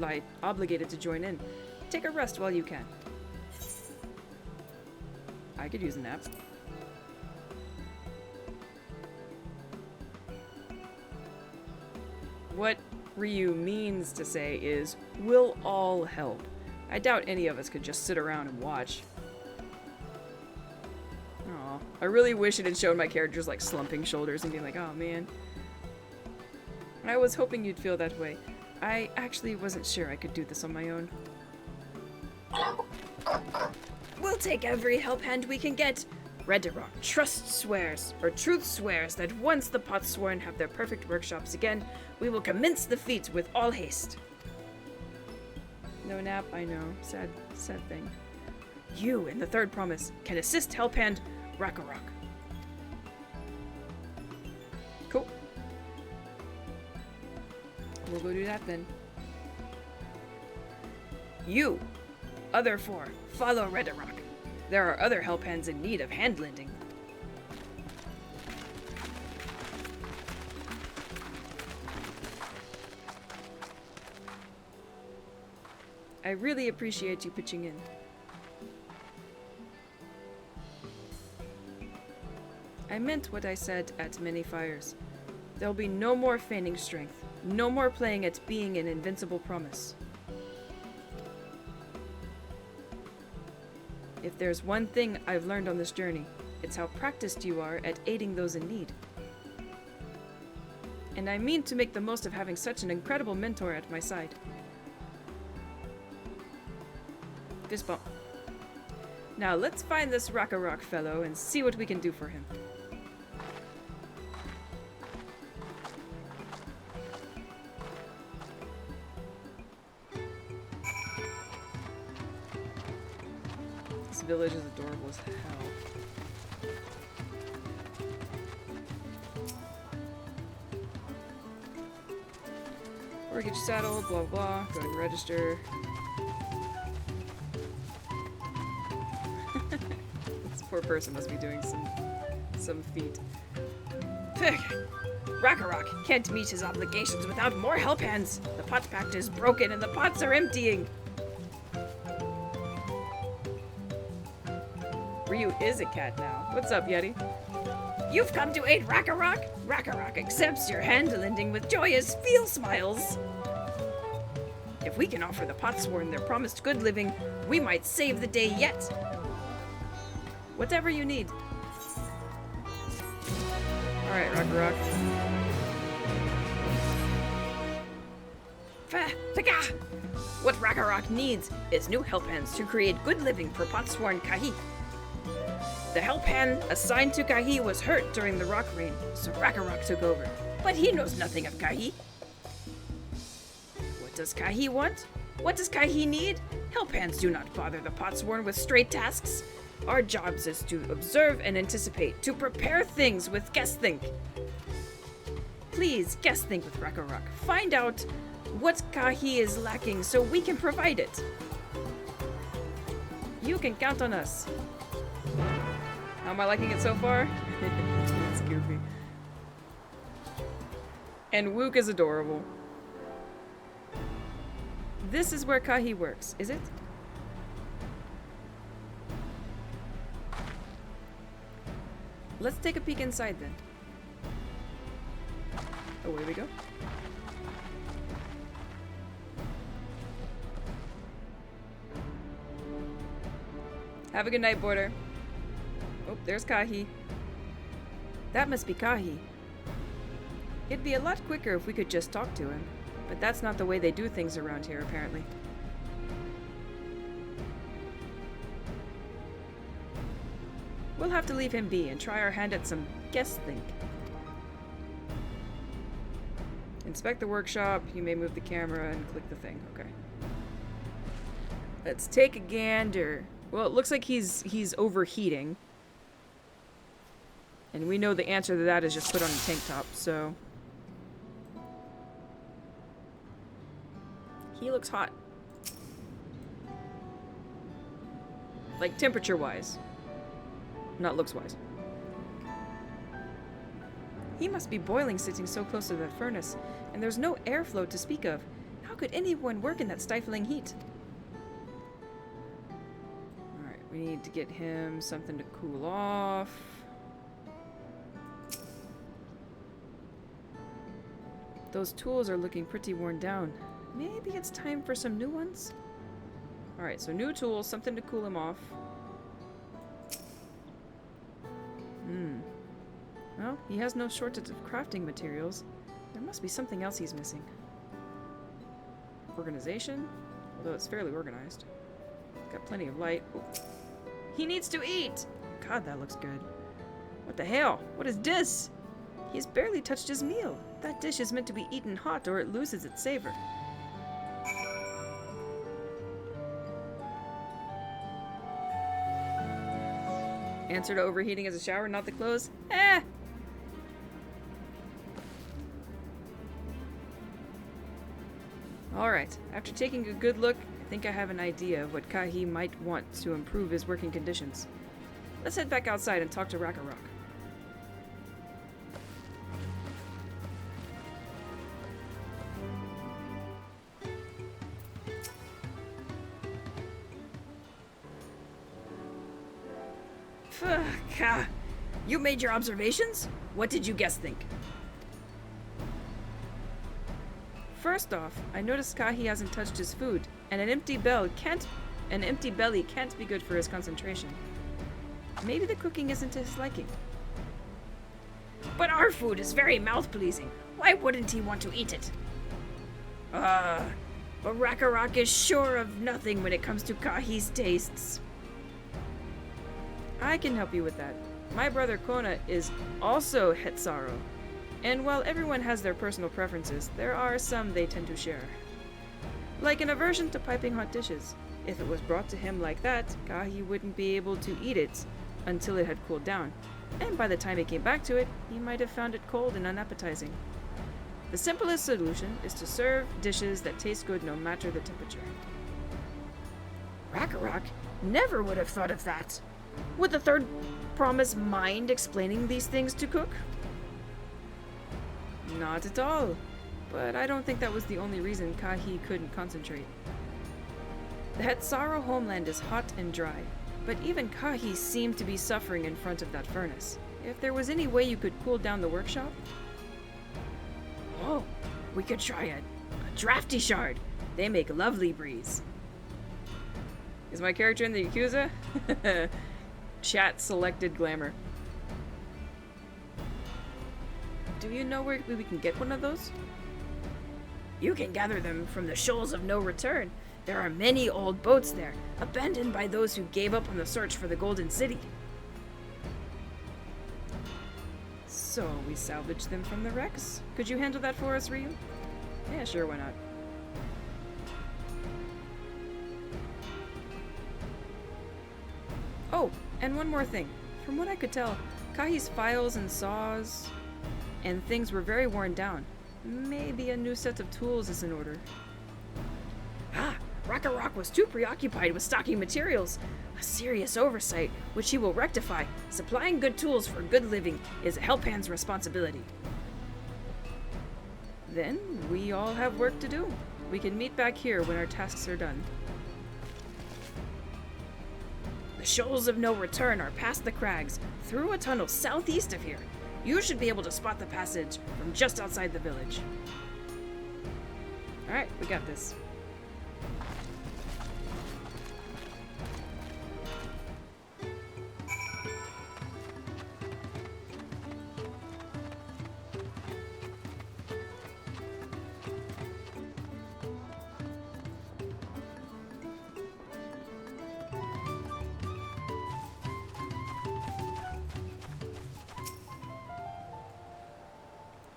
obligated to join in. Take a rest while you can. I could use a nap. What Ryu means to say is, we'll all help. I doubt any of us could just sit around and watch. Aw, I really wish it had shown my characters like slumping shoulders and being like, oh man. I was hoping you'd feel that way. I actually wasn't sure I could do this on my own. We'll take every help hand we can get. Redderock truth swears that once the Potsworn have their perfect workshops again, we will commence the feat with all haste. No nap, I know. Sad thing. You, in the third promise, can assist Helphand Rakarok. Cool. We'll go do that then. You, other four, follow Redderock. There are other helphands in need of hand-lending. I really appreciate you pitching in. I meant what I said at Many Fires. There'll be no more feigning strength, no more playing at being an invincible promise. If there's one thing I've learned on this journey, it's how practiced you are at aiding those in need. And I mean to make the most of having such an incredible mentor at my side. Fist bump. Now let's find this Rakarok fellow and see what we can do for him. This village is adorable as hell. Or get your saddle, blah blah, go and register. This poor person must be doing some feat. Rakarok can't meet his obligations without more help hands. The pot pact is broken and the pots are emptying. Ryu is a cat now. What's up, Yeti? You've come to aid Rakarok? Rakarok accepts your hand-lending with joyous feel smiles. If we can offer the Potsworn their promised good living, we might save the day yet. Whatever you need. Alright, Rakarok. What Rakarok needs is new help hands to create good living for Potsworn Kahi. The help hand assigned to Kahi was hurt during the rock rain, so Rakarok took over. But he knows nothing of Kahi. What does Kahi want? What does Kahi need? Help hands do not bother the Potsworn with straight tasks. Our jobs is to observe and anticipate, to prepare things with guess think. Please, guess think with Rakarok. Find out what Kahi is lacking so we can provide it. You can count on us. How am I liking it so far? It's goofy. And Wook is adorable. This is where Kahi works, is it? Let's take a peek inside then. Away we go. Have a good night, Border. Oh, there's Kahi. That must be Kahi. It'd be a lot quicker if we could just talk to him, but that's not the way they do things around here, apparently. We'll have to leave him be and try our hand at some guess think. Inspect the workshop. You may move the camera and click the thing. Okay. Let's take a gander. Well, it looks like he's overheating. And we know the answer to that is just put on a tank top, so... He looks hot. Like, temperature-wise. Not looks-wise. He must be boiling sitting so close to that furnace, and there's no airflow to speak of. How could anyone work in that stifling heat? Alright, we need to get him something to cool off. Those tools are looking pretty worn down. Maybe it's time for some new ones? Alright, so new tools, something to cool him off. Well, he has no shortage of crafting materials. There must be something else he's missing. Organization? Although it's fairly organized. Got plenty of light. Ooh. He needs to eat! God, that looks good. What the hell? What is this? He's barely touched his meal. That dish is meant to be eaten hot or it loses its savor. Answer to overheating is a shower, not the clothes? Eh! Alright, after taking a good look, I think I have an idea of what Kahi might want to improve his working conditions. Let's head back outside and talk to Rakarok. You made your observations? What did you guess think? First off, I noticed Kahi hasn't touched his food, and an empty belly can't be good for his concentration. Maybe the cooking isn't to his liking. But our food is very mouth-pleasing. Why wouldn't he want to eat it? But Rakarok is sure of nothing when it comes to Kahi's tastes. I can help you with that. My brother Kona is also Hetsaro, and while everyone has their personal preferences, there are some they tend to share. Like an aversion to piping hot dishes. If it was brought to him like that, Kahi wouldn't be able to eat it until it had cooled down, and by the time he came back to it, he might have found it cold and unappetizing. The simplest solution is to serve dishes that taste good no matter the temperature. Rakarok never would have thought of that. Would the third promise mind explaining these things to Cook? Not at all. But I don't think that was the only reason Kahi couldn't concentrate. The Hetsaro homeland is hot and dry, but even Kahi seemed to be suffering in front of that furnace. If there was any way you could cool down the workshop... Oh, we could try a drafty shard. They make lovely breeze. Is my character in the Yakuza? Chat selected glamour. Do you know where we can get one of those? You can gather them from the Shoals of No Return. There are many old boats there, abandoned by those who gave up on the search for the Golden City. So we salvage them from the wrecks? Could you handle that for us, Ryu? Yeah, sure, why not? And one more thing. From what I could tell, Kahi's files and saws and things were very worn down. Maybe a new set of tools is in order. Ah, Rocket Rock was too preoccupied with stocking materials. A serious oversight, which he will rectify. Supplying good tools for good living is a help hand's responsibility. Then, we all have work to do. We can meet back here when our tasks are done. The shoals of no return are past the crags, through a tunnel southeast of here. You should be able to spot the passage from just outside the village. Alright, we got this.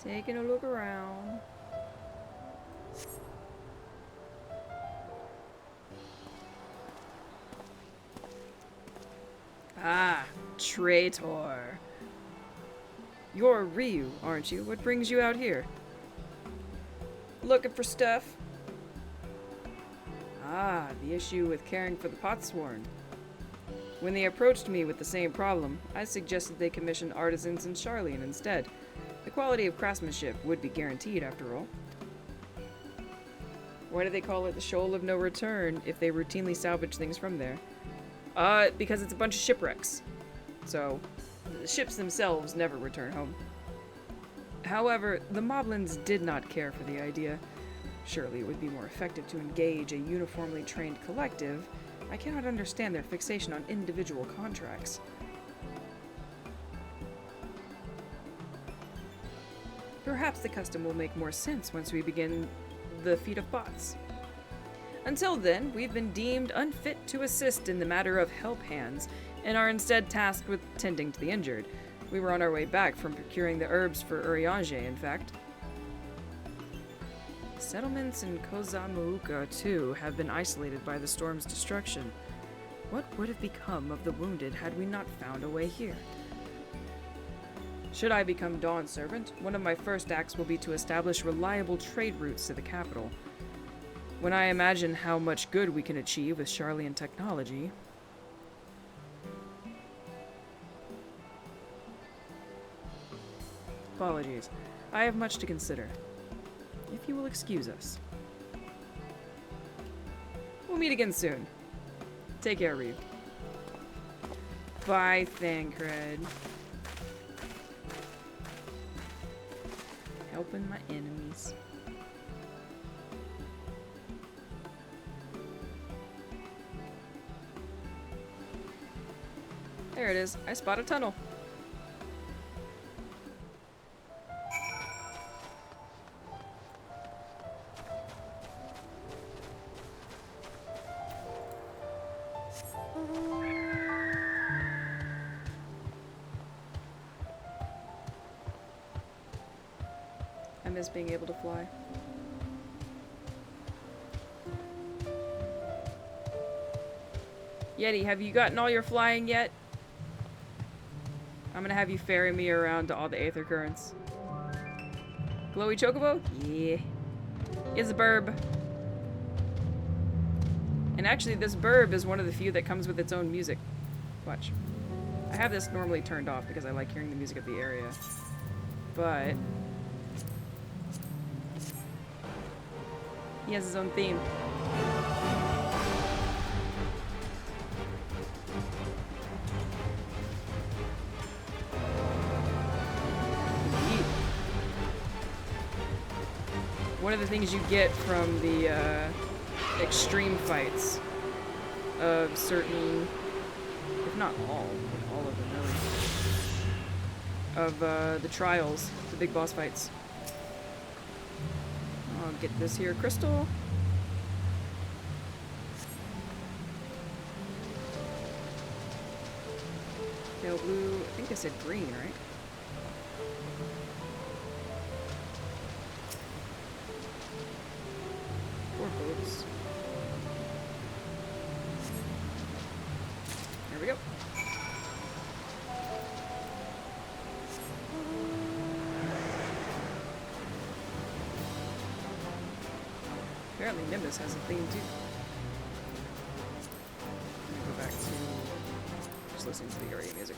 Taking a look around. Ah, traitor. You're Ryu, aren't you? What brings you out here? Looking for stuff? Ah, the issue with caring for the Potsworn. When they approached me with the same problem, I suggested they commission artisans in Charlian instead. The quality of craftsmanship would be guaranteed, after all. Why do they call it the Shoal of No Return if they routinely salvage things from there? Because it's a bunch of shipwrecks. So, the ships themselves never return home. However, the Moblins did not care for the idea. Surely it would be more effective to engage a uniformly trained collective. I cannot understand their fixation on individual contracts. Perhaps the custom will make more sense once we begin the feat of bots. Until then, we've been deemed unfit to assist in the matter of help hands, and are instead tasked with tending to the injured. We were on our way back from procuring the herbs for Urianger, in fact. Settlements in Kozamuuka, too, have been isolated by the storm's destruction. What would have become of the wounded had we not found a way here? Should I become Dawn Servant, one of my first acts will be to establish reliable trade routes to the capital. When I imagine how much good we can achieve with Charlian technology... Apologies. I have much to consider. If you will excuse us. We'll meet again soon. Take care, Reeve. Bye, Thancred. Helping my enemies. There it is. I spot a tunnel. I miss being able to fly. Yeti, have you gotten all your flying yet? I'm gonna have you ferry me around to all the Aether Currents. Glowy Chocobo? Yeah. It's a burb. And actually, this burb is one of the few that comes with its own music. Watch. I have this normally turned off because I like hearing the music of the area. But... he has his own theme. One of the things you get from the extreme fights of certain, if not all of them really, of the trials, the big boss fights. I'll get this here crystal. Pale blue, I think I said green, right? There we go. Apparently Nimbus has a theme too. Let me go back to just listening to the area music.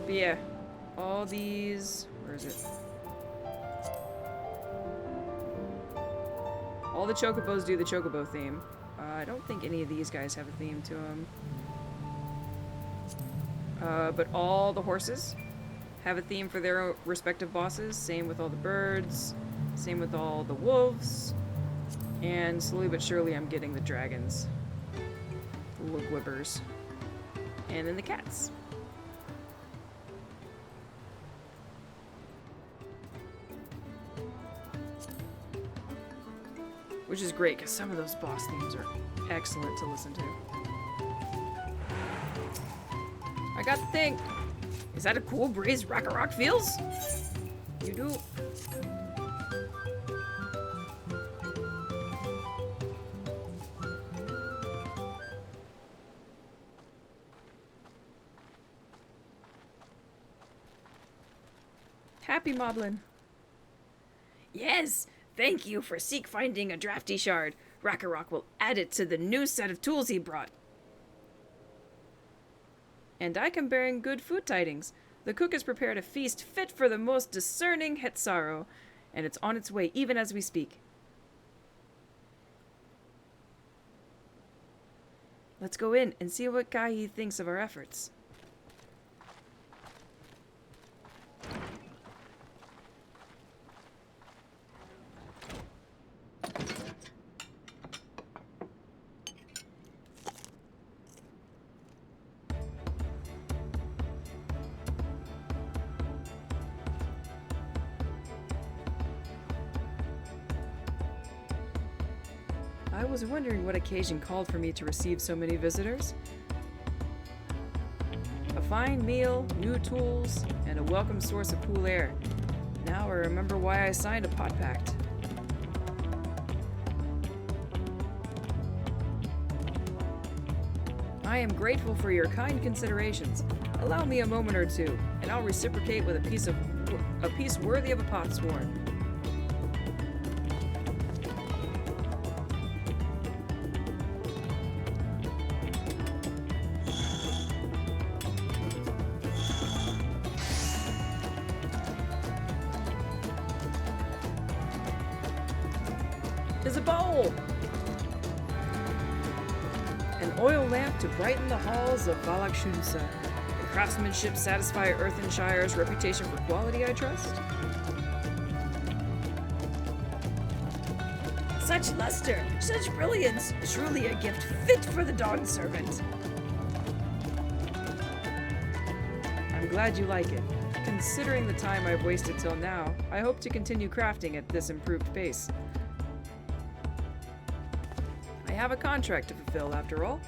But yeah, all these, where is it? All the chocobos do the chocobo theme. I don't think any of these guys have a theme to them. But all the horses have a theme for their respective bosses. Same with all the birds. Same with all the wolves. And slowly but surely I'm getting the dragons. The little glibbers. And then the cats. Which is great, because some of those boss themes are excellent to listen to. I got the thing. Is that a cool breeze Rakarok feels? You do. Happy Moblin. Yes! Thank you for finding a drafty shard. Rakarok will add it to the new set of tools he brought. And I come bearing good food tidings. The cook has prepared a feast fit for the most discerning Hetsaro, and it's on its way even as we speak. Let's go in and see what Kahi thinks of our efforts. I was wondering what occasion called for me to receive so many visitors. A fine meal, new tools, and a welcome source of cool air. Now I remember why I signed a pot pact. I am grateful for your kind considerations. Allow me a moment or two, and I'll reciprocate with a piece worthy of a potsworn. There's a bowl! An oil lamp to brighten the halls of Valakshunsa. The craftsmanship satisfy Earthenshire's reputation for quality, I trust? Such luster, such brilliance, truly a gift fit for the Dawn Servant. I'm glad you like it. Considering the time I've wasted till now, I hope to continue crafting at this improved pace. I have a contract to fulfill, after all.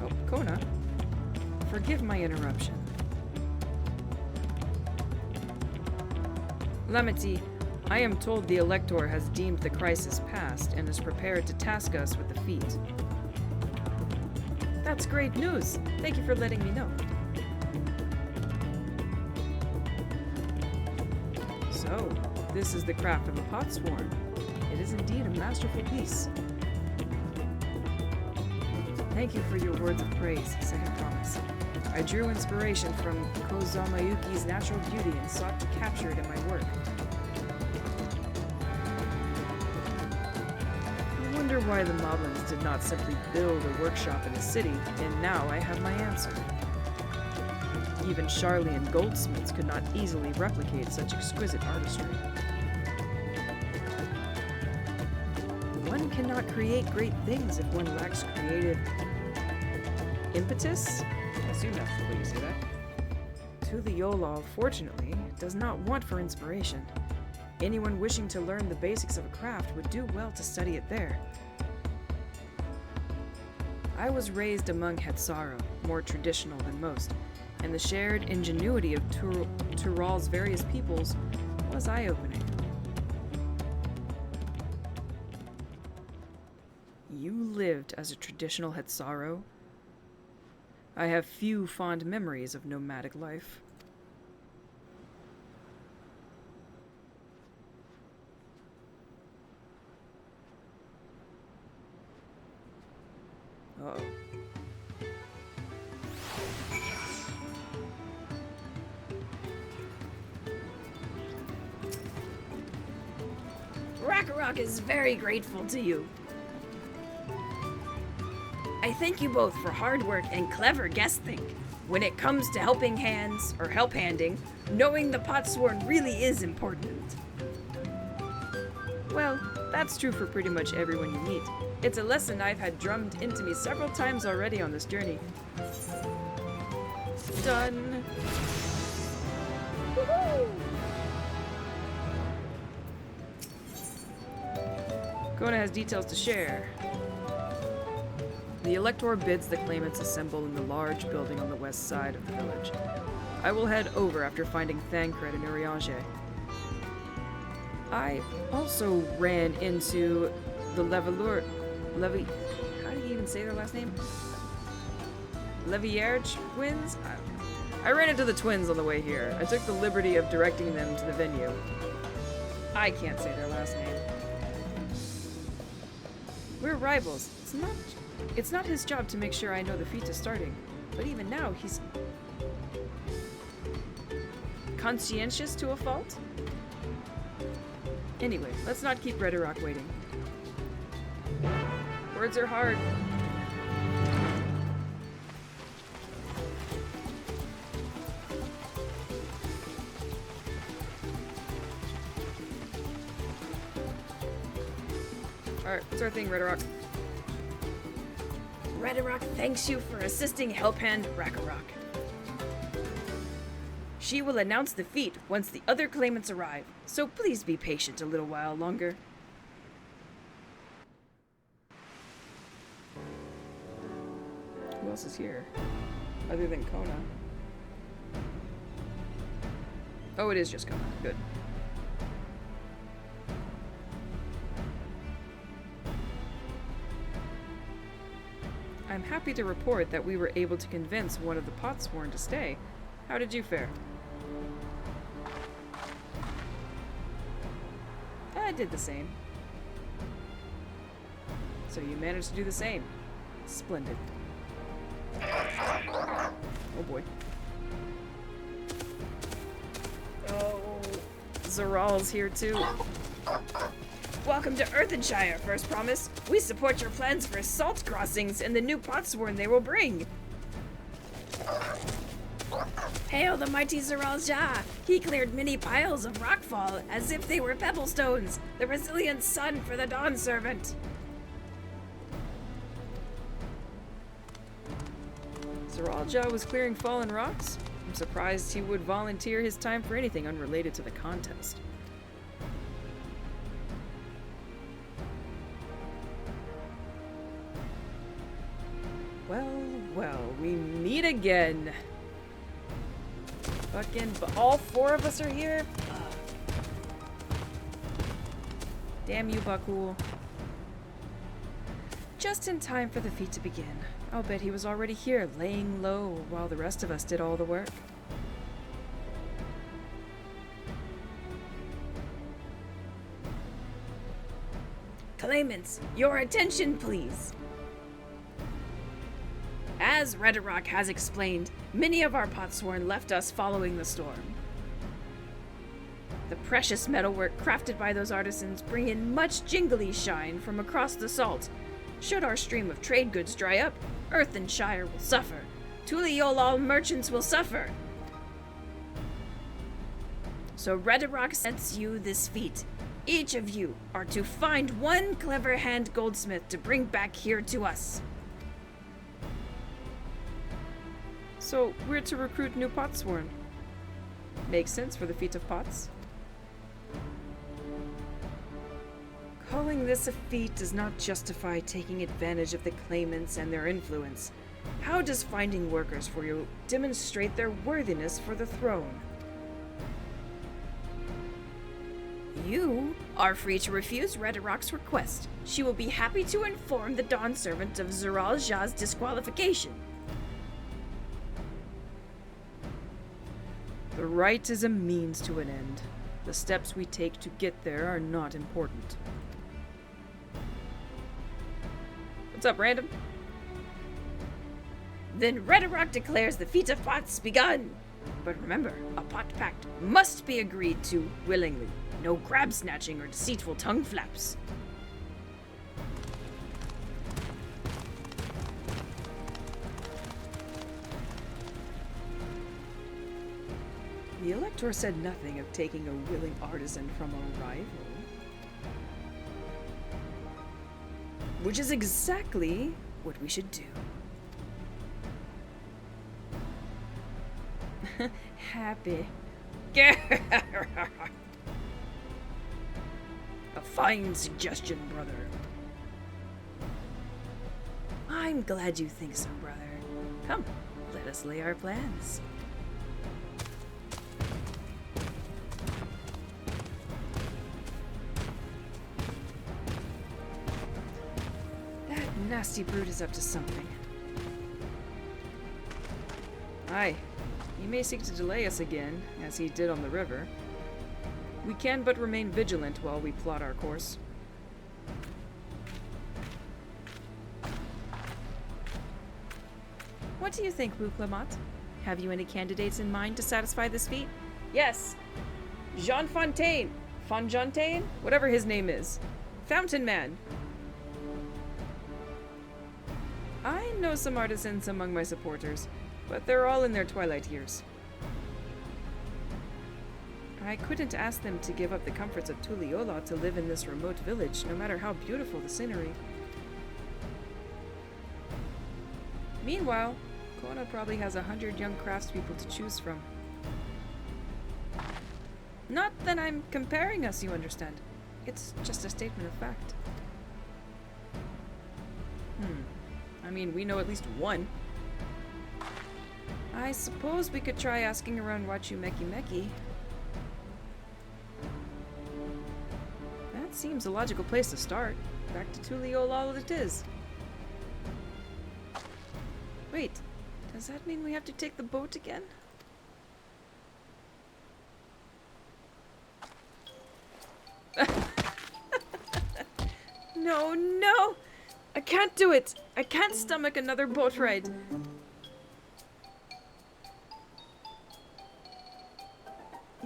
Oh, Kona. Forgive my interruption. Lamity, I am told the Elector has deemed the crisis past and is prepared to task us with the feat. That's great news. Thank you for letting me know. So, this is the craft of a potsworn. It is indeed a masterful piece. Thank you for your words of praise, second promise. I drew inspiration from Kozamayuki's natural beauty and sought to capture it in my work. I wonder why the Moblins did not simply build a workshop in the city, and now I have my answer. Even Charlian goldsmiths could not easily replicate such exquisite artistry. One cannot create great things if one lacks creative impetus? I assume that's the way you say that. To the Yola, fortunately, does not want for inspiration. Anyone wishing to learn the basics of a craft would do well to study it there. I was raised among Hetsaro, more traditional than most, and the shared ingenuity of Tural's various peoples was eye-opening. You lived as a traditional Hetsaro? I have few fond memories of nomadic life. Uh-oh. Rakarok is very grateful to you. I thank you both for hard work and clever guessing. When it comes to helping hands, or help handing, knowing the Potsworn really is important. Well, that's true for pretty much everyone you meet. It's a lesson I've had drummed into me several times already on this journey. Done. Woohoo! Kona has details to share. The Elector bids the claimants assemble in the large building on the west side of the village. I will head over after finding Thancred and Urianger. I also ran into the how do you even say their last name? Levier twins? I ran into the twins on the way here. I took the liberty of directing them to the venue. I can't say their last name. We're rivals. It's not his job to make sure I know the feat is starting. But even now, he's conscientious to a fault? Anyway, let's not keep Rakarok waiting. Words are hard. Alright, what's our thing, Rakarok? Rakarok thanks you for assisting Helphand Rakarok. She will announce the feat once the other claimants arrive, so please be patient a little while longer. Who else is here? Other than Kona. Oh, it is just Kona. Good. I'm happy to report that we were able to convince one of the Potsworn to stay. How did you fare? I did the same. So you managed to do the same. Splendid. Oh boy. Oh, Zaral's here too. Welcome to Earthenshire, First Promise. We support your plans for salt crossings and the new Potsworn they will bring. Hail the mighty Zaral Jah! He cleared many piles of rockfall as if they were pebble stones, the resilient sun for the Dawn Servant. Zaral Jah was clearing fallen rocks? I'm surprised he would volunteer his time for anything unrelated to the contest. Well, we meet again. Fucking, but all four of us are here? Damn you, Bakul. Just in time for the feat to begin. I'll bet he was already here, laying low, while the rest of us did all the work. Claimants, your attention, please. As Rakarok has explained, many of our Potsworn left us following the storm. The precious metalwork crafted by those artisans bring in much jingly shine from across the salt. Should our stream of trade goods dry up, Earthenshire will suffer. Tuliolal merchants will suffer. So Rakarok sends you this feat. Each of you are to find one clever hand goldsmith to bring back here to us. So, we're to recruit new Potsworn. Makes sense for the feat of pots. Calling this a feat does not justify taking advantage of the claimants and their influence. How does finding workers for you demonstrate their worthiness for the throne? You are free to refuse Redarok's request. She will be happy to inform the Dawn Servant of Zeral Jah's disqualification. The right is a means to an end. The steps we take to get there are not important. What's up, random? Then Redarok declares the feat of pots begun. But remember, a pot pact must be agreed to willingly. No grab snatching or deceitful tongue flaps. The Elector said nothing of taking a willing artisan from a rival. Which is exactly what we should do. Happy. A fine suggestion, brother. I'm glad you think so, brother. Come, let us lay our plans. That nasty brute is up to something. Aye. He may seek to delay us again, as he did on the river. We can but remain vigilant while we plot our course. What do you think, Wu Clement? Have you any candidates in mind to satisfy this feat? Yes! Jean Fontaine! Fontaine? Whatever his name is. Fountain Man! I know some artisans among my supporters, but they're all in their twilight years. I couldn't ask them to give up the comforts of Tuliyola to live in this remote village, no matter how beautiful the scenery. Meanwhile, Kona probably has 100 young craftspeople to choose from. Not that I'm comparing us, you understand. It's just a statement of fact. I mean, we know at least one. I suppose we could try asking around Wachu Meki Meki. That seems a logical place to start. Back to Tuliyola it is. Wait, does that mean we have to take the boat again? No! I can't do it! I can't stomach another boat ride.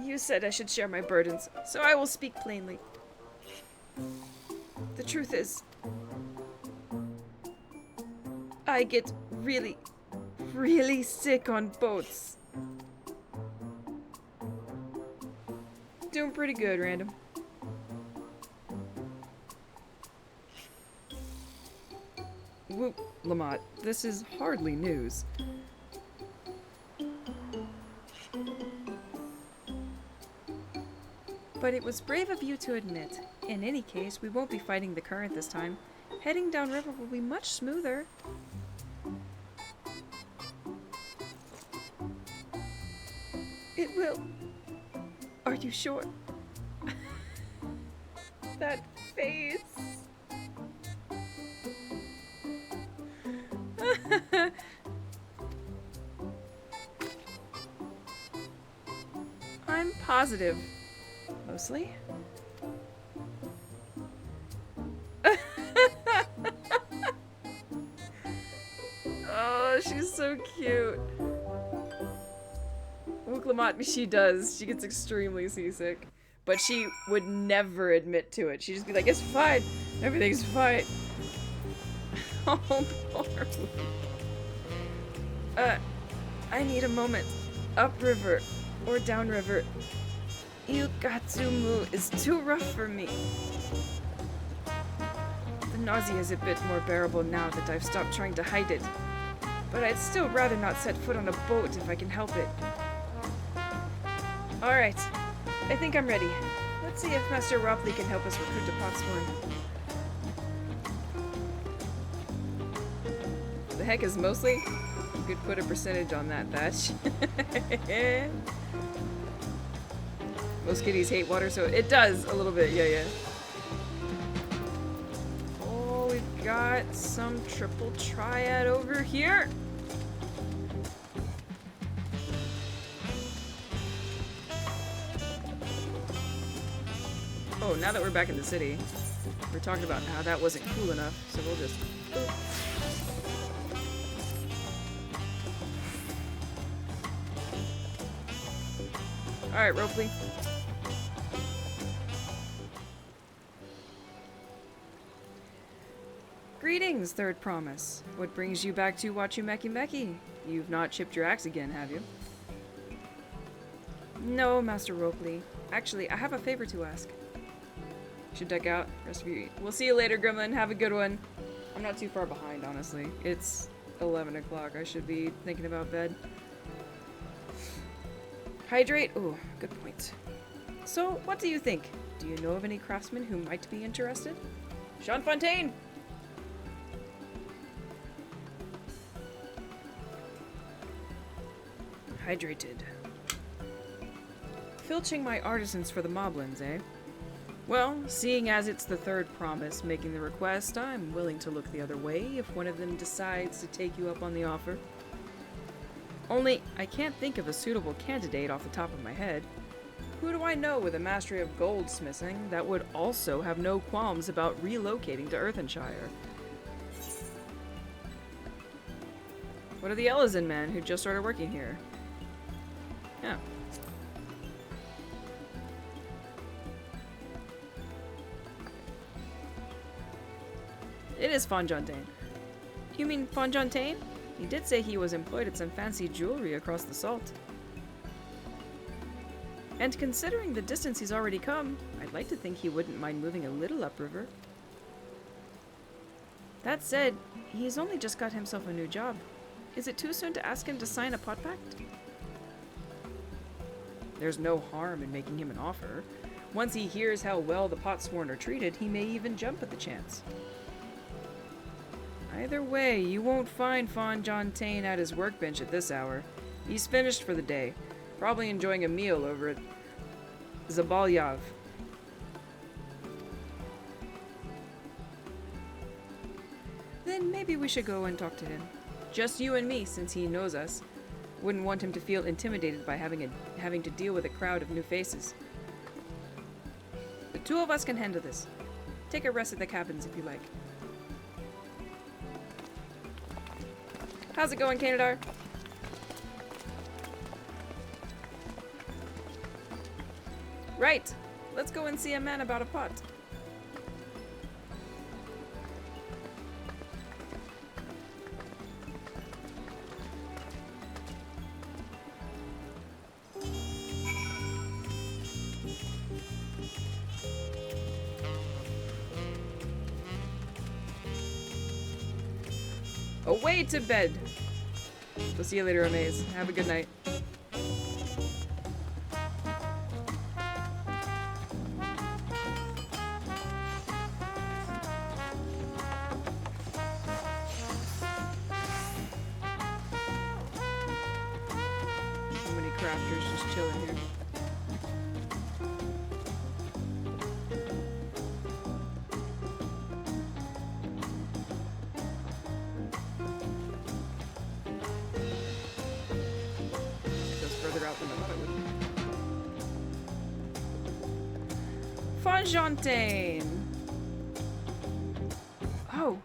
You said I should share my burdens, so I will speak plainly. The truth is, I get really, really sick on boats. Doing pretty good, Random. Whoop, Lamont, this is hardly news. But it was brave of you to admit. In any case, we won't be fighting the current this time. Heading downriver will be much smoother. It will. Are you sure? That face. I'm positive. Mostly. Oh, she's so cute. Lamont, she does. She gets extremely seasick. But she would never admit to it. She'd just be like, it's fine. Everything's fine. Oh, poor I need a moment. Upriver or downriver. Yukatsumu is too rough for me. The nausea is a bit more bearable now that I've stopped trying to hide it. But I'd still rather not set foot on a boat if I can help it. Alright, I think I'm ready. Let's see if Master Ropley can help us recruit to Potsworn. The heck is mostly? You could put a percentage on that, Thatch. Most kitties hate water, so it does a little bit. Yeah. Oh, we've got some triple triad over here. Oh, now that we're back in the city, we're talking about how that wasn't cool enough, so we'll just... Alright, Ropley. Greetings, Third Promise. What brings you back to Wachumeki Meki? You've not chipped your axe again, have you? No, Master Ropley. Actually, I have a favor to ask. Should deck out. Rest of you. We'll see you later, Gremlin. Have a good one. I'm not too far behind, honestly. It's 11 o'clock. I should be thinking about bed. Hydrate? Oh, good point. So, what do you think? Do you know of any craftsmen who might be interested? Sean Fontaine! Hydrated. Filching my artisans for the moblins, eh? Well, seeing as it's the Third Promise making the request, I'm willing to look the other way if one of them decides to take you up on the offer. Only, I can't think of a suitable candidate off the top of my head. Who do I know with a mastery of goldsmithing that would also have no qualms about relocating to Earthenshire? What of the Ellison men who just started working here? Yeah. It is Fonjontaine. You mean Fonjontaine? He did say he was employed at some fancy jewelry across the salt. And considering the distance he's already come, I'd like to think he wouldn't mind moving a little upriver. That said, he's only just got himself a new job. Is it too soon to ask him to sign a pot pact? There's no harm in making him an offer. Once he hears how well the Potsworn are treated, he may even jump at the chance. Either way, you won't find Fonjontaine at his workbench at this hour. He's finished for the day, probably enjoying a meal over at Zabalyav. Then maybe we should go and talk to him. Just you and me, since he knows us. Wouldn't want him to feel intimidated by having to deal with a crowd of new faces. The two of us can handle this. Take a rest at the cabins if you like. How's it going, Kanadar? Right. Let's go and see a man about a pot. Away to bed. We'll see you later, Amaze. Have a good night. So many crafters just chilling here. Fonjontaine! Oh,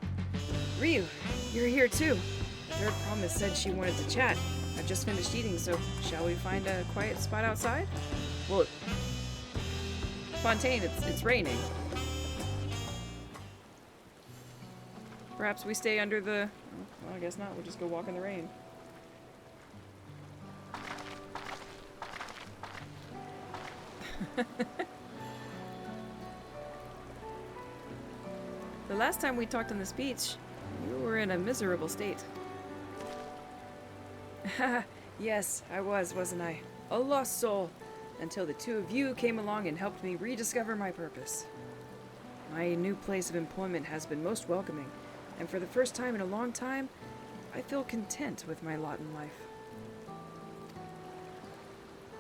Ryu, you're here too. The Third Promise said she wanted to chat. I've just finished eating, so shall we find a quiet spot outside? Well, Fontaine, it's raining. Perhaps we stay under the... Well, I guess not. We'll just go walk in the rain. The last time we talked on this beach, you were in a miserable state. Yes, I was, wasn't I? A lost soul, until the two of you came along and helped me rediscover my purpose. My new place of employment has been most welcoming, and for the first time in a long time, I feel content with my lot in life.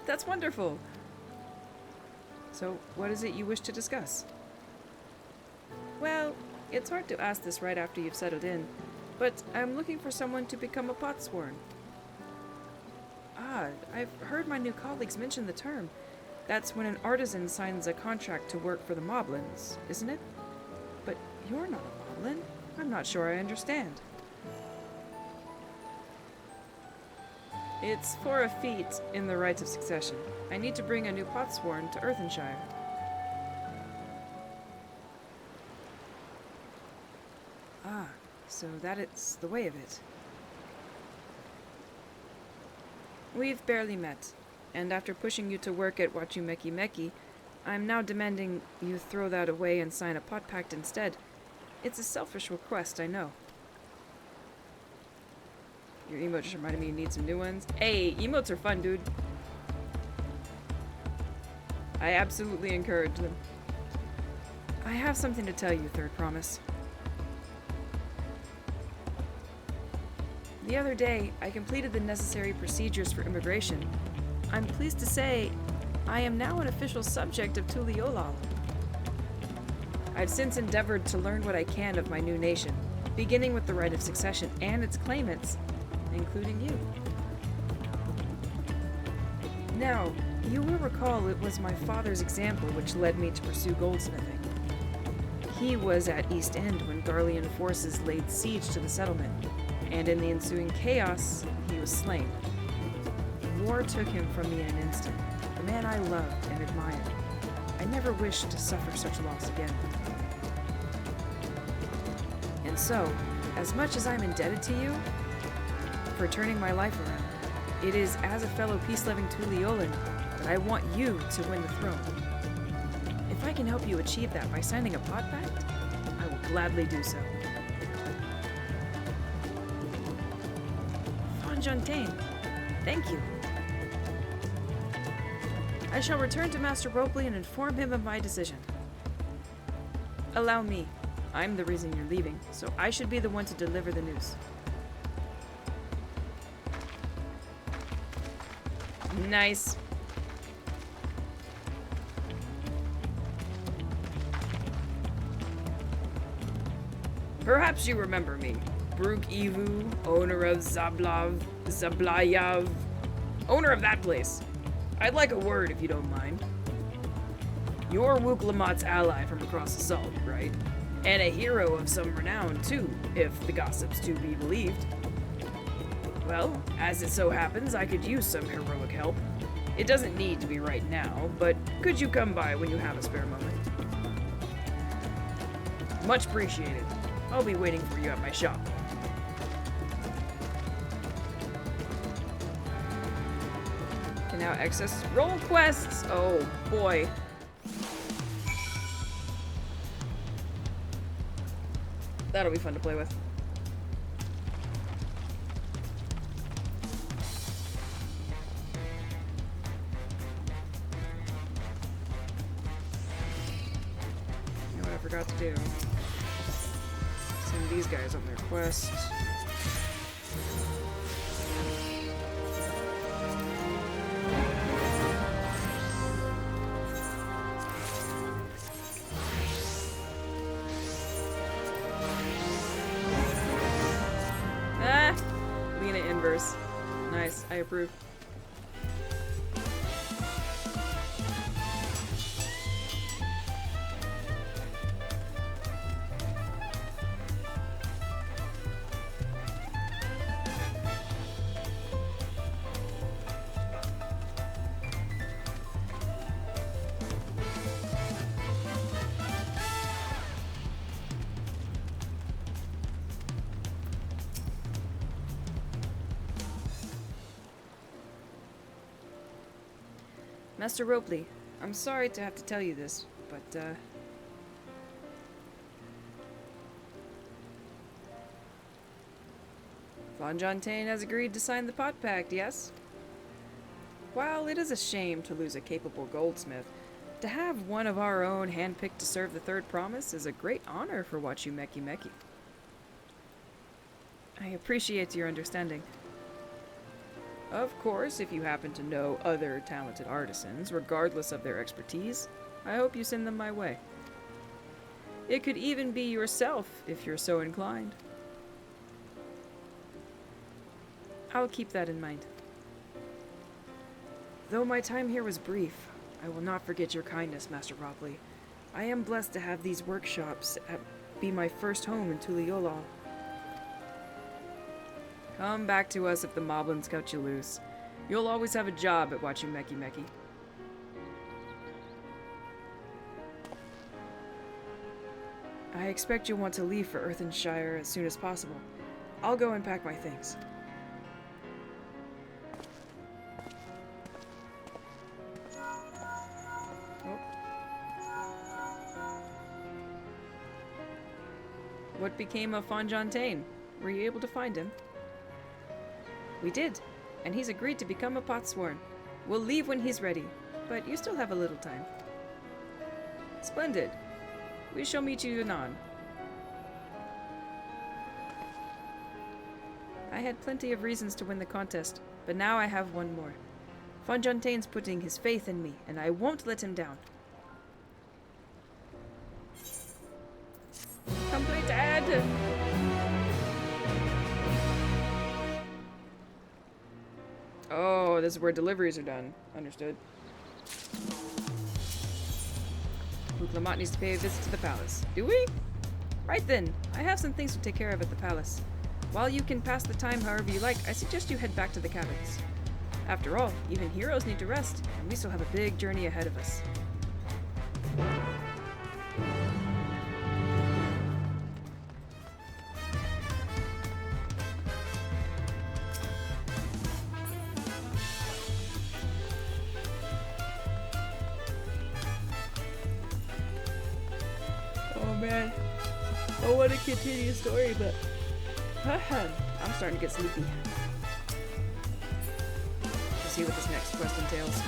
That's wonderful! So, what is it you wish to discuss? Well, it's hard to ask this right after you've settled in, but I'm looking for someone to become a potsworn. Ah, I've heard my new colleagues mention the term. That's when an artisan signs a contract to work for the moblins, isn't it? But you're not a moblin. I'm not sure I understand. It's for a feat in the rites of succession. I need to bring a new potsworn to Earthenshire. Ah, so that it's the way of it. We've barely met, and after pushing you to work at Wachumeki Meki, I'm now demanding you throw that away and sign a pot pact instead. It's a selfish request, I know. Your emote just reminded me you need some new ones. Hey, emotes are fun, dude. I absolutely encourage them. I have something to tell you, Third Promise. The other day, I completed the necessary procedures for immigration. I'm pleased to say, I am now an official subject of Tuliolal. I've since endeavored to learn what I can of my new nation, beginning with the right of succession and its claimants, including you. Now, you will recall it was my father's example which led me to pursue goldsmithing. He was at East End when Garlean forces laid siege to the settlement, and in the ensuing chaos, he was slain. War took him from me in an instant, the man I loved and admired. I never wished to suffer such loss again. And so, as much as I'm indebted to you for turning my life around, it is as a fellow peace-loving Tuliolan that I want you to win the throne. If I can help you achieve that by signing a pot pact, I will gladly do so. Fonjontaine, thank you. I shall return to Master Ropley and inform him of my decision. Allow me. I'm the reason you're leaving, so I should be the one to deliver the news. Nice. Perhaps you remember me. Bruk Ivu, owner of Zablayav. Owner of that place. I'd like a word if you don't mind. You're Wuklamat's ally from across the salt, right? And a hero of some renown, too, if the gossips to be believed. Well, as it so happens, I could use some heroic help. It doesn't need to be right now, but could you come by when you have a spare moment? Much appreciated. I'll be waiting for you at my shop. Can now access roll quests. Oh boy. That'll be fun to play with. You know what I forgot to do? Send these guys on their quest. Nice, I approve. Master Ropley, I'm sorry to have to tell you this, but, Fonjontaine has agreed to sign the pot pact, yes? While it is a shame to lose a capable goldsmith, to have one of our own handpicked to serve the Third Promise is a great honor for Wachumeki Meki. I appreciate your understanding. Of course, if you happen to know other talented artisans, regardless of their expertise, I hope you send them my way. It could even be yourself, if you're so inclined. I'll keep that in mind. Though my time here was brief, I will not forget your kindness, Master Robley. I am blessed to have these workshops be my first home in Tuliyollal. Come back to us if the moblins cut you loose. You'll always have a job at watching Meki Meki. I expect you'll want to leave for Earthenshire as soon as possible. I'll go and pack my things. What became of Fonjontaine? Were you able to find him? We did, and he's agreed to become a potsworn. We'll leave when he's ready, but you still have a little time. Splendid. We shall meet you anon. I had plenty of reasons to win the contest, but now I have one more. Fonjontaine's putting his faith in me, and I won't let him down. Completed! Oh, this is where deliveries are done. Understood. Lamont needs to pay a visit to the palace. Do we? Right then. I have some things to take care of at the palace. While you can pass the time however you like, I suggest you head back to the cabins. After all, even heroes need to rest, and we still have a big journey ahead of us. Man, I want to continue the story, but I'm starting to get sleepy. Let's see what this next quest entails.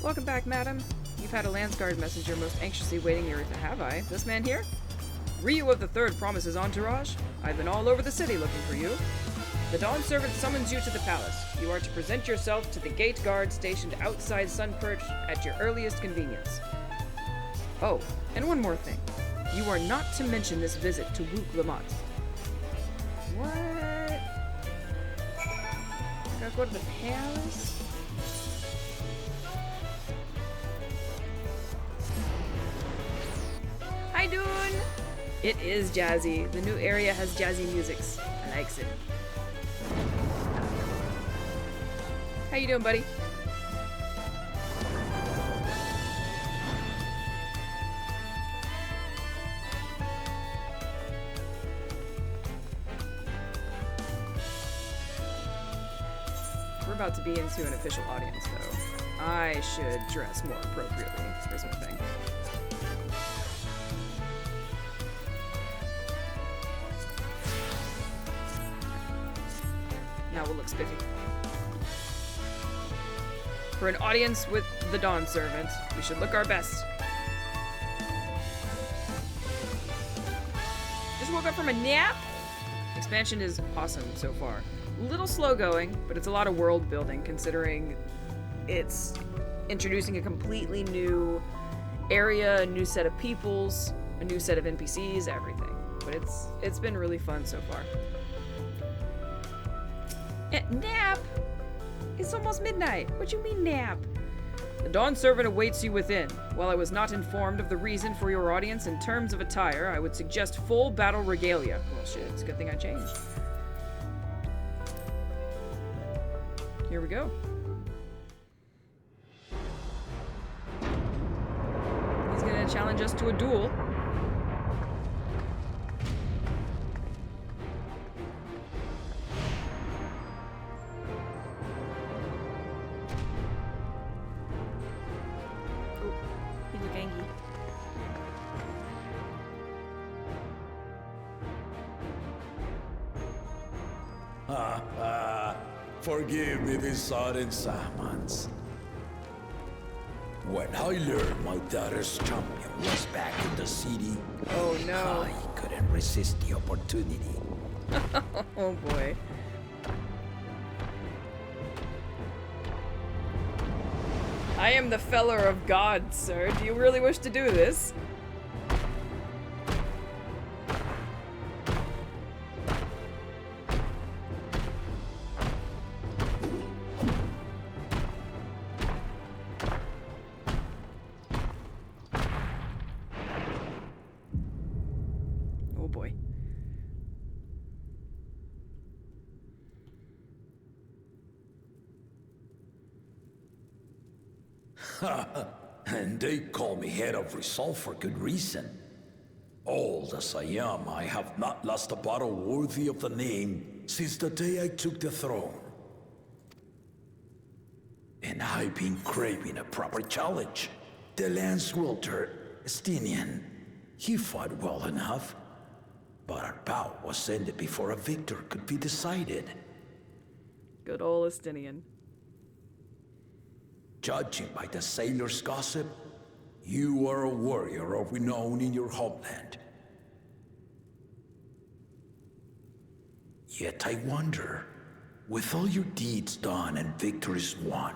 Welcome back, madam. You've had a Landsguard messenger most anxiously waiting your return, have I? This man here? Ryu of the Third promises entourage? I've been all over the city looking for you. The Dawn Servant summons you to the palace. You are to present yourself to the gate guard stationed outside Sunperch at your earliest convenience. Oh, and one more thing. You are not to mention this visit to Wook Lamont. What? I gotta go to the palace? Hi, Dune! It is jazzy. The new area has jazzy musics. I likes it. How you doing, buddy? We're about to be into an official audience, though. I should dress more appropriately for something. Now we'll look spiffy. For an audience with the Dawn Servant, we should look our best. Just woke up from a nap? Expansion is awesome so far. A little slow going, but it's a lot of world building considering it's introducing a completely new area, a new set of peoples, a new set of NPCs, everything. But it's been really fun so far. Nap? It's almost midnight. What do you mean, nap? The Dawn Servant awaits you within. While I was not informed of the reason for your audience in terms of attire, I would suggest full battle regalia. Well, shit, it's a good thing I changed. Here we go. He's gonna challenge us to a duel. Forgive me this sudden summons. When I learned my daughter's champion was back in the city, oh no, I couldn't resist the opportunity. Oh boy. I am the feller of God, sir. Do you really wish to do this? Oh boy. And they call me head of resolve for good reason. Old as I am, I have not lost a battle worthy of the name since the day I took the throne. And I've been craving a proper challenge. The Lance Wielder, Estinian, he fought well enough, but our bout was ended before a victor could be decided. Good old Estinian. Judging by the sailors' gossip, you are a warrior of renown in your homeland. Yet I wonder, with all your deeds done and victories won,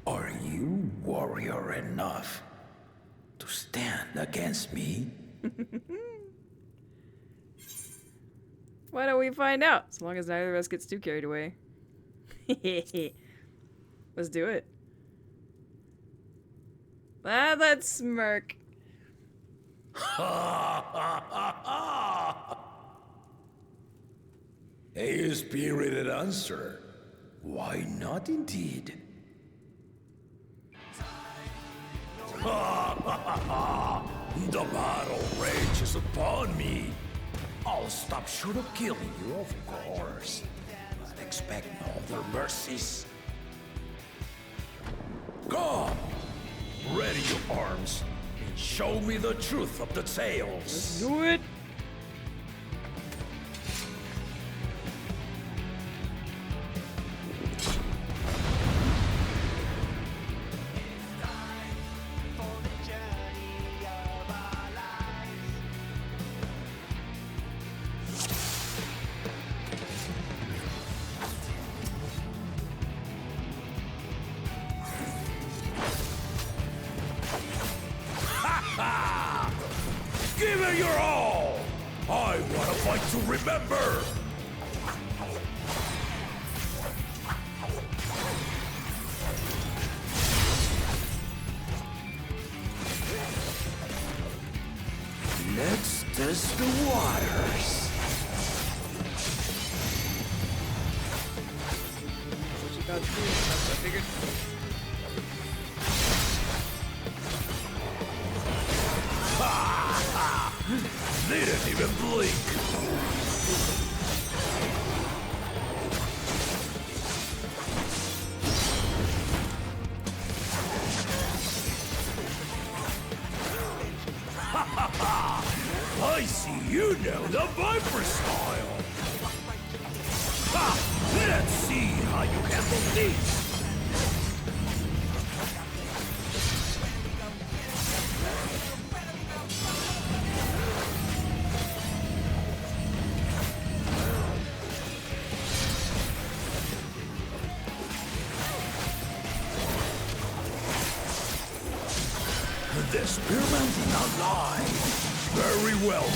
are you warrior enough to stand against me? Why don't we find out? As long as neither of us gets too carried away. Let's do it. Ah, that smirk. A spirited answer. Why not indeed? The battle rages upon me. I'll stop short of killing you, of course. But expect no other mercies. Come! Ready your arms and show me the truth of the tales. Let's do it! Give it your all! I want a fight to remember! Let's test the waters. What you got to do? That's what I figured. They didn't even blink. I see you know the Viper style. Ha! Let's see how you handle this. The spearman's not lying. Very well.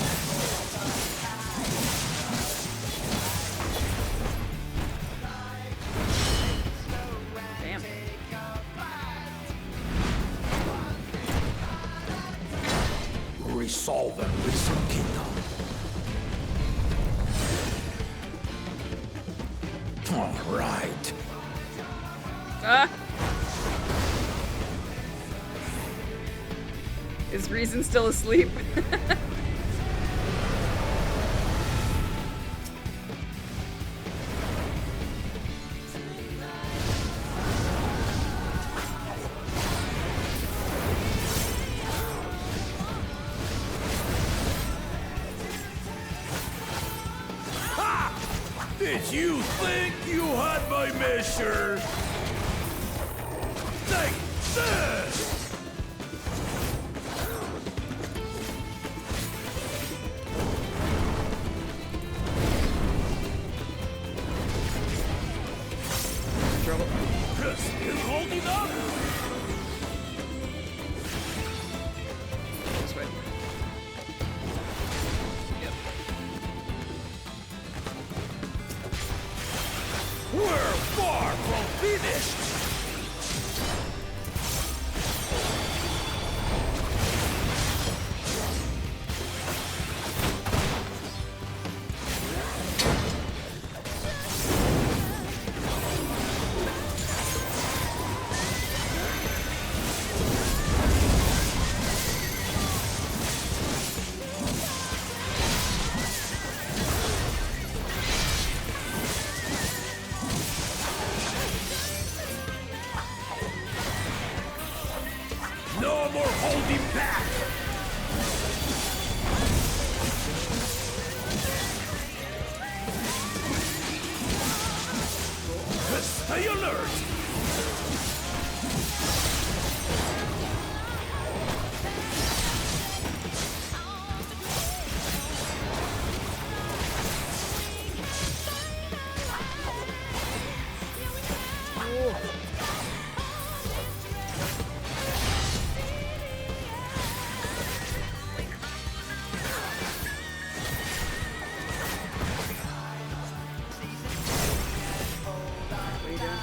Damn. Resolve and Risen Kingdom. All right. Ah! Is Reason still asleep? Did you think you had my measure? Take this! Trouble. Still holding up? This way. Yep. We're far from finished! No more holding back! Stay alert! What are you doing?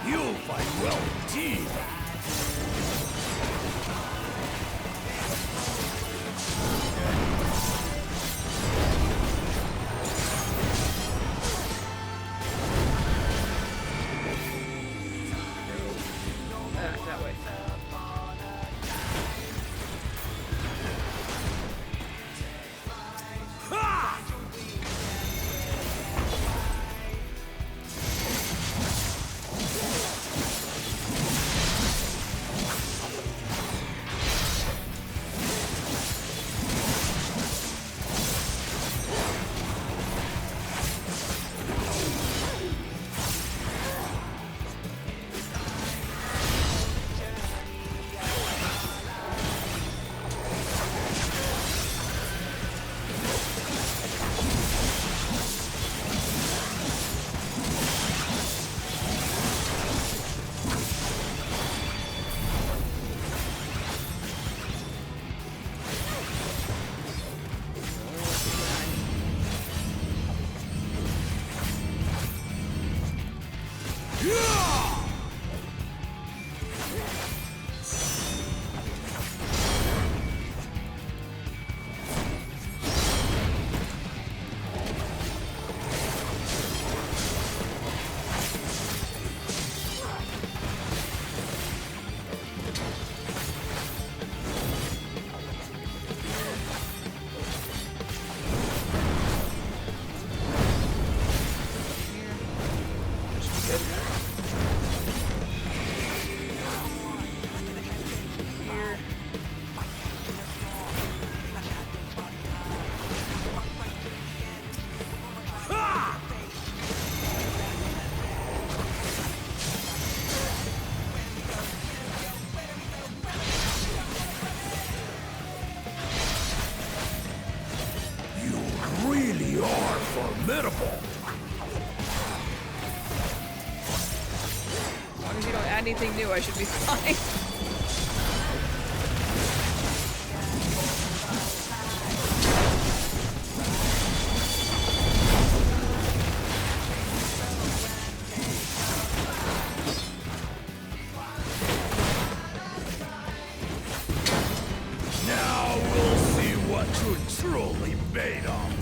You'll fight well indeed. That way. Really are formidable. As long as you don't add anything new, I should be fine. Now we'll see what you're truly made of.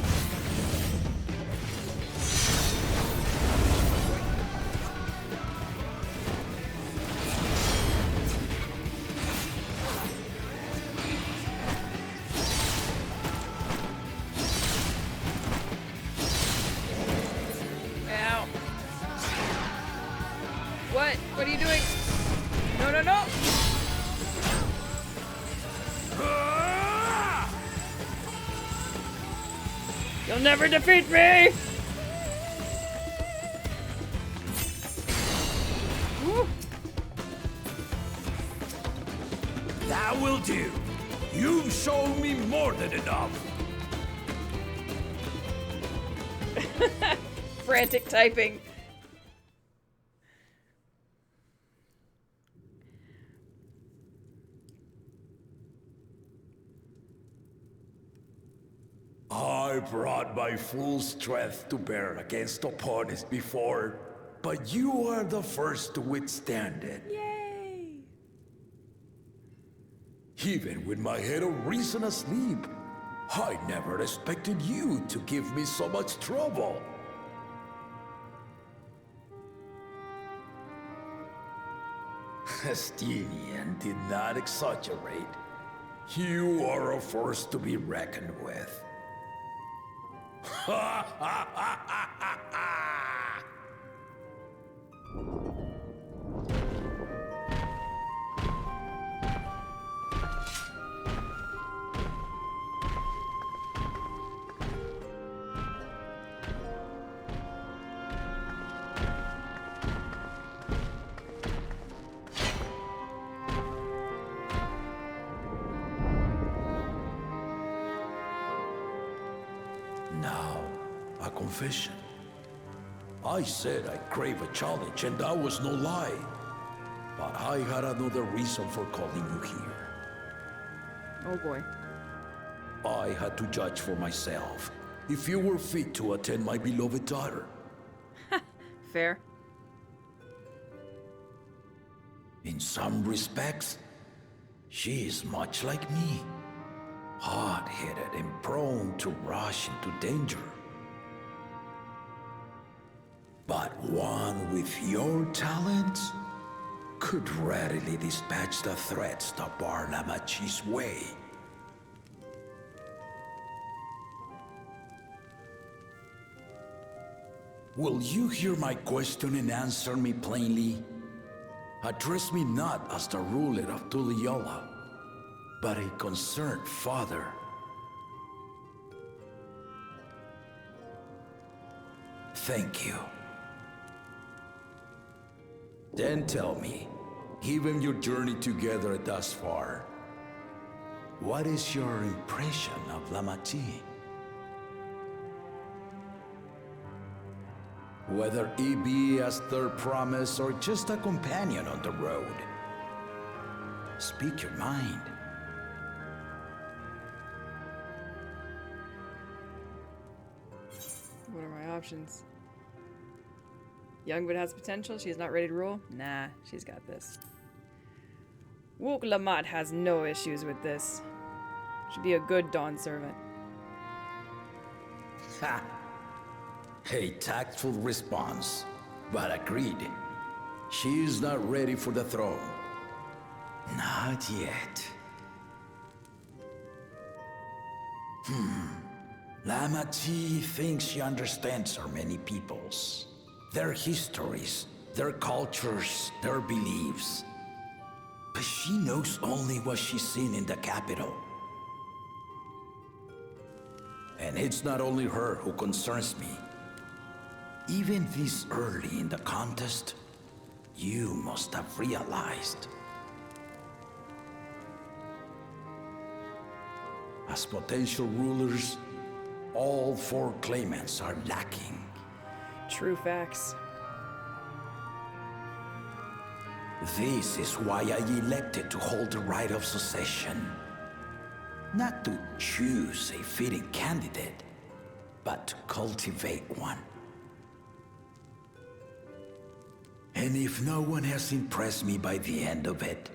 What? What are you doing? No, no, no! You'll never defeat me! Woo. That will do. You've shown me more than enough. Frantic typing. I brought my full strength to bear against opponents before, but you are the first to withstand it. Yay! Even with my head of reason asleep, I never expected you to give me so much trouble. Estinian did not exaggerate. You are a force to be reckoned with. Ha ha ha ha ha ha! Now, a confession. I said I crave a challenge, and that was no lie. But I had another reason for calling you here. Oh boy. I had to judge for myself if you were fit to attend my beloved daughter. Fair. In some respects, she is much like me. Hard-headed and prone to rush into danger. But one with your talents could readily dispatch the threats that bar Lamachi's way. Will you hear my question and answer me plainly? Address me not as the ruler of Tuliyola, but a concerned father. Thank you. Then tell me, given your journey together thus far, what is your impression of Lamachi? Whether he be as their promise or just a companion on the road. Speak your mind. What are my options? Young but has potential. She is not ready to rule. Nah, she's got this. Wook Lamat has no issues with this. Should be a good Dawn servant. Ha! A tactful response, but agreed. She is not ready for the throne. Not yet. Lamachi thinks she understands our many peoples. Their histories, their cultures, their beliefs. But she knows only what she's seen in the capital. And it's not only her who concerns me. Even this early in the contest, you must have realized. As potential rulers, all four claimants are lacking. True facts. This is why I elected to hold the right of succession. Not to choose a fitting candidate, but to cultivate one. And if no one has impressed me by the end of it,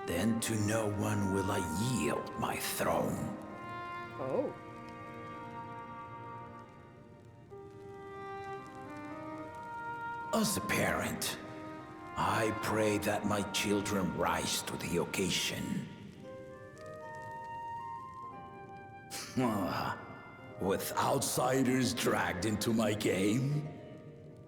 then to no one will I yield my throne. Oh. As a parent, I pray that my children rise to the occasion. With outsiders dragged into my game,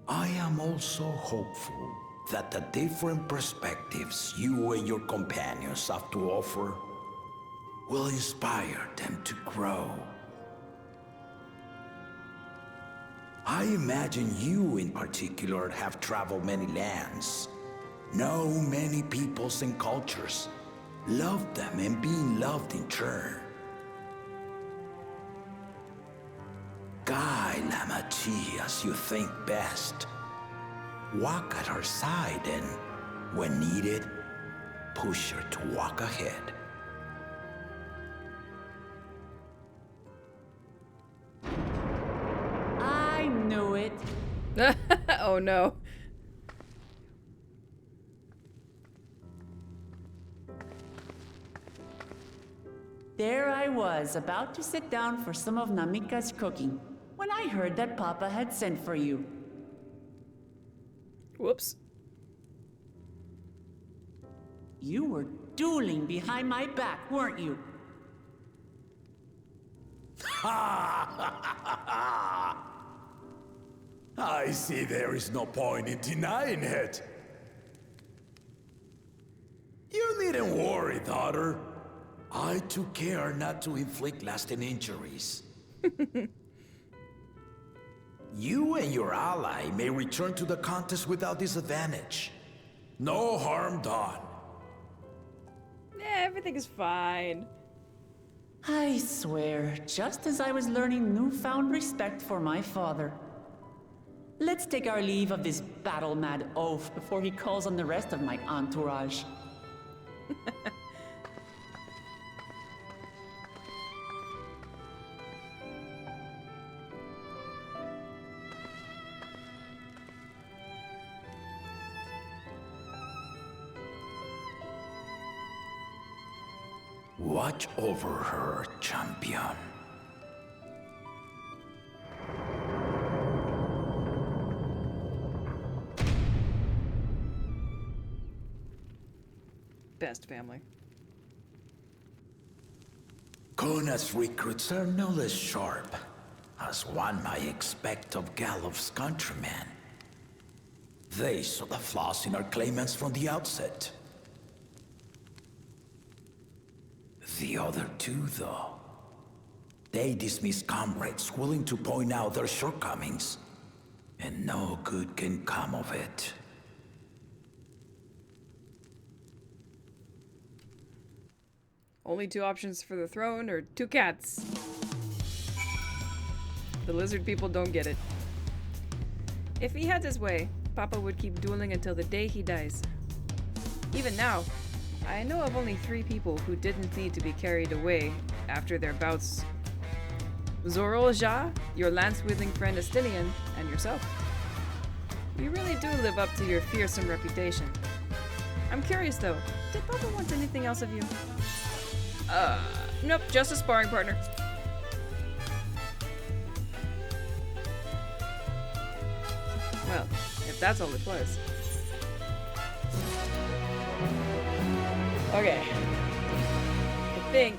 I am also hopeful that the different perspectives you and your companions have to offer will inspire them to grow. I imagine you in particular have traveled many lands, know many peoples and cultures, loved them and being loved in turn. Guide Lamachi as you think best. Walk at her side and, when needed, push her to walk ahead. I knew it. Oh no. There I was, about to sit down for some of Namika's cooking, when I heard that Papa had sent for you. Whoops. You were dueling behind my back, weren't you? I see there is no point in denying it. You needn't worry, daughter. I took care not to inflict lasting injuries. You and your ally may return to the contest without disadvantage. No harm done. Yeah, everything is fine. I swear, just as I was learning newfound respect for my father. Let's take our leave of this battle-mad oaf before he calls on the rest of my entourage. Watch over her, champion. Best family. Kona's recruits are no less sharp, as one might expect of Galof's countrymen. They saw the flaws in our claimants from the outset. The other two, though, they dismiss comrades willing to point out their shortcomings, and no good can come of it. Only two options for the throne or two cats. The lizard people don't get it. If he had his way, Papa would keep dueling until the day he dies. Even now, I know of only 3 people who didn't need to be carried away after their bouts. Zorol Jha, your lance-wielding friend Estinian, and yourself. You really do live up to your fearsome reputation. I'm curious though, did Papa want anything else of you? Nope, just a sparring partner. Well, if that's all it was. Okay. I think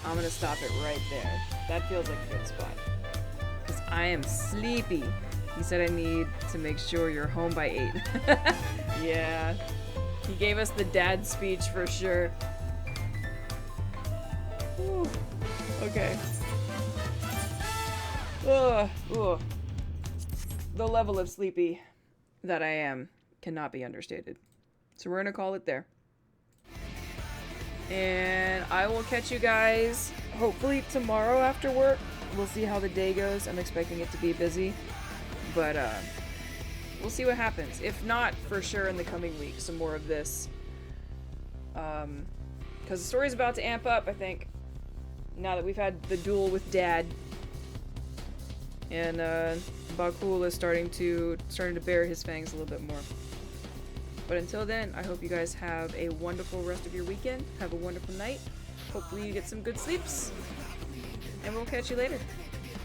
I'm gonna stop it right there. That feels like a good spot. Because I am sleepy. He said I need to make sure you're home by 8. Yeah. He gave us the dad speech for sure. Whew. Okay. Ugh. Ugh. The level of sleepy that I am cannot be understated. So we're gonna call it there. And I will catch you guys hopefully tomorrow after work. We'll see how the day goes. I'm expecting it to be busy. But we'll see what happens. If not, for sure in the coming week, some more of this. Because the story's about to amp up, I think. Now that we've had the duel with Dad. And Bakul is starting to bare his fangs a little bit more. But until then, I hope you guys have a wonderful rest of your weekend. Have a wonderful night. Hopefully you get some good sleeps. And we'll catch you later.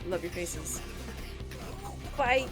Love your faces. Bye.